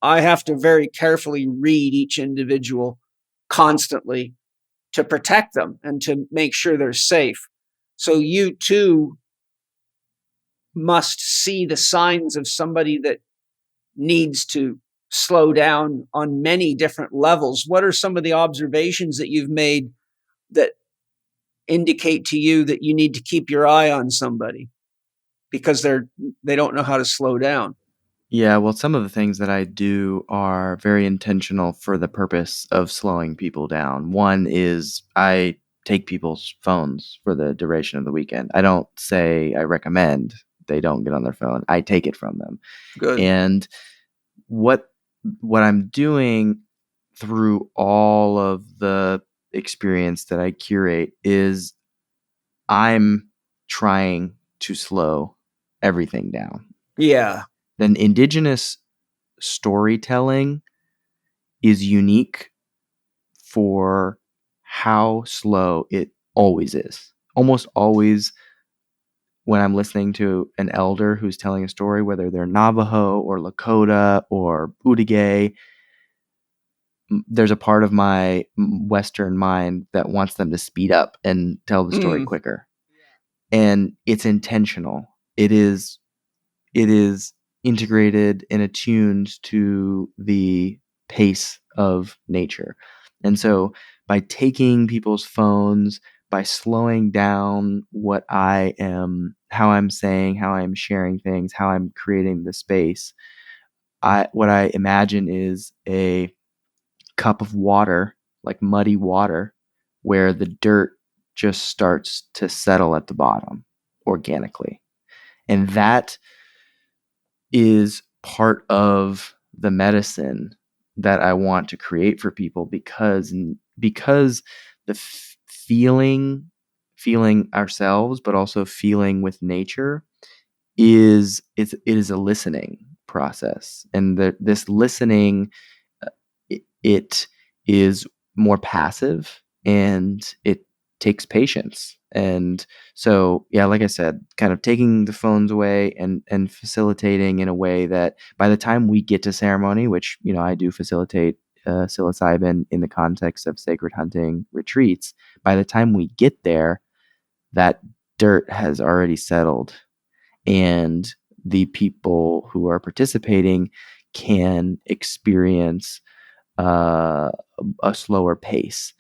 I have to very carefully read each individual constantly to protect them and to make sure they're safe. So you too must see the signs of somebody that needs to slow down on many different levels. What are some of the observations that you've made that indicate to you that you need to keep your eye on somebody because they don't know how to slow down? Yeah, well, some of the things that I do are very intentional for the purpose of slowing people down. One is I take people's phones for the duration of the weekend. I don't say I recommend they don't get on their phone. I take it from them. Good. And what I'm doing through all of the experience that I curate is I'm trying to slow everything down. Yeah. Then indigenous storytelling is unique for how slow it always is. Almost always when I'm listening to an elder who's telling a story, whether they're Navajo or Lakota or Udige, there's a part of my Western mind that wants them to speed up and tell the story quicker. And it's intentional. It is integrated and attuned to the pace of nature. And so by taking people's phones, by slowing down how I'm saying, how I'm sharing things, how I'm creating the space, what I imagine is a cup of water, like muddy water, where the dirt just starts to settle at the bottom organically. And that is part of the medicine that I want to create for people, because the feeling ourselves, but also feeling with nature it is a listening process, and this listening, it is more passive, and it takes patience. And so, yeah, like I said, kind of taking the phones away and facilitating in a way that by the time we get to ceremony, which, I do facilitate psilocybin in the context of sacred hunting retreats, by the time we get there, that dirt has already settled, and the people who are participating can experience a slower pace.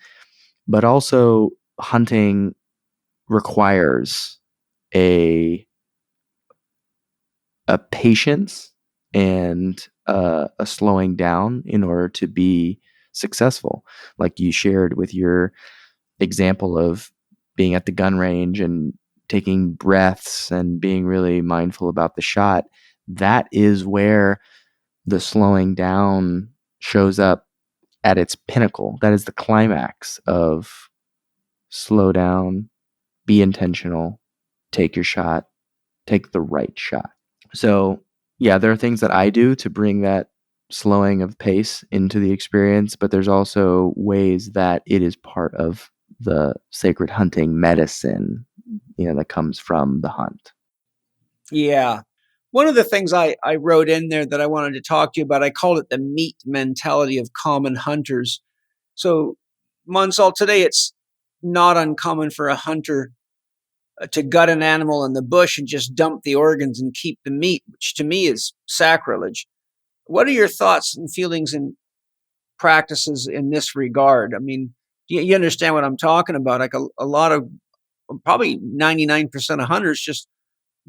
But also, hunting requires a patience and a slowing down in order to be successful. Like you shared with your example of being at the gun range and taking breaths and being really mindful about the shot, that is where the slowing down shows up at its pinnacle. That is the climax of slow down, be intentional, take your shot, take the right shot. So, yeah, there are things that I do to bring that slowing of pace into the experience, but there's also ways that it is part of the sacred hunting medicine, that comes from the hunt. Yeah. One of the things I wrote in there that I wanted to talk to you about, I called it the meat mentality of common hunters. So, Mansal, today it's not uncommon for a hunter to gut an animal in the bush and just dump the organs and keep the meat, which to me is sacrilege. What are your thoughts and feelings and practices in this regard? I mean, you understand what I'm talking about? Like a lot of, probably 99% of hunters just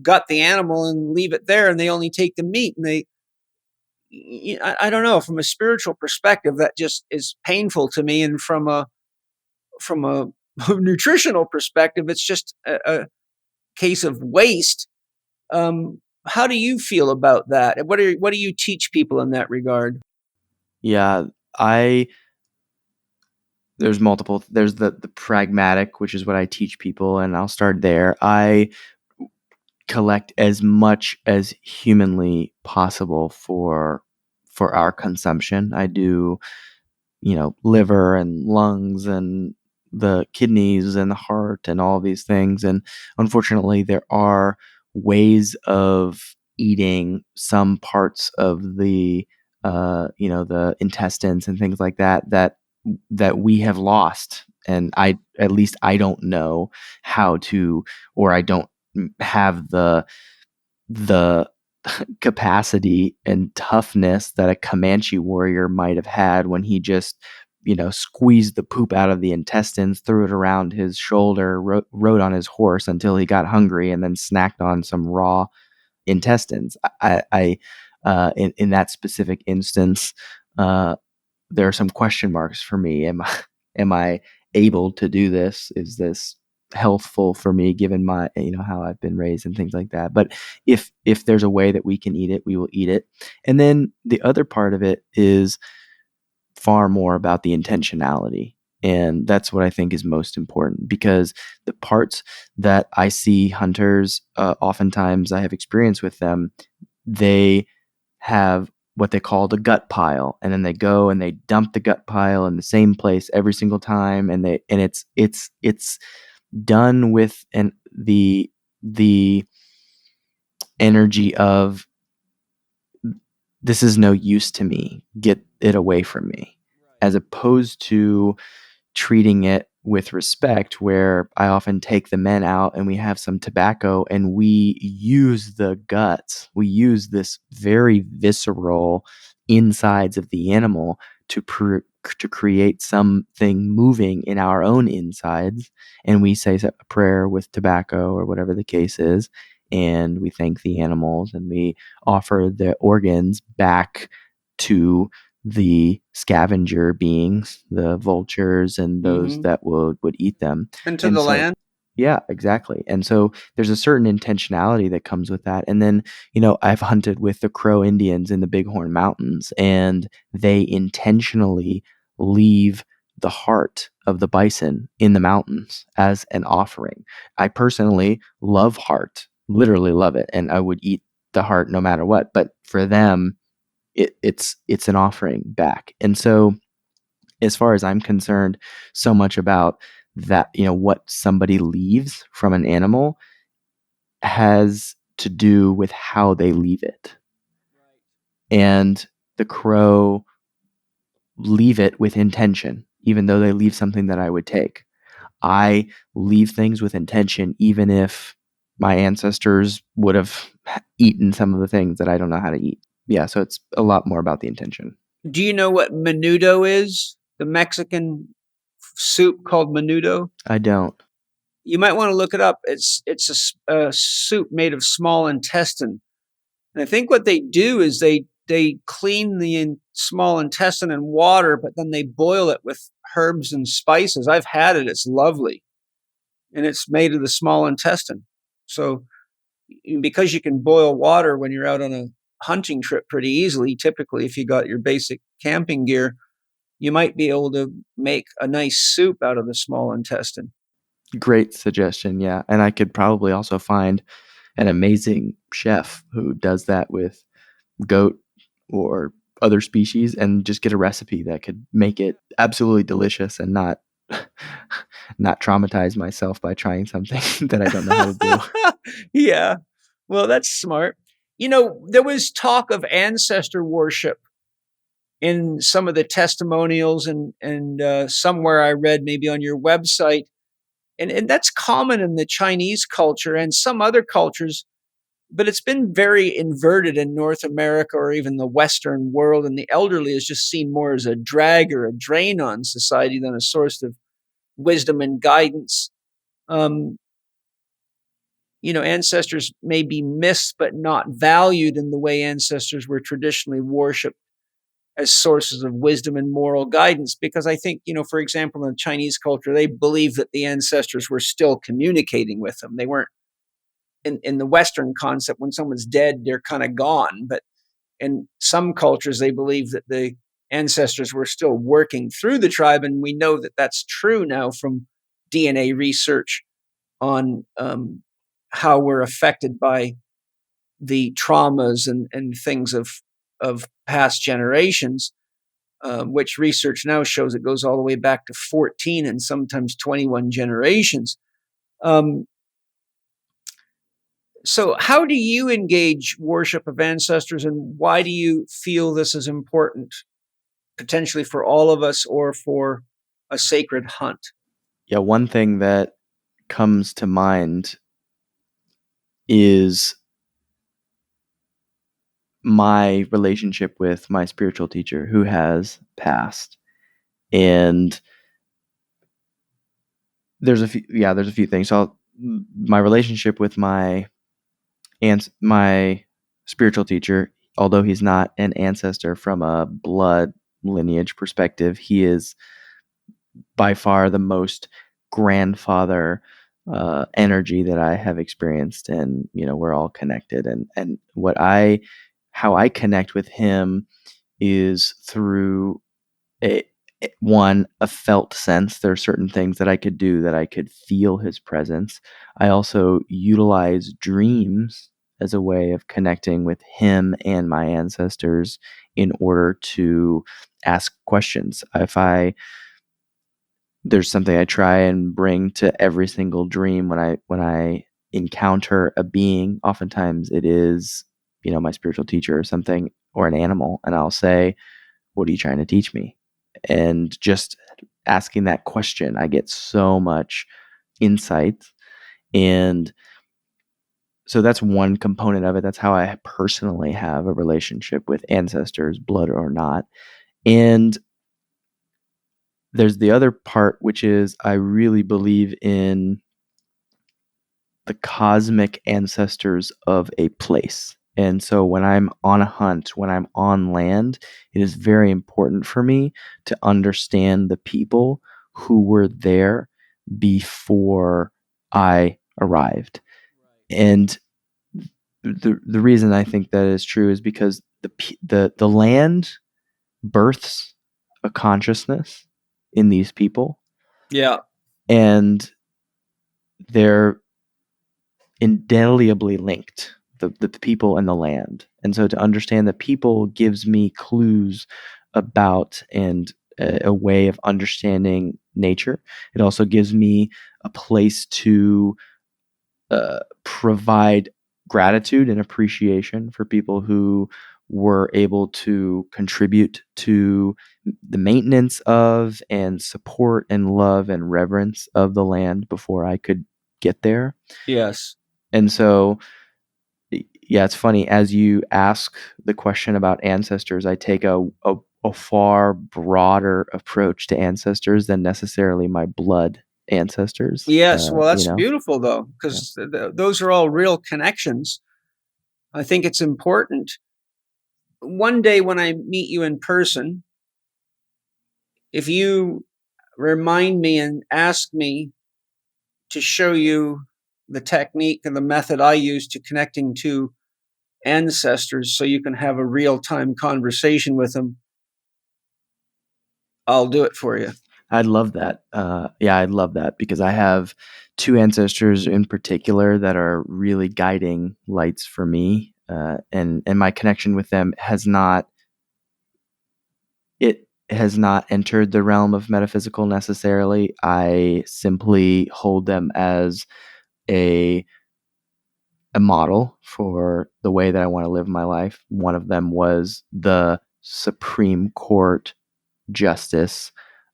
gut the animal and leave it there, and they only take the meat. And I don't know, from a spiritual perspective, that just is painful to me. And from a nutritional perspective, it's just a case of waste. How do you feel about that? What do you teach people in that regard? Yeah, there's multiple. There's the pragmatic, which is what I teach people, and I'll start there. I collect as much as humanly possible for our consumption. I do, liver and lungs and the kidneys and the heart and all these things. And unfortunately, there are ways of eating some parts of the, the intestines and things like that we have lost. And at least I don't know how to, or I don't have the capacity and toughness that a Comanche warrior might have had when he just, squeezed the poop out of the intestines, threw it around his shoulder, rode on his horse until he got hungry, and then snacked on some raw intestines. In that specific instance, there are some question marks for me. Am I able to do this? Is this healthful for me given my, how I've been raised and things like that? But if there's a way that we can eat it, we will eat it. And then the other part of it is far more about the intentionality. And that's what I think is most important, because the parts that I see hunters, oftentimes I have experience with them, they have what they call the gut pile, and then they go and they dump the gut pile in the same place every single time, and it's done with the energy of, this is no use to me, get it away from me, as opposed to treating it with respect, where I often take the men out and we have some tobacco and we use the guts. We use this very visceral insides of the animal to create something moving in our own insides. And we say a prayer with tobacco or whatever the case is. And we thank the animals and we offer the organs back to the scavenger beings, the vultures and those that would eat them. Into the land? Yeah, exactly. And so there's a certain intentionality that comes with that. And then, I've hunted with the Crow Indians in the Bighorn Mountains, and they intentionally leave the heart of the bison in the mountains as an offering. I personally love heart, literally love it, and I would eat the heart no matter what. But for them, it's an offering back. And so, as far as I'm concerned, so much about that, what somebody leaves from an animal has to do with how they leave it. And the crow leave it with intention, even though they leave something that I would take. I leave things with intention, even if my ancestors would have eaten some of the things that I don't know how to eat. Yeah, so it's a lot more about the intention. Do you know what menudo is? The Mexican soup called menudo? I don't. You might want to look it up. It's a soup made of small intestine. And I think what they do is they clean the small intestine in water, but then they boil it with herbs and spices. I've had it. It's lovely. And it's made of the small intestine. So because you can boil water when you're out on a hunting trip pretty easily, typically if you got your basic camping gear, you might be able to make a nice soup out of the small intestine. Great suggestion, yeah. And I could probably also find an amazing chef who does that with goat or other species and just get a recipe that could make it absolutely delicious and not not traumatize myself by trying something that I don't know how to do. Yeah. Well, that's smart. There was talk of ancestor worship in some of the testimonials and somewhere I read maybe on your website. And that's common in the Chinese culture and some other cultures, but it's been very inverted in North America or even the Western world. And the elderly is just seen more as a drag or a drain on society than a source of wisdom and guidance. Ancestors may be missed but not valued in the way ancestors were traditionally worshipped as sources of wisdom and moral guidance. Because I think, for example, in the Chinese culture, they believe that the ancestors were still communicating with them. They weren't in the Western concept. When someone's dead, they're kind of gone. But in some cultures, they believe that the ancestors were still working through the tribe. And we know that that's true now from DNA research on how we're affected by the traumas and things of past generations, which research now shows it goes all the way back to 14 and sometimes 21 generations. So how do you engage worship of ancestors, and why do you feel this is important, potentially for all of us or for a sacred hunt? Yeah, one thing that comes to mind is my relationship with my spiritual teacher who has passed. And there's a few things. So my relationship with my spiritual teacher, although he's not an ancestor from a blood lineage perspective, he is by far the most grandfather energy that I have experienced, and we're all connected. And how I connect with him is through a felt sense. There are certain things that I could do that I could feel his presence. I also utilize dreams as a way of connecting with him and my ancestors in order to ask questions. There's something I try and bring to every single dream when I encounter a being. Oftentimes it is, my spiritual teacher or something, or an animal, and I'll say, "What are you trying to teach me?" And just asking that question, I get so much insight. And so that's one component of it. That's how I personally have a relationship with ancestors, blood or not. And there's the other part, which is I really believe in the cosmic ancestors of a place. And so when I'm on a hunt, when I'm on land, it is very important for me to understand the people who were there before I arrived. And the reason I think that is true is because the land births a consciousness in these people, Yeah. and they're indelibly linked, the people and the land. And so to understand the people gives me clues about and a way of understanding nature. It also gives me a place to provide gratitude and appreciation for people who were able to contribute to the maintenance of and support and love and reverence of the land before I could get there. Yes. And so, yeah, it's funny. As you ask the question about ancestors, I take a far broader approach to ancestors than necessarily my blood ancestors. Yes. Well, You that's know, beautiful, though, because those are all real connections. I think it's important. One day when I meet you in person, if you remind me and ask me to show you the technique and the method I use to connecting to ancestors so you can have a real-time conversation with them, I'll do it for you. I'd love that. Yeah, I'd love that because I have two ancestors in particular that are really guiding lights for me, and my connection with them has not entered the realm of metaphysical necessarily. I simply hold them as a model for the way that I want to live my life. One of them was the Supreme Court justice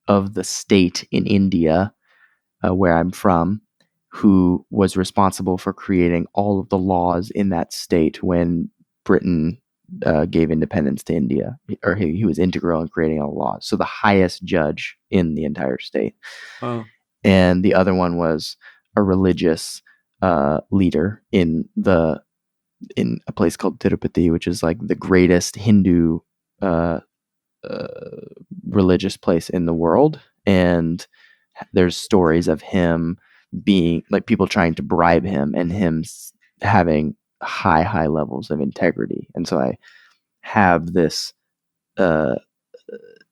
of the state in India, where I'm from, who was responsible for creating all of the laws in that state when Britain gave independence to India, or he was integral in creating all the laws. So the highest judge in the entire state. Wow. And the other one was a religious leader in a place called Tirupati, which is like the greatest Hindu uh, religious place in the world. And there's stories of him being like people trying to bribe him and him having high levels of integrity. And so I have this uh,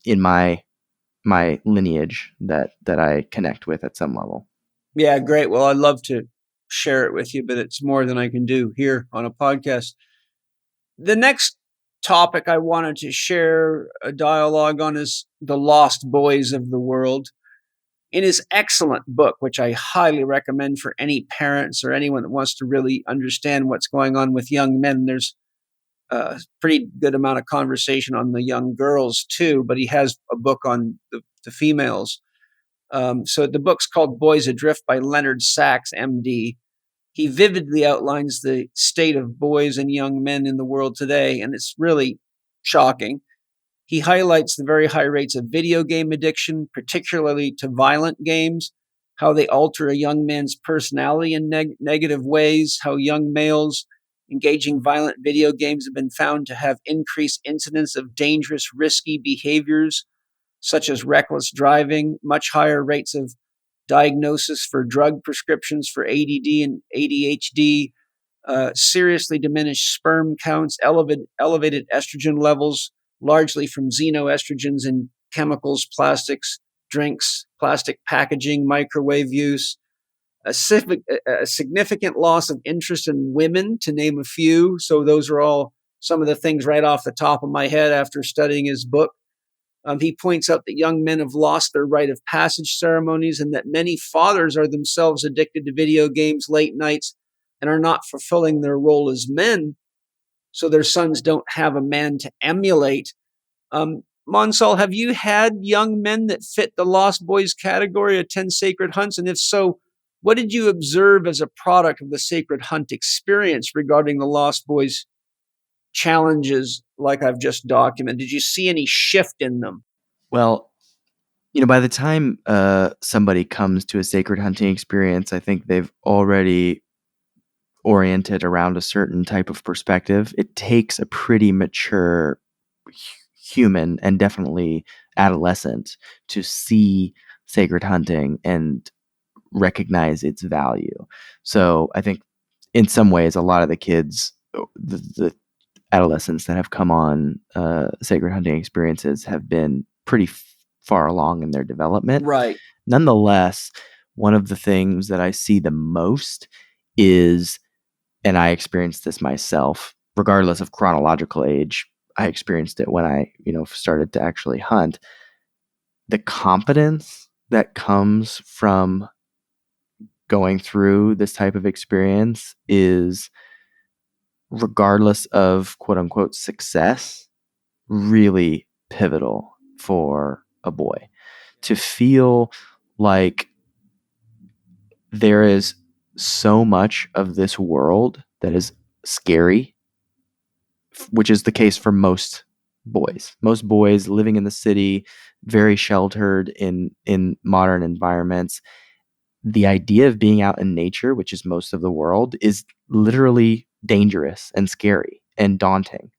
in my lineage that I connect with at some level. Yeah, great. Well, I'd love to share it with you, but it's more than I can do here on a podcast. The next topic I wanted to share a dialogue on is the lost boys of the world. In his excellent book, which I highly recommend for any parents or anyone that wants to really understand what's going on with young men, there's a pretty good amount of conversation on the young girls too, but he has a book on the females. So the book's called Boys Adrift by Leonard Sachs, MD. He vividly outlines the state of boys and young men in the world today, and it's really shocking. He highlights the very high rates of video game addiction, particularly to violent games, how they alter a young man's personality in negative ways, how young males engaging violent video games have been found to have increased incidence of dangerous, risky behaviors, such as reckless driving, much higher rates of diagnosis for drug prescriptions for ADD and ADHD, seriously diminished sperm counts, elevated estrogen levels, largely from xenoestrogens in chemicals, plastics, drinks, plastic packaging, microwave use, a significant loss of interest in women, to name a few. So those are all some of the things right off the top of my head after studying his book. He points out that young men have lost their rite of passage ceremonies and that many fathers are themselves addicted to video games, late nights, and are not fulfilling their role as men, so their sons don't have a man to emulate. Mansal, have you had young men that fit the Lost Boys category, attend sacred hunts? And if so, what did you observe as a product of the sacred hunt experience regarding the Lost Boys challenges like I've just documented? Did you see any shift in them? Well, by the time somebody comes to a sacred hunting experience, I think they've already oriented around a certain type of perspective. It takes a pretty mature human and definitely adolescent to see sacred hunting and recognize its value. So I think in some ways, a lot of the kids, the adolescents that have come on sacred hunting experiences have been pretty far along in their development. Right. Nonetheless, one of the things that I see the most is, and I experienced this myself, regardless of chronological age, I experienced it when I, started to actually hunt. The confidence that comes from going through this type of experience is, regardless of quote unquote success, really pivotal for a boy. To feel like there is so much of this world that is scary, which is the case for most boys. Most boys living in the city, very sheltered in modern environments. The idea of being out in nature, which is most of the world, is literally dangerous and scary and daunting.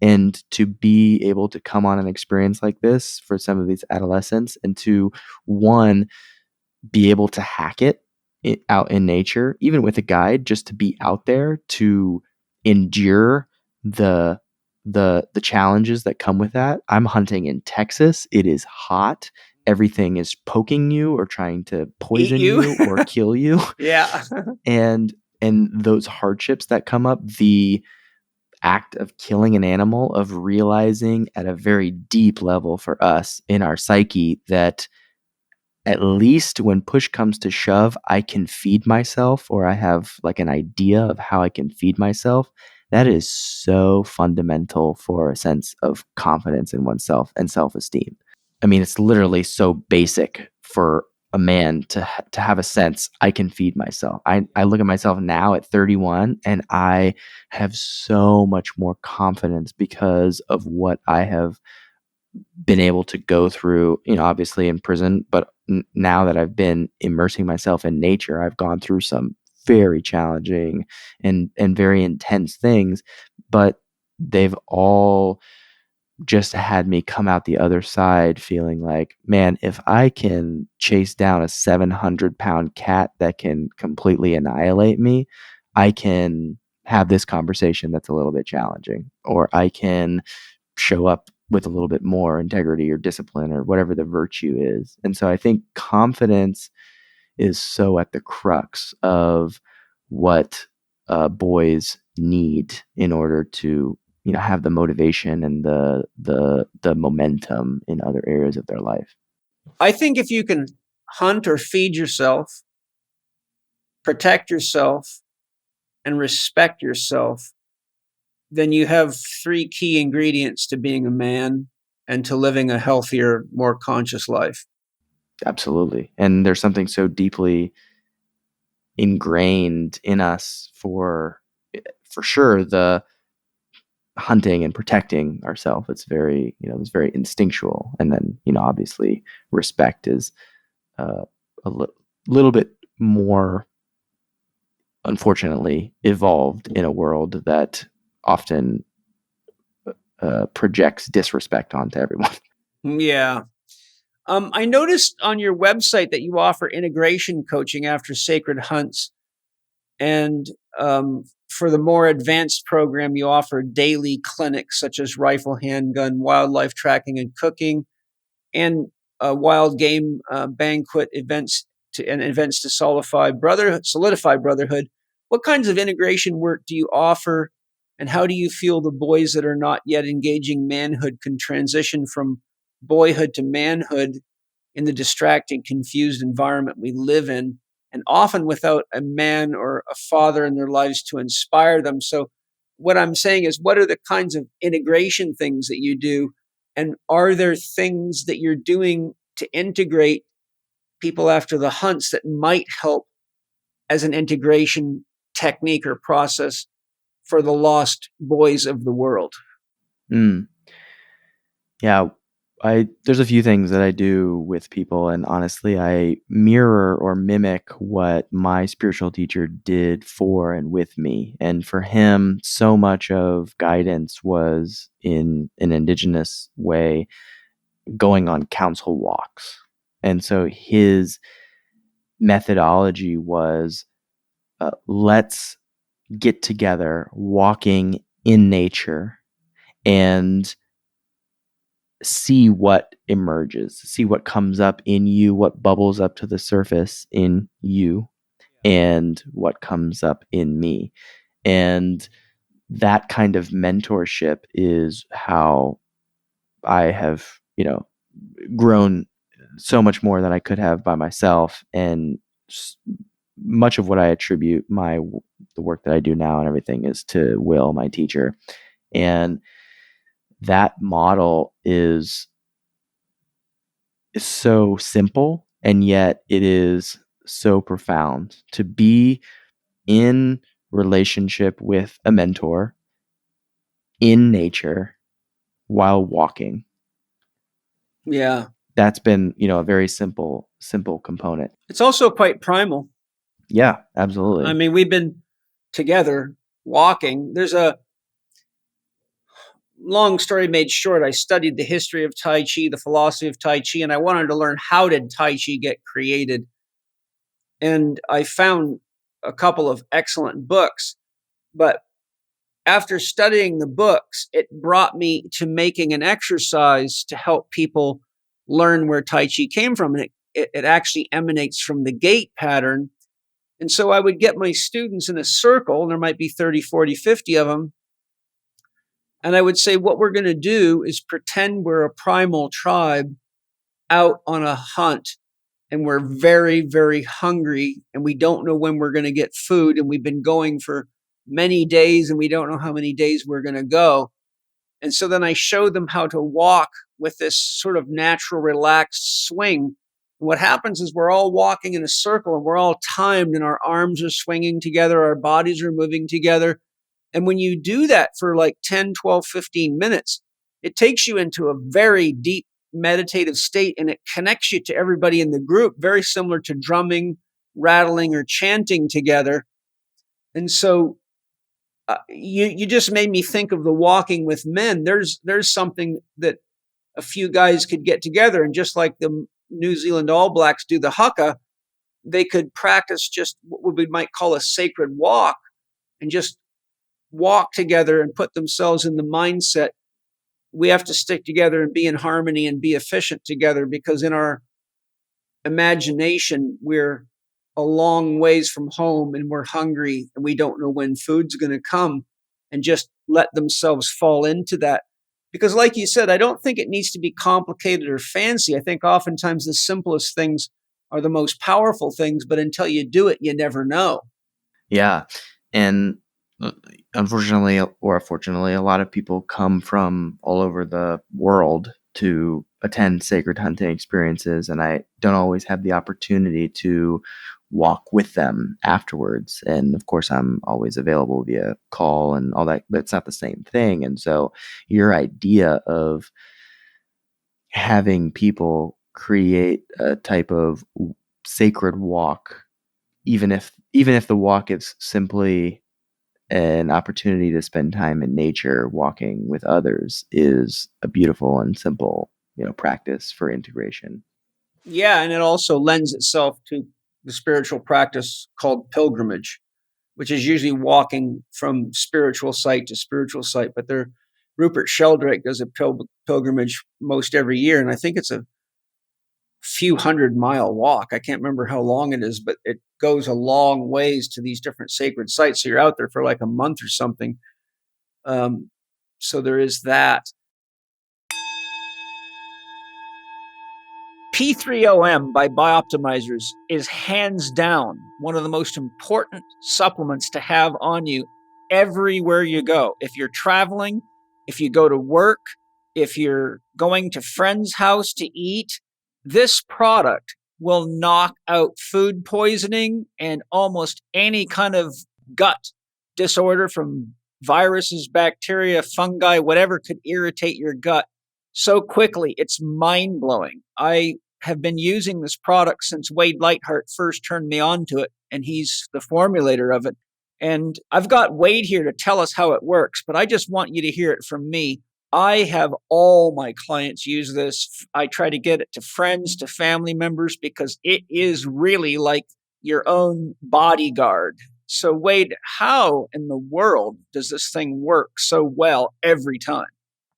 And to be able to come on an experience like this for some of these adolescents, and to, one, be able to hack it out in nature, even with a guide, just to be out there, to endure the challenges that come with that. I'm hunting in Texas. It is hot. Everything is poking you or trying to poison you or kill you. Yeah. and those hardships that come up, the act of killing an animal, of realizing at a very deep level for us in our psyche that at least when push comes to shove, I can feed myself, or I have like an idea of how I can feed myself. That is so fundamental for a sense of confidence in oneself and self-esteem. I mean, it's literally so basic for a man to have a sense I can feed myself. I look at myself now at 31 and I have so much more confidence because of what I have been able to go through, obviously in prison, but now that I've been immersing myself in nature, I've gone through some very challenging and very intense things, but they've all just had me come out the other side feeling like, man, if I can chase down a 700-pound cat that can completely annihilate me, I can have this conversation that's a little bit challenging, or I can show up with a little bit more integrity or discipline or whatever the virtue is. And so I think confidence is so at the crux of what boys need in order to have the motivation and the momentum in other areas of their life. I think if you can hunt or feed yourself, protect yourself, and respect yourself, then you have three key ingredients to being a man and to living a healthier, more conscious life. Absolutely. And there's something so deeply ingrained in us for sure, the hunting and protecting ourselves. It's very, it's very instinctual. And then, obviously respect is a little bit more, unfortunately, evolved in a world that often projects disrespect onto everyone. Yeah. I noticed on your website that you offer integration coaching after sacred hunts. And for the more advanced program, you offer daily clinics such as rifle, handgun, wildlife tracking and cooking, and wild game banquet events to solidify brotherhood. What kinds of integration work do you offer, and how do you feel the boys that are not yet engaging manhood can transition from boyhood to manhood in the distracting, confused environment we live in, and often without a man or a father in their lives to inspire them? So what I'm saying is, what are the kinds of integration things that you do? And are there things that you're doing to integrate people after the hunts that might help as an integration technique or process for the lost boys of the world? Yeah, there's a few things that I do with people, and honestly, I mirror or mimic what my spiritual teacher did for and with me. And for him, so much of guidance was in an indigenous way, going on council walks. And so his methodology was let's get together walking in nature and see what emerges, see what comes up in you, what bubbles up to the surface in you, and what comes up in me. And that kind of mentorship is how I have, grown so much more than I could have by myself. And much of what I attribute the work that I do now and everything is to Will, my teacher. And that model is so simple, and yet it is so profound to be in relationship with a mentor in nature while walking. Yeah. That's been, a very simple component. It's also quite primal. Yeah, absolutely. I mean, we've been together walking. There's a long story made short. I studied the history of Tai Chi, the philosophy of Tai Chi, and I wanted to learn how did Tai Chi get created. And I found a couple of excellent books, but after studying the books, it brought me to making an exercise to help people learn where Tai Chi came from. And it actually emanates from the gate pattern. And so I would get my students in a circle, and there might be 30, 40, 50 of them. And I would say, what we're going to do is pretend we're a primal tribe out on a hunt. And we're very, very hungry, and we don't know when we're going to get food. And we've been going for many days, and we don't know how many days we're going to go. And so then I show them how to walk with this sort of natural, relaxed swing. And what happens is we're all walking in a circle, and we're all timed, and our arms are swinging together, our bodies are moving together. And when you do that for like 10, 12, 15 minutes, it takes you into a very deep meditative state, and it connects you to everybody in the group, very similar to drumming, rattling, or chanting together. And so you just made me think of the walking with men. There's something that a few guys could get together, and just like the New Zealand All Blacks do the haka, they could practice just what we might call a sacred walk, and just walk together and put themselves in the mindset. We have to stick together and be in harmony and be efficient together, because in our imagination, we're a long ways from home, and we're hungry, and we don't know when food's going to come, and just let themselves fall into that. Because like you said, I don't think it needs to be complicated or fancy. I think oftentimes the simplest things are the most powerful things, but until you do it, you never know. Yeah. And unfortunately or fortunately, a lot of people come from all over the world to attend sacred hunting experiences, and I don't always have the opportunity to walk with them afterwards. And of course, I'm always available via call and all that, but it's not the same thing. And so your idea of having people create a type of sacred walk, even if the walk is simply an opportunity to spend time in nature walking with others, is a beautiful and simple, practice for integration. Yeah, and it also lends itself to the spiritual practice called pilgrimage, which is usually walking from spiritual site to spiritual site. But Rupert Sheldrake does a pilgrimage most every year, and I think it's a few 100-mile walk. I can't remember how long it is, but it goes a long ways to these different sacred sites. So you're out there for like a month or something. So there is that. P3OM by Bioptimizers is hands down one of the most important supplements to have on you everywhere you go. If you're traveling, if you go to work, if you're going to friend's house to eat, this product will knock out food poisoning and almost any kind of gut disorder, from viruses, bacteria, fungi, whatever could irritate your gut so quickly. It's mind-blowing. I have been using this product since Wade Lightheart first turned me on to it, and he's the formulator of it. And I've got Wade here to tell us how it works, but I just want you to hear it from me. I have all my clients use this. I try to get it to friends, to family members, because it is really like your own bodyguard. So, Wade, how in the world does this thing work so well every time?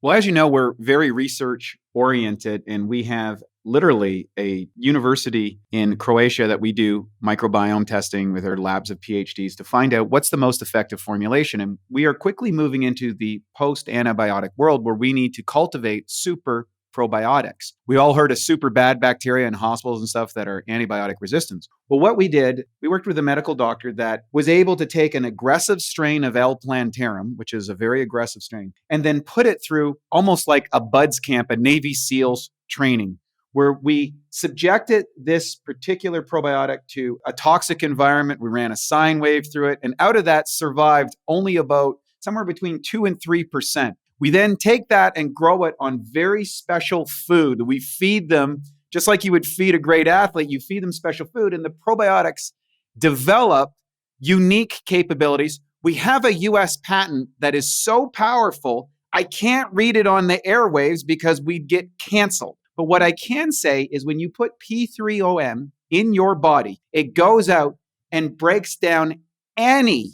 Well, as you know, we're very research oriented, and we have literally a university in Croatia that we do microbiome testing with our labs of PhDs to find out what's the most effective formulation. And we are quickly moving into the post-antibiotic world where we need to cultivate super probiotics. We all heard of super bad bacteria in hospitals and stuff that are antibiotic resistant. Well, what we did, we worked with a medical doctor that was able to take an aggressive strain of L. plantarum, which is a very aggressive strain, and then put it through almost like a BUDS camp, a Navy SEALs training, where we subjected this particular probiotic to a toxic environment. We ran a sine wave through it, and out of that survived only about somewhere between 2 and 3%. We then take that and grow it on very special food. We feed them just like you would feed a great athlete. You feed them special food, and the probiotics develop unique capabilities. We have a US patent that is so powerful, I can't read it on the airwaves because we'd get canceled. But what I can say is when you put P3OM in your body, it goes out and breaks down any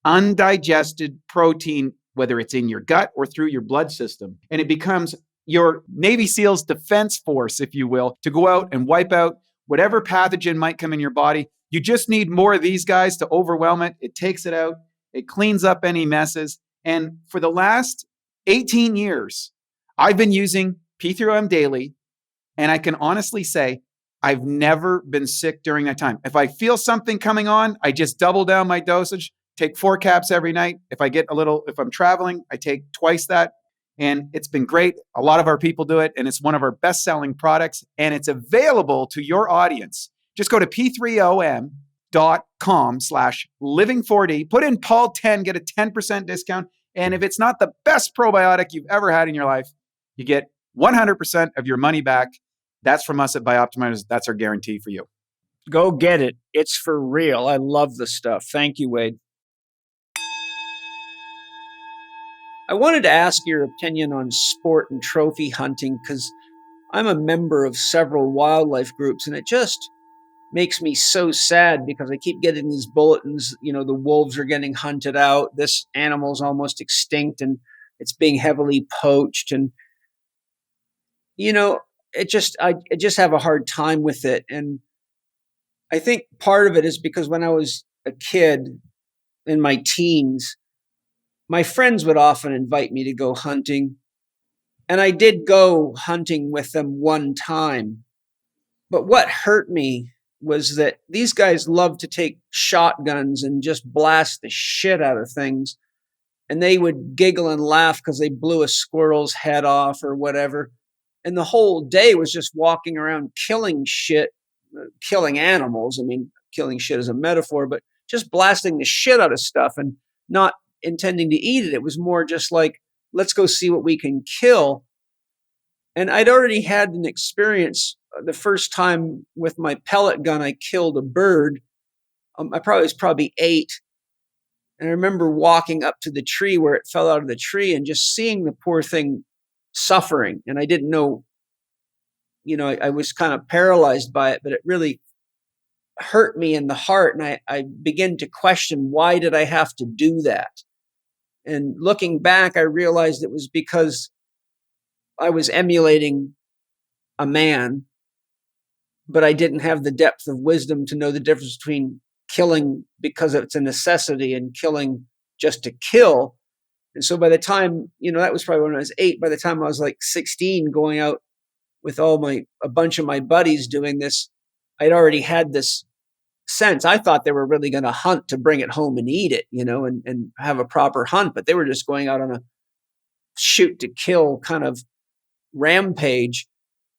undigested protein, whether it's in your gut or through your blood system. And it becomes your Navy SEALs defense force, if you will, to go out and wipe out whatever pathogen might come in your body. You just need more of these guys to overwhelm it. It takes it out. It cleans up any messes. And for the last 18 years, I've been using P3OM daily. And I can honestly say, I've never been sick during that time. If I feel something coming on, I just double down my dosage, take 4 caps every night. If I'm traveling, I take twice that. And it's been great. A lot of our people do it, and it's one of our best-selling products, and it's available to your audience. Just go to p3om.com/living4d, put in Paul 10, get a 10% discount. And if it's not the best probiotic you've ever had in your life, you get 100% of your money back. That's from us at Bioptimizers. That's our guarantee for you. Go get it. It's for real. I love the stuff. Thank you, Wade. I wanted to ask your opinion on sport and trophy hunting because I'm a member of several wildlife groups, and it just makes me so sad because I keep getting these bulletins, the wolves are getting hunted out, this animal's almost extinct and it's being heavily poached. And, I just have a hard time with it. And I think part of it is because when I was a kid in my teens, my friends would often invite me to go hunting. And I did go hunting with them one time. But what hurt me was that these guys love to take shotguns and just blast the shit out of things. And they would giggle and laugh because they blew a squirrel's head off or whatever. And the whole day was just walking around killing shit, killing animals. I mean, killing shit is a metaphor, but just blasting the shit out of stuff and not intending to eat it. It was more just like, let's go see what we can kill. And I'd already had an experience the first time with my pellet gun. I killed a bird. I was probably 8. And I remember walking up to the tree where it fell out of the tree and just seeing the poor thing suffering. And I didn't know, I was kind of paralyzed by it, but it really hurt me in the heart. And I began to question, why did I have to do that? And looking back, I realized it was because I was emulating a man, but I didn't have the depth of wisdom to know the difference between killing because it's a necessity and killing just to kill. And so by the time, that was probably when I was 8, by the time I was like 16, going out with a bunch of my buddies doing this, I'd already had this sense. I thought they were really going to hunt to bring it home and eat it, and have a proper hunt, but they were just going out on a shoot to kill kind of rampage.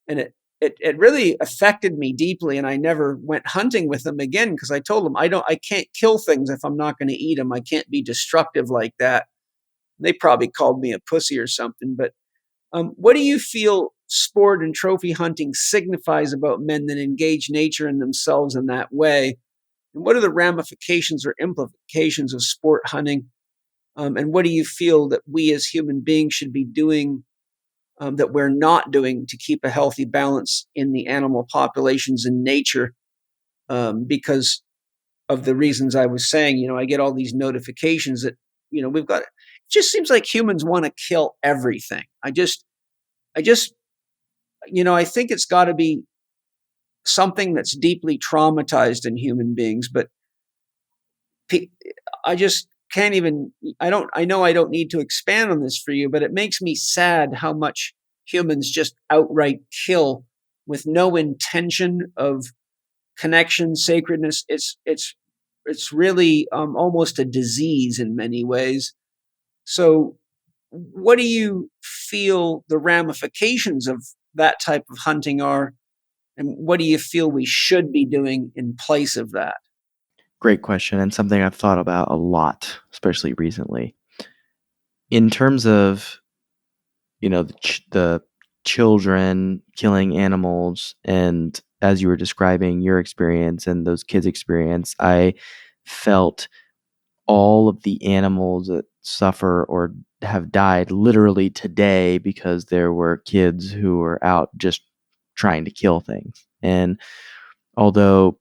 And it really affected me deeply. And I never went hunting with them again because I told them I can't kill things if I'm not going to eat them. I can't be destructive like that. They probably called me a pussy or something. But what do you feel sport and trophy hunting signifies about men that engage nature and themselves in that way? And what are the ramifications or implications of sport hunting And what do you feel that we as human beings should be doing that we're not doing to keep a healthy balance in the animal populations in nature? Because of the reasons I was saying, I get all these notifications that, we've got, it just seems like humans want to kill everything. I think it's got to be something that's deeply traumatized in human beings, but I just can't even, I know I don't need to expand on this for you, but it makes me sad how much humans just outright kill with no intention of connection, sacredness. It's really almost a disease in many ways. So what do you feel the ramifications of that type of hunting are? And what do you feel we should be doing in place of that? Great question, and something I've thought about a lot, especially recently. In terms of, the children killing animals, and as you were describing your experience and those kids' experience, I felt all of the animals that suffer or have died literally today because there were kids who were out just trying to kill things. And although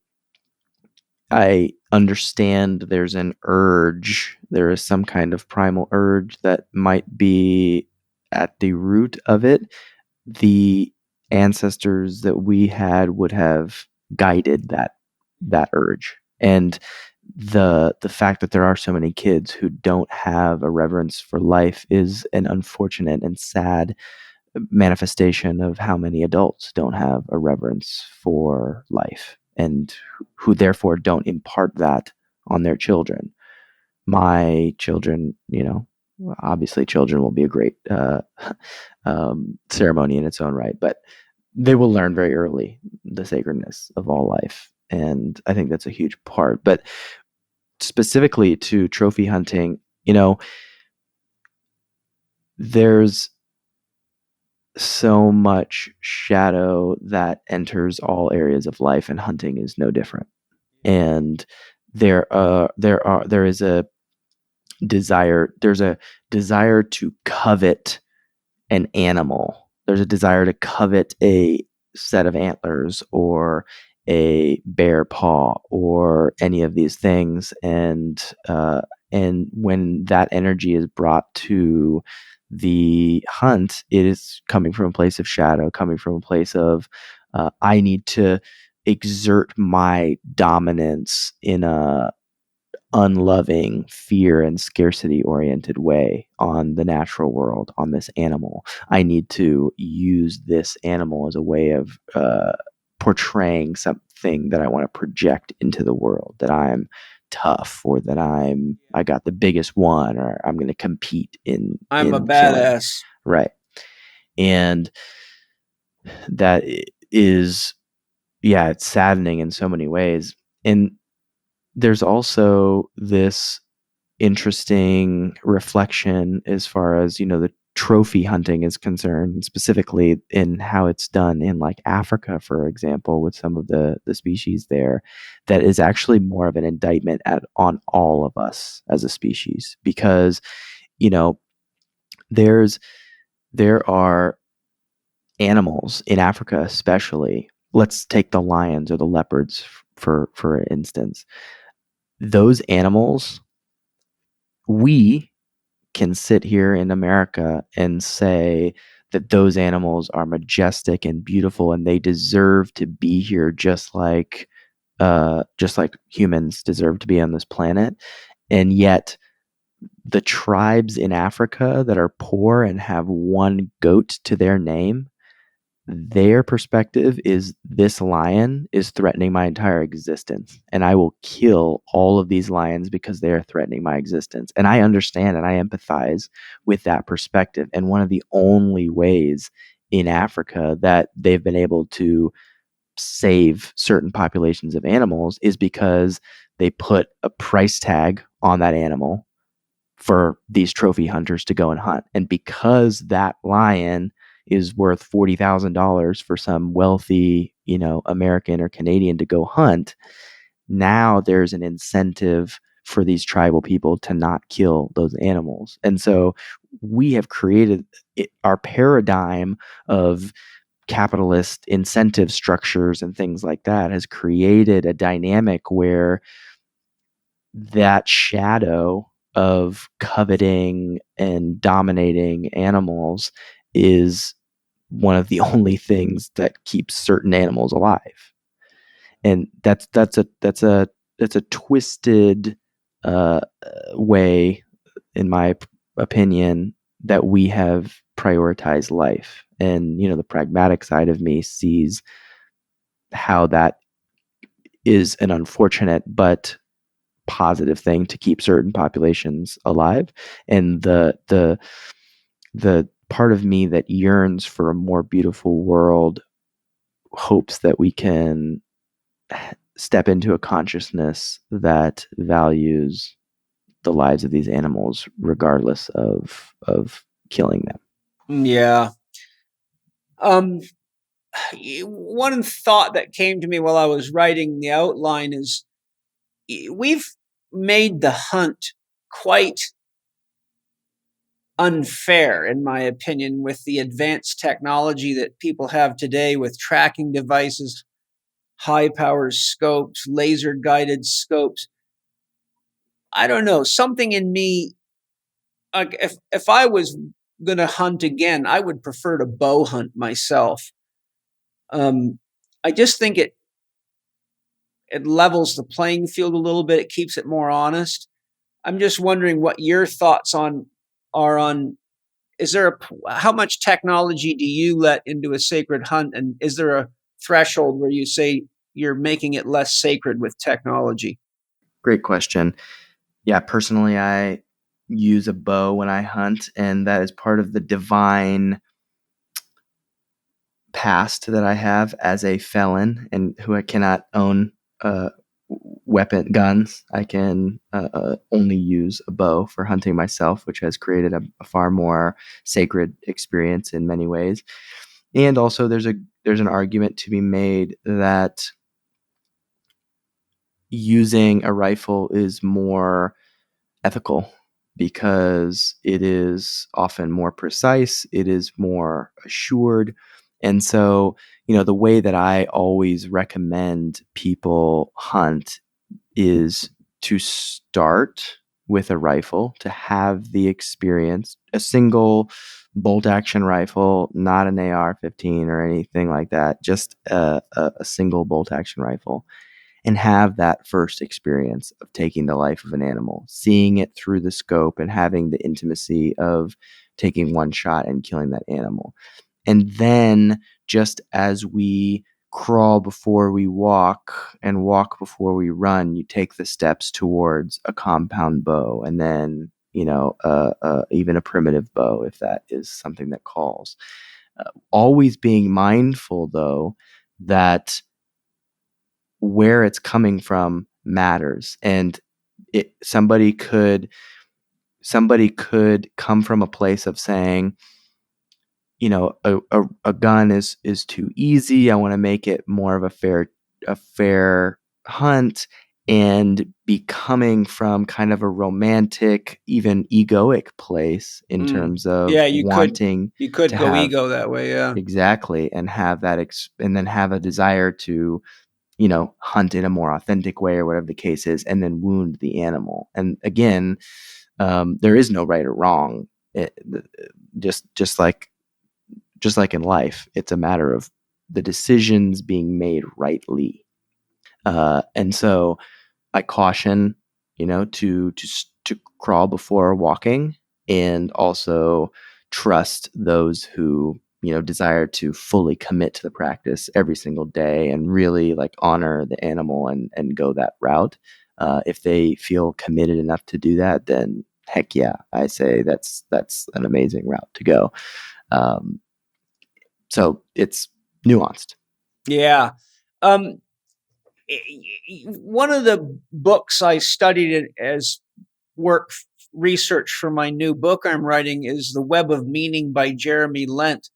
I understand there's an urge, there is some kind of primal urge that might be at the root of it, the ancestors that we had would have guided that urge. And the fact that there are so many kids who don't have a reverence for life is an unfortunate and sad manifestation of how many adults don't have a reverence for life, and who therefore don't impart that on their children. My children, obviously children will be a great ceremony in its own right, but they will learn very early the sacredness of all life. And I think that's a huge part. But specifically to trophy hunting, there's so much shadow that enters all areas of life, and hunting is no different. And there is a desire to covet an animal. There's a desire to covet a set of antlers or a bear paw or any of these things. And when that energy is brought to the hunt, it is coming from a place of shadow, coming from a place of I need to exert my dominance in a unloving, fear and scarcity oriented way on the natural world, on this animal. I need to use this animal as a way of portraying something that I want to project into the world, that I'm tough, or that I got the biggest one, or I'm going to compete in I'm a killing. badass. Right. And that is, it's saddening in so many ways. And there's also this interesting reflection as far as, the trophy hunting is concerned, specifically in how it's done in like Africa, for example, with some of the species there, that is actually more of an indictment on all of us as a species. Because, there are animals in Africa, especially. Let's take the lions or the leopards for instance. Those animals, we can sit here in America and say that those animals are majestic and beautiful and they deserve to be here, just like humans deserve to be on this planet. And yet the tribes in Africa that are poor and have one goat to their name, their perspective is, this lion is threatening my entire existence, and I will kill all of these lions because they are threatening my existence. And I understand and I empathize with that perspective. And one of the only ways in Africa that they've been able to save certain populations of animals is because they put a price tag on that animal for these trophy hunters to go and hunt. And because that lion is worth $40,000 for some wealthy, American or Canadian to go hunt, now there's an incentive for these tribal people to not kill those animals. And so we have created our paradigm of capitalist incentive structures and things like that has created a dynamic where that shadow of coveting and dominating animals is one of the only things that keeps certain animals alive. And that's a twisted way, in my opinion, that we have prioritized life. And the pragmatic side of me sees how that is an unfortunate but positive thing to keep certain populations alive. And the part of me that yearns for a more beautiful world hopes that we can step into a consciousness that values the lives of these animals regardless of killing them. Yeah. One thought that came to me while I was writing the outline is we've made the hunt quite unfair, in my opinion, with the advanced technology that people have today with tracking devices, high power scopes, laser guided scopes. I don't know, something in me, like if I was going to hunt again, I would prefer to bow hunt myself. I just think it levels the playing field a little bit. It keeps it more honest. I'm just wondering what your thoughts are on. Is there how much technology do you let into a sacred hunt, and is there a threshold where you say you're making it less sacred with technology? Great question. Yeah, personally, I use a bow when I hunt, and that is part of the divine past that I have as a felon and who I cannot own guns. I can only use a bow for hunting myself, which has created a far more sacred experience in many ways. And also, there's an argument to be made that using a rifle is more ethical because it is often more precise, it is more assured. And so, the way that I always recommend people hunt is to start with a rifle, to have the experience, a single bolt action rifle, not an AR-15 or anything like that, just a single bolt action rifle, and have that first experience of taking the life of an animal, seeing it through the scope and having the intimacy of taking one shot and killing that animal. And then, just as we crawl before we walk and walk before we run, you take the steps towards a compound bow, and then even a primitive bow if that is something that calls. Always being mindful, though, that where it's coming from matters, and somebody could come from a place of saying, a gun is too easy. I want to make it more of a fair hunt, and be coming from kind of a romantic, even egoic place in terms of wanting you could to go have, ego that way. Yeah, exactly, and have that and then have a desire to hunt in a more authentic way or whatever the case is, and then wound the animal. And again, there is no right or wrong. Just like in life, it's a matter of the decisions being made rightly. And so I caution, to crawl before walking, and also trust those who desire to fully commit to the practice every single day and really honor the animal and go that route. If they feel committed enough to do that, then heck yeah, I say that's an amazing route to go. So it's nuanced. yeah. One of the books I studied as work research for my new book I'm writing is The Web of Meaning by Jeremy Lent,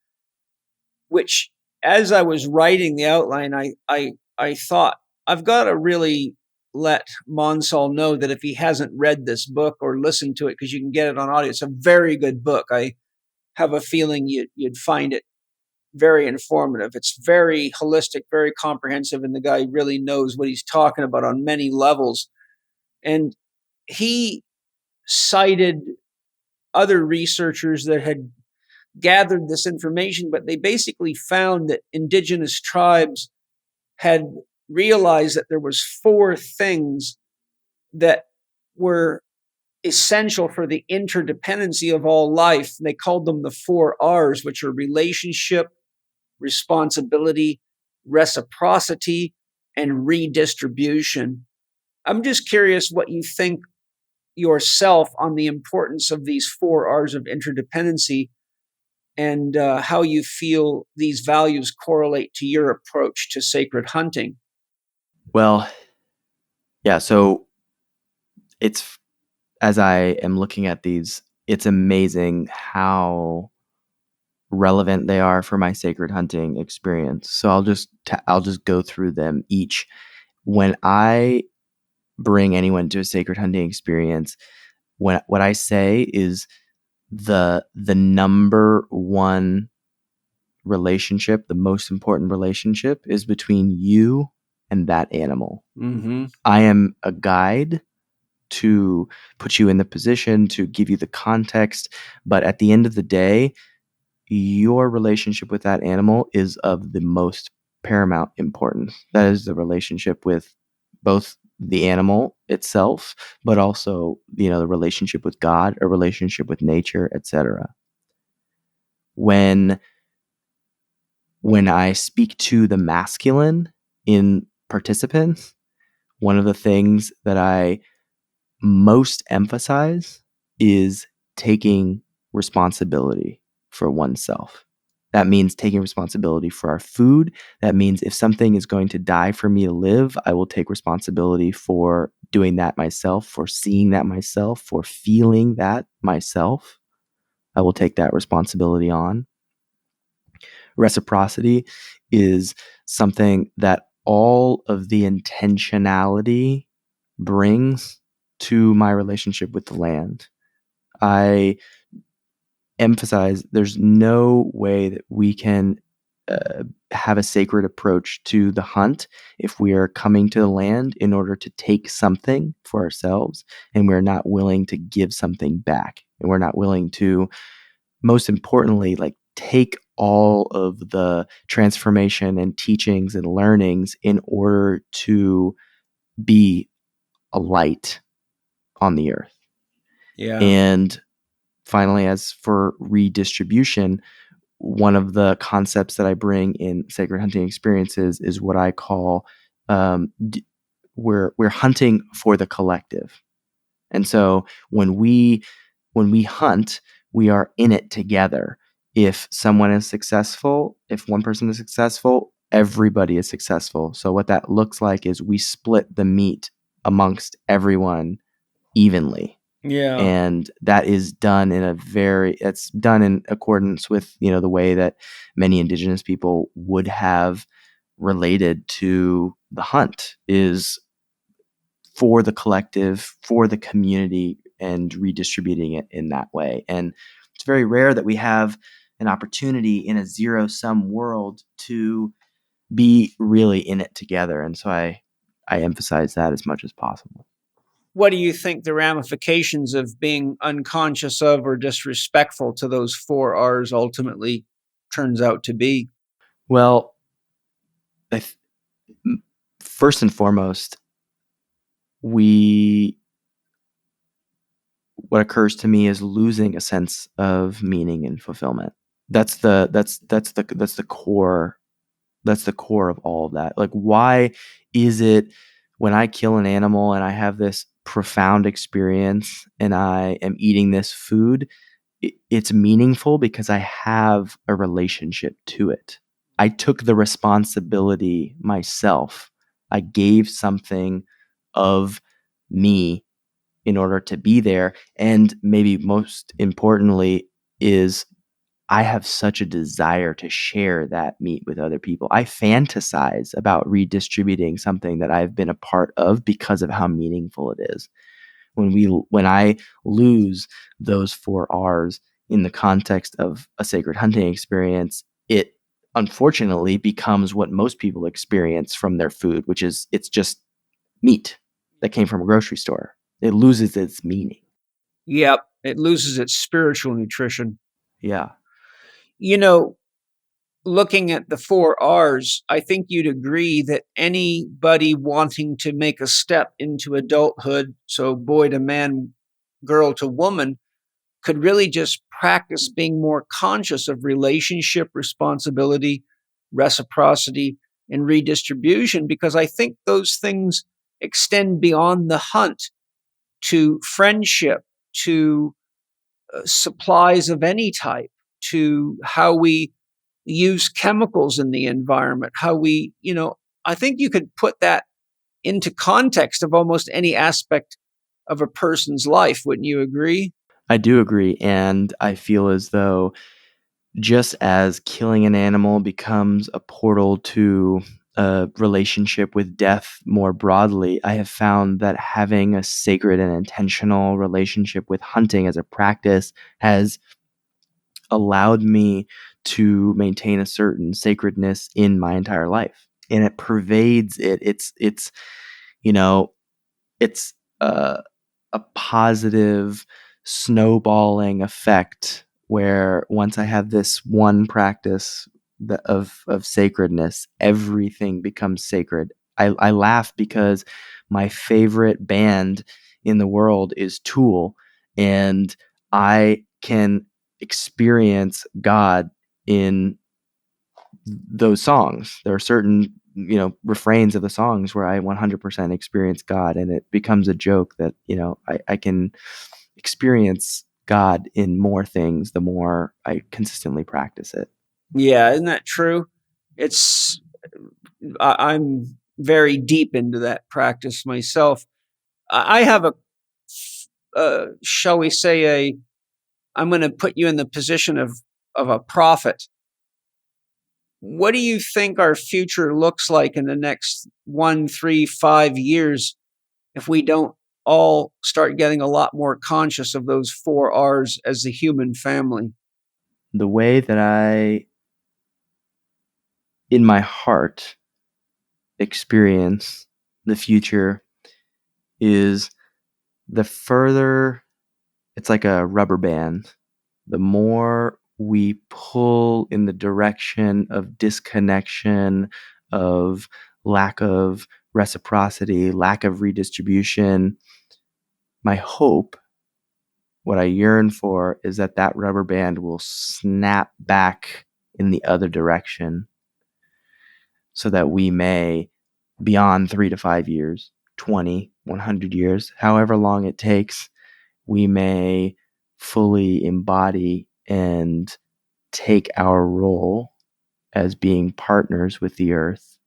which, as I was writing the outline, I thought I've got to really let Mansal know that if he hasn't read this book or listened to it, because you can get it on audio, it's a very good book. I have a feeling you'd find it very informative. It's very holistic, very comprehensive, and the guy really knows what he's talking about on many levels. And he cited other researchers that had gathered this information, but they basically found that indigenous tribes had realized that there was 4 things that were essential for the interdependency of all life. They called them the 4 R's, which are relationship, responsibility, reciprocity, and redistribution. I'm just curious what you think yourself on the importance of these 4 R's of interdependency, and how you feel these values correlate to your approach to sacred hunting. Well, yeah, so it's, as I am looking at these, it's amazing how relevant they are for my sacred hunting experience. So I'll just go through them each. When I bring anyone to a sacred hunting experience, what I say is the number one relationship, the most important relationship, is between you and that animal. Mm-hmm. I am a guide to put you in the position, to give you the context, but at the end of the day, your relationship with that animal is of the most paramount importance. That is the relationship with both the animal itself, but also, the relationship with God, a relationship with nature, etc. When I speak to the masculine in participants, one of the things that I most emphasize is taking responsibility for oneself. That means taking responsibility for our food. That means if something is going to die for me to live, I will take responsibility for doing that myself, for seeing that myself, for feeling that myself. I will take that responsibility on. Reciprocity is something that all of the intentionality brings to my relationship with the land. I emphasize there's no way that we can have a sacred approach to the hunt if we are coming to the land in order to take something for ourselves and we're not willing to give something back, and we're not willing to, most importantly, like, take all of the transformation and teachings and learnings in order to be a light on the earth. Yeah. And finally, as for redistribution, one of the concepts that I bring in sacred hunting experiences is what I call we're hunting for the collective. And so when we hunt, we are in it together. If someone is successful, if one person is successful, everybody is successful. So what that looks like is we split the meat amongst everyone evenly. Yeah. And that is done it's done in accordance with, the way that many indigenous people would have related to the hunt, is for the collective, for the community, and redistributing it in that way. And it's very rare that we have an opportunity in a zero-sum world to be really in it together. And so I emphasize that as much as possible. What do you think the ramifications of being unconscious of or disrespectful to those 4 R's ultimately turns out to be? Well, first and foremost, what occurs to me is losing a sense of meaning and fulfillment. That's the core. That's the core of all of that. Like, why is it when I kill an animal and I have this profound experience and I am eating this food, it's meaningful because I have a relationship to it. I took the responsibility myself. I gave something of me in order to be there. And maybe most importantly is I have such a desire to share that meat with other people. I fantasize about redistributing something that I've been a part of because of how meaningful it is. When I lose those 4 R's in the context of a sacred hunting experience, it unfortunately becomes what most people experience from their food, which is it's just meat that came from a grocery store. It loses its meaning. Yep, it loses its spiritual nutrition. Yeah. Looking at the 4 R's, I think you'd agree that anybody wanting to make a step into adulthood, so boy to man, girl to woman, could really just practice being more conscious of relationship responsibility, reciprocity, and redistribution, because I think those things extend beyond the hunt to friendship, to supplies of any type, to how we use chemicals in the environment, how we, I think you could put that into context of almost any aspect of a person's life. Wouldn't you agree? I do agree. And I feel as though just as killing an animal becomes a portal to a relationship with death more broadly, I have found that having a sacred and intentional relationship with hunting as a practice has allowed me to maintain a certain sacredness in my entire life. And it pervades it. It's it's a positive snowballing effect where once I have this one practice of sacredness, everything becomes sacred. I laugh because my favorite band in the world is Tool, and I can experience God in those songs. There are certain refrains of the songs where I 100% experience God, and it becomes a joke that I can experience God in more things the more I consistently practice it. Yeah, isn't that true? I'm very deep into that practice myself. I have shall we say, I'm going to put you in the position of a prophet. What do you think our future looks like in the next 1, 3, 5 years if we don't all start getting a lot more conscious of those 4 R's as the human family? The way that I, in my heart, experience the future is the further it's like a rubber band. The more we pull in the direction of disconnection, of lack of reciprocity, lack of redistribution, my hope, what I yearn for, is that rubber band will snap back in the other direction so that we may, beyond 3 to 5 years, 20, 100 years, however long it takes, we may fully embody and take our role as being partners with the earth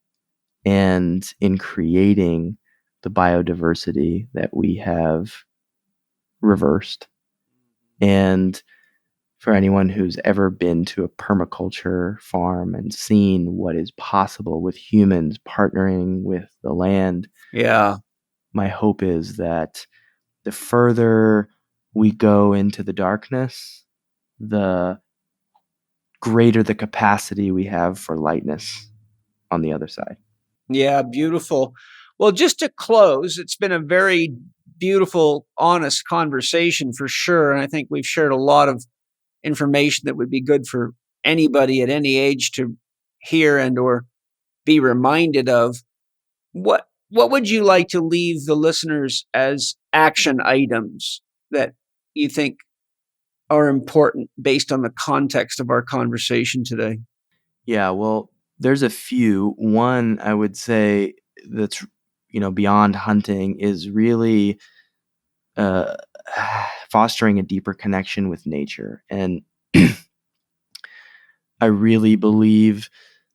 and in creating the biodiversity that we have reversed. And for anyone who's ever been to a permaculture farm and seen what is possible with humans partnering with the land, Yeah. my hope is that the further we go into the darkness, the greater the capacity we have for lightness on the other side. Yeah, beautiful. Well, just to close, it's been a very beautiful, honest conversation for sure. And I think we've shared a lot of information that would be good for anybody at any age to hear and or be reminded of. What would you like to leave the listeners as action items that you think are important based on the context of our conversation today? Yeah, well, there's a few. One I would say that's beyond hunting is really uh, fostering a deeper connection with nature. And I really believe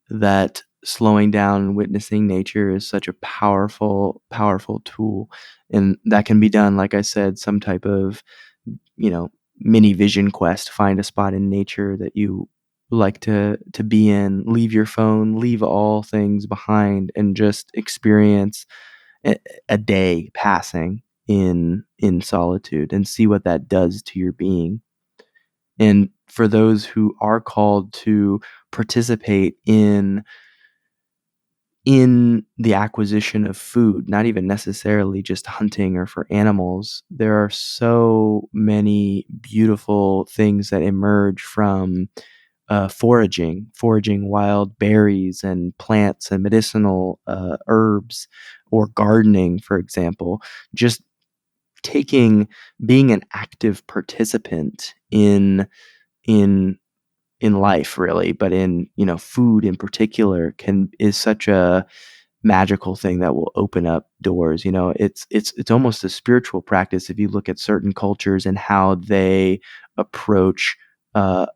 that slowing down and witnessing nature is such a powerful, powerful tool. And that can be done, like I said, some type of, mini vision quest. Find a spot in nature that you like to be in, leave your phone, leave all things behind, and just experience a day passing in solitude, and see what that does to your being. And for those who are called to participate in the acquisition of food, not even necessarily just hunting or for animals, there are so many beautiful things that emerge from foraging wild berries and plants and medicinal herbs, or gardening, for example. Just being an active participant in life, really, but in, food in particular, is such a magical thing that will open up doors. It's almost a spiritual practice if you look at certain cultures and how they approach uh,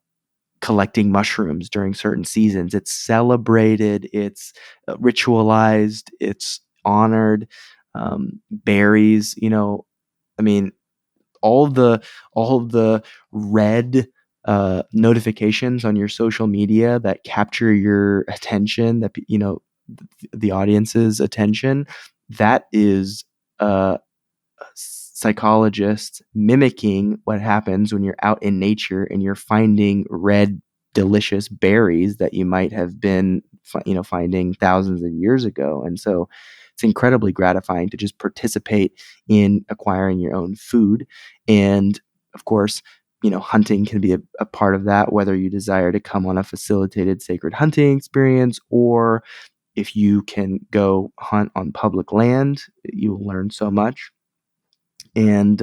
collecting mushrooms during certain seasons. It's celebrated, it's ritualized, it's honored. Berries, I mean, all the red notifications on your social media that capture your attention, that the audience's attention, that is psychologists mimicking what happens when you're out in nature and you're finding red delicious berries that you might have been finding thousands of years ago. And so it's incredibly gratifying to just participate in acquiring your own food. And of course, hunting can be a part of that, whether you desire to come on a facilitated sacred hunting experience, or if you can go hunt on public land, you will learn so much. And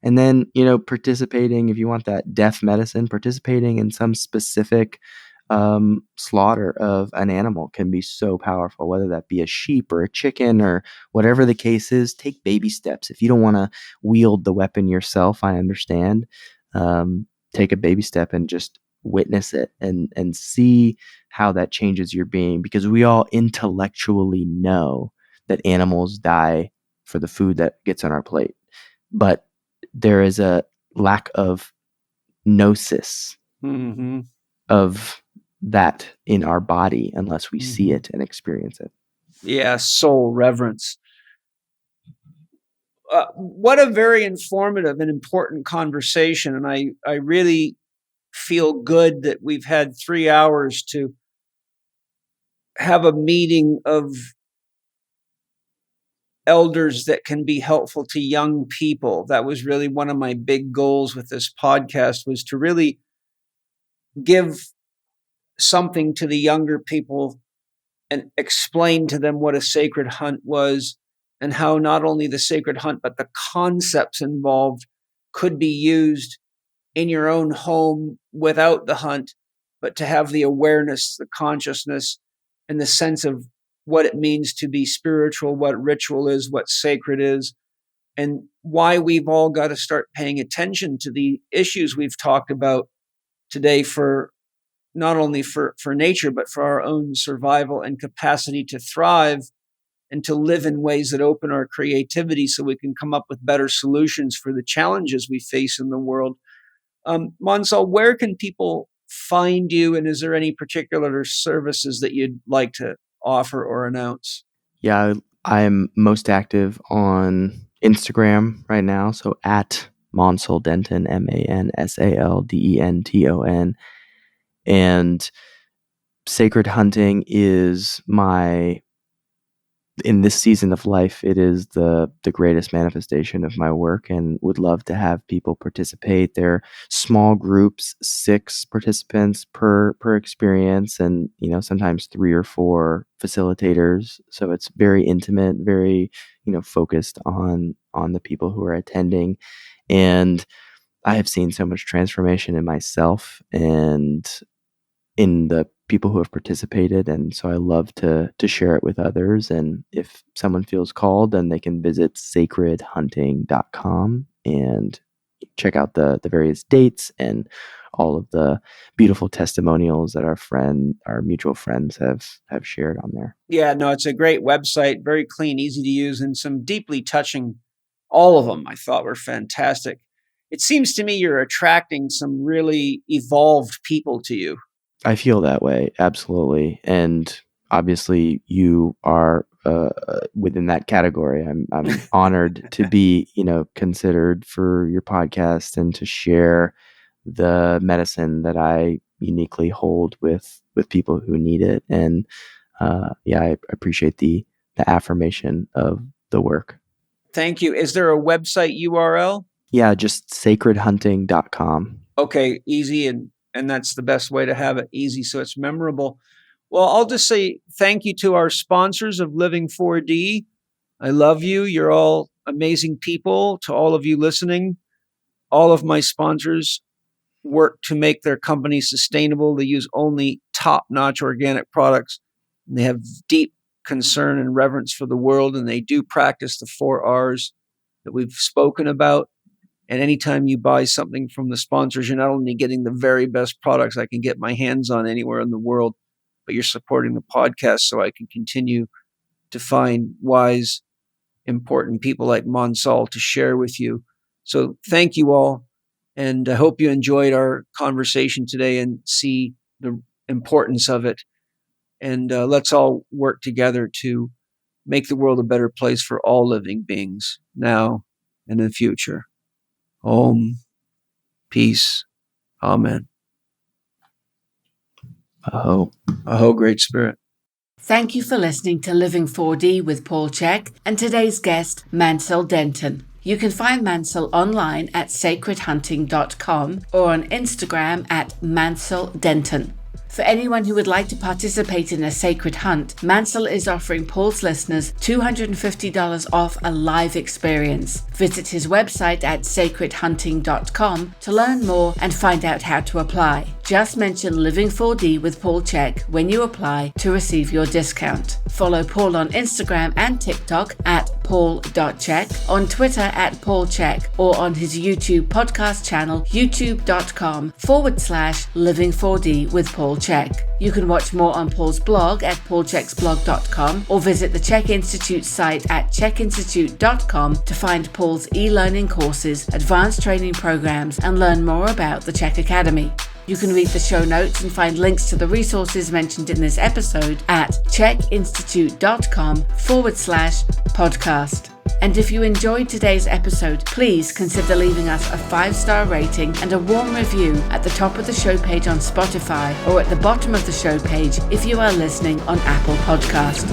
then, participating, if you want that deaf medicine, participating in some specific slaughter of an animal can be so powerful, whether that be a sheep or a chicken or whatever the case is. Take baby steps. If you don't want to wield the weapon yourself, I understand. Take a baby step and just witness it, and see how that changes your being, because we all intellectually know that animals die for the food that gets on our plate, but there is a lack of gnosis of that in our body unless we see it and experience it. Yeah, soul reverence. What a very informative and important conversation. And I really feel good that we've had 3 hours to have a meeting of elders that can be helpful to young people. That was really one of my big goals with this podcast, was to really give something to the younger people and explain to them what a sacred hunt was, and how not only the sacred hunt, but the concepts involved could be used in your own home without the hunt, but to have the awareness, the consciousness, and the sense of what it means to be spiritual, what ritual is, what sacred is, and why we've all got to start paying attention to the issues we've talked about today, for not only for nature, but for our own survival and capacity to thrive and to live in ways that open our creativity so we can come up with better solutions for the challenges we face in the world. Mansal, where can people find you, and is there any particular services that you'd like to offer or announce? Yeah, I'm most active on Instagram right now, so at Mansal Denton, MANSALDENTON. And sacred hunting is in this season of life, it is the greatest manifestation of my work, and would love to have people participate. They're small groups, 6 participants per experience, and sometimes 3 or 4 facilitators. So it's very intimate, very focused on the people who are attending. And I have seen so much transformation in myself and in the people who have participated, and so I love to share it with others. And if someone feels called, then they can visit sacredhunting.com and check out the various dates and all of the beautiful testimonials that our mutual friends have shared on there. Yeah, no, it's a great website, very clean, easy to use, and some deeply touching. All of them I thought were fantastic. it seems to me you're attracting some really evolved people to you. I feel that way, absolutely. And obviously you are within that category. I'm honored to be, considered for your podcast and to share the medicine that I uniquely hold with people who need it. And I appreciate the affirmation of the work. Thank you. Is there a website URL? Yeah, just sacredhunting.com. Okay, easy, and that's the best way to have it, easy, so it's memorable. Well, I'll just say thank you to our sponsors of Living 4D. I love you. You're all amazing people. To all of you listening, all of my sponsors work to make their company sustainable. They use only top-notch organic products. And they have deep concern and reverence for the world, and they do practice the 4 R's that we've spoken about. And anytime you buy something from the sponsors, you're not only getting the very best products I can get my hands on anywhere in the world, but you're supporting the podcast so I can continue to find wise, important people like Mansal to share with you. So thank you all. And I hope you enjoyed our conversation today and see the importance of it. And let's all work together to make the world a better place for all living beings now and in the future. Om. Peace. Amen. Aho. Aho, Great Spirit. Thank you for listening to Living 4D with Paul Chek and today's guest, Mansal Denton. You can find Mansal online at sacredhunting.com or on Instagram at Mansal Denton. For anyone who would like to participate in a sacred hunt, Mansal is offering Paul's listeners $250 off a live experience. Visit his website at sacredhunting.com to learn more and find out how to apply. Just mention Living 4D with Paul Chek when you apply to receive your discount. Follow Paul on Instagram and TikTok at paul.chek, on Twitter at Paul Chek, or on his YouTube podcast channel, youtube.com/Living 4D with Paul Chek. You can watch more on Paul's blog at paulcheksblog.com or visit the Chek Institute site at chekinstitute.com to find Paul's e-learning courses, advanced training programs, and learn more about the Chek Academy. You can read the show notes and find links to the resources mentioned in this episode at chekinstitute.com/podcast. And if you enjoyed today's episode, please consider leaving us a 5-star rating and a warm review at the top of the show page on Spotify or at the bottom of the show page if you are listening on Apple Podcast.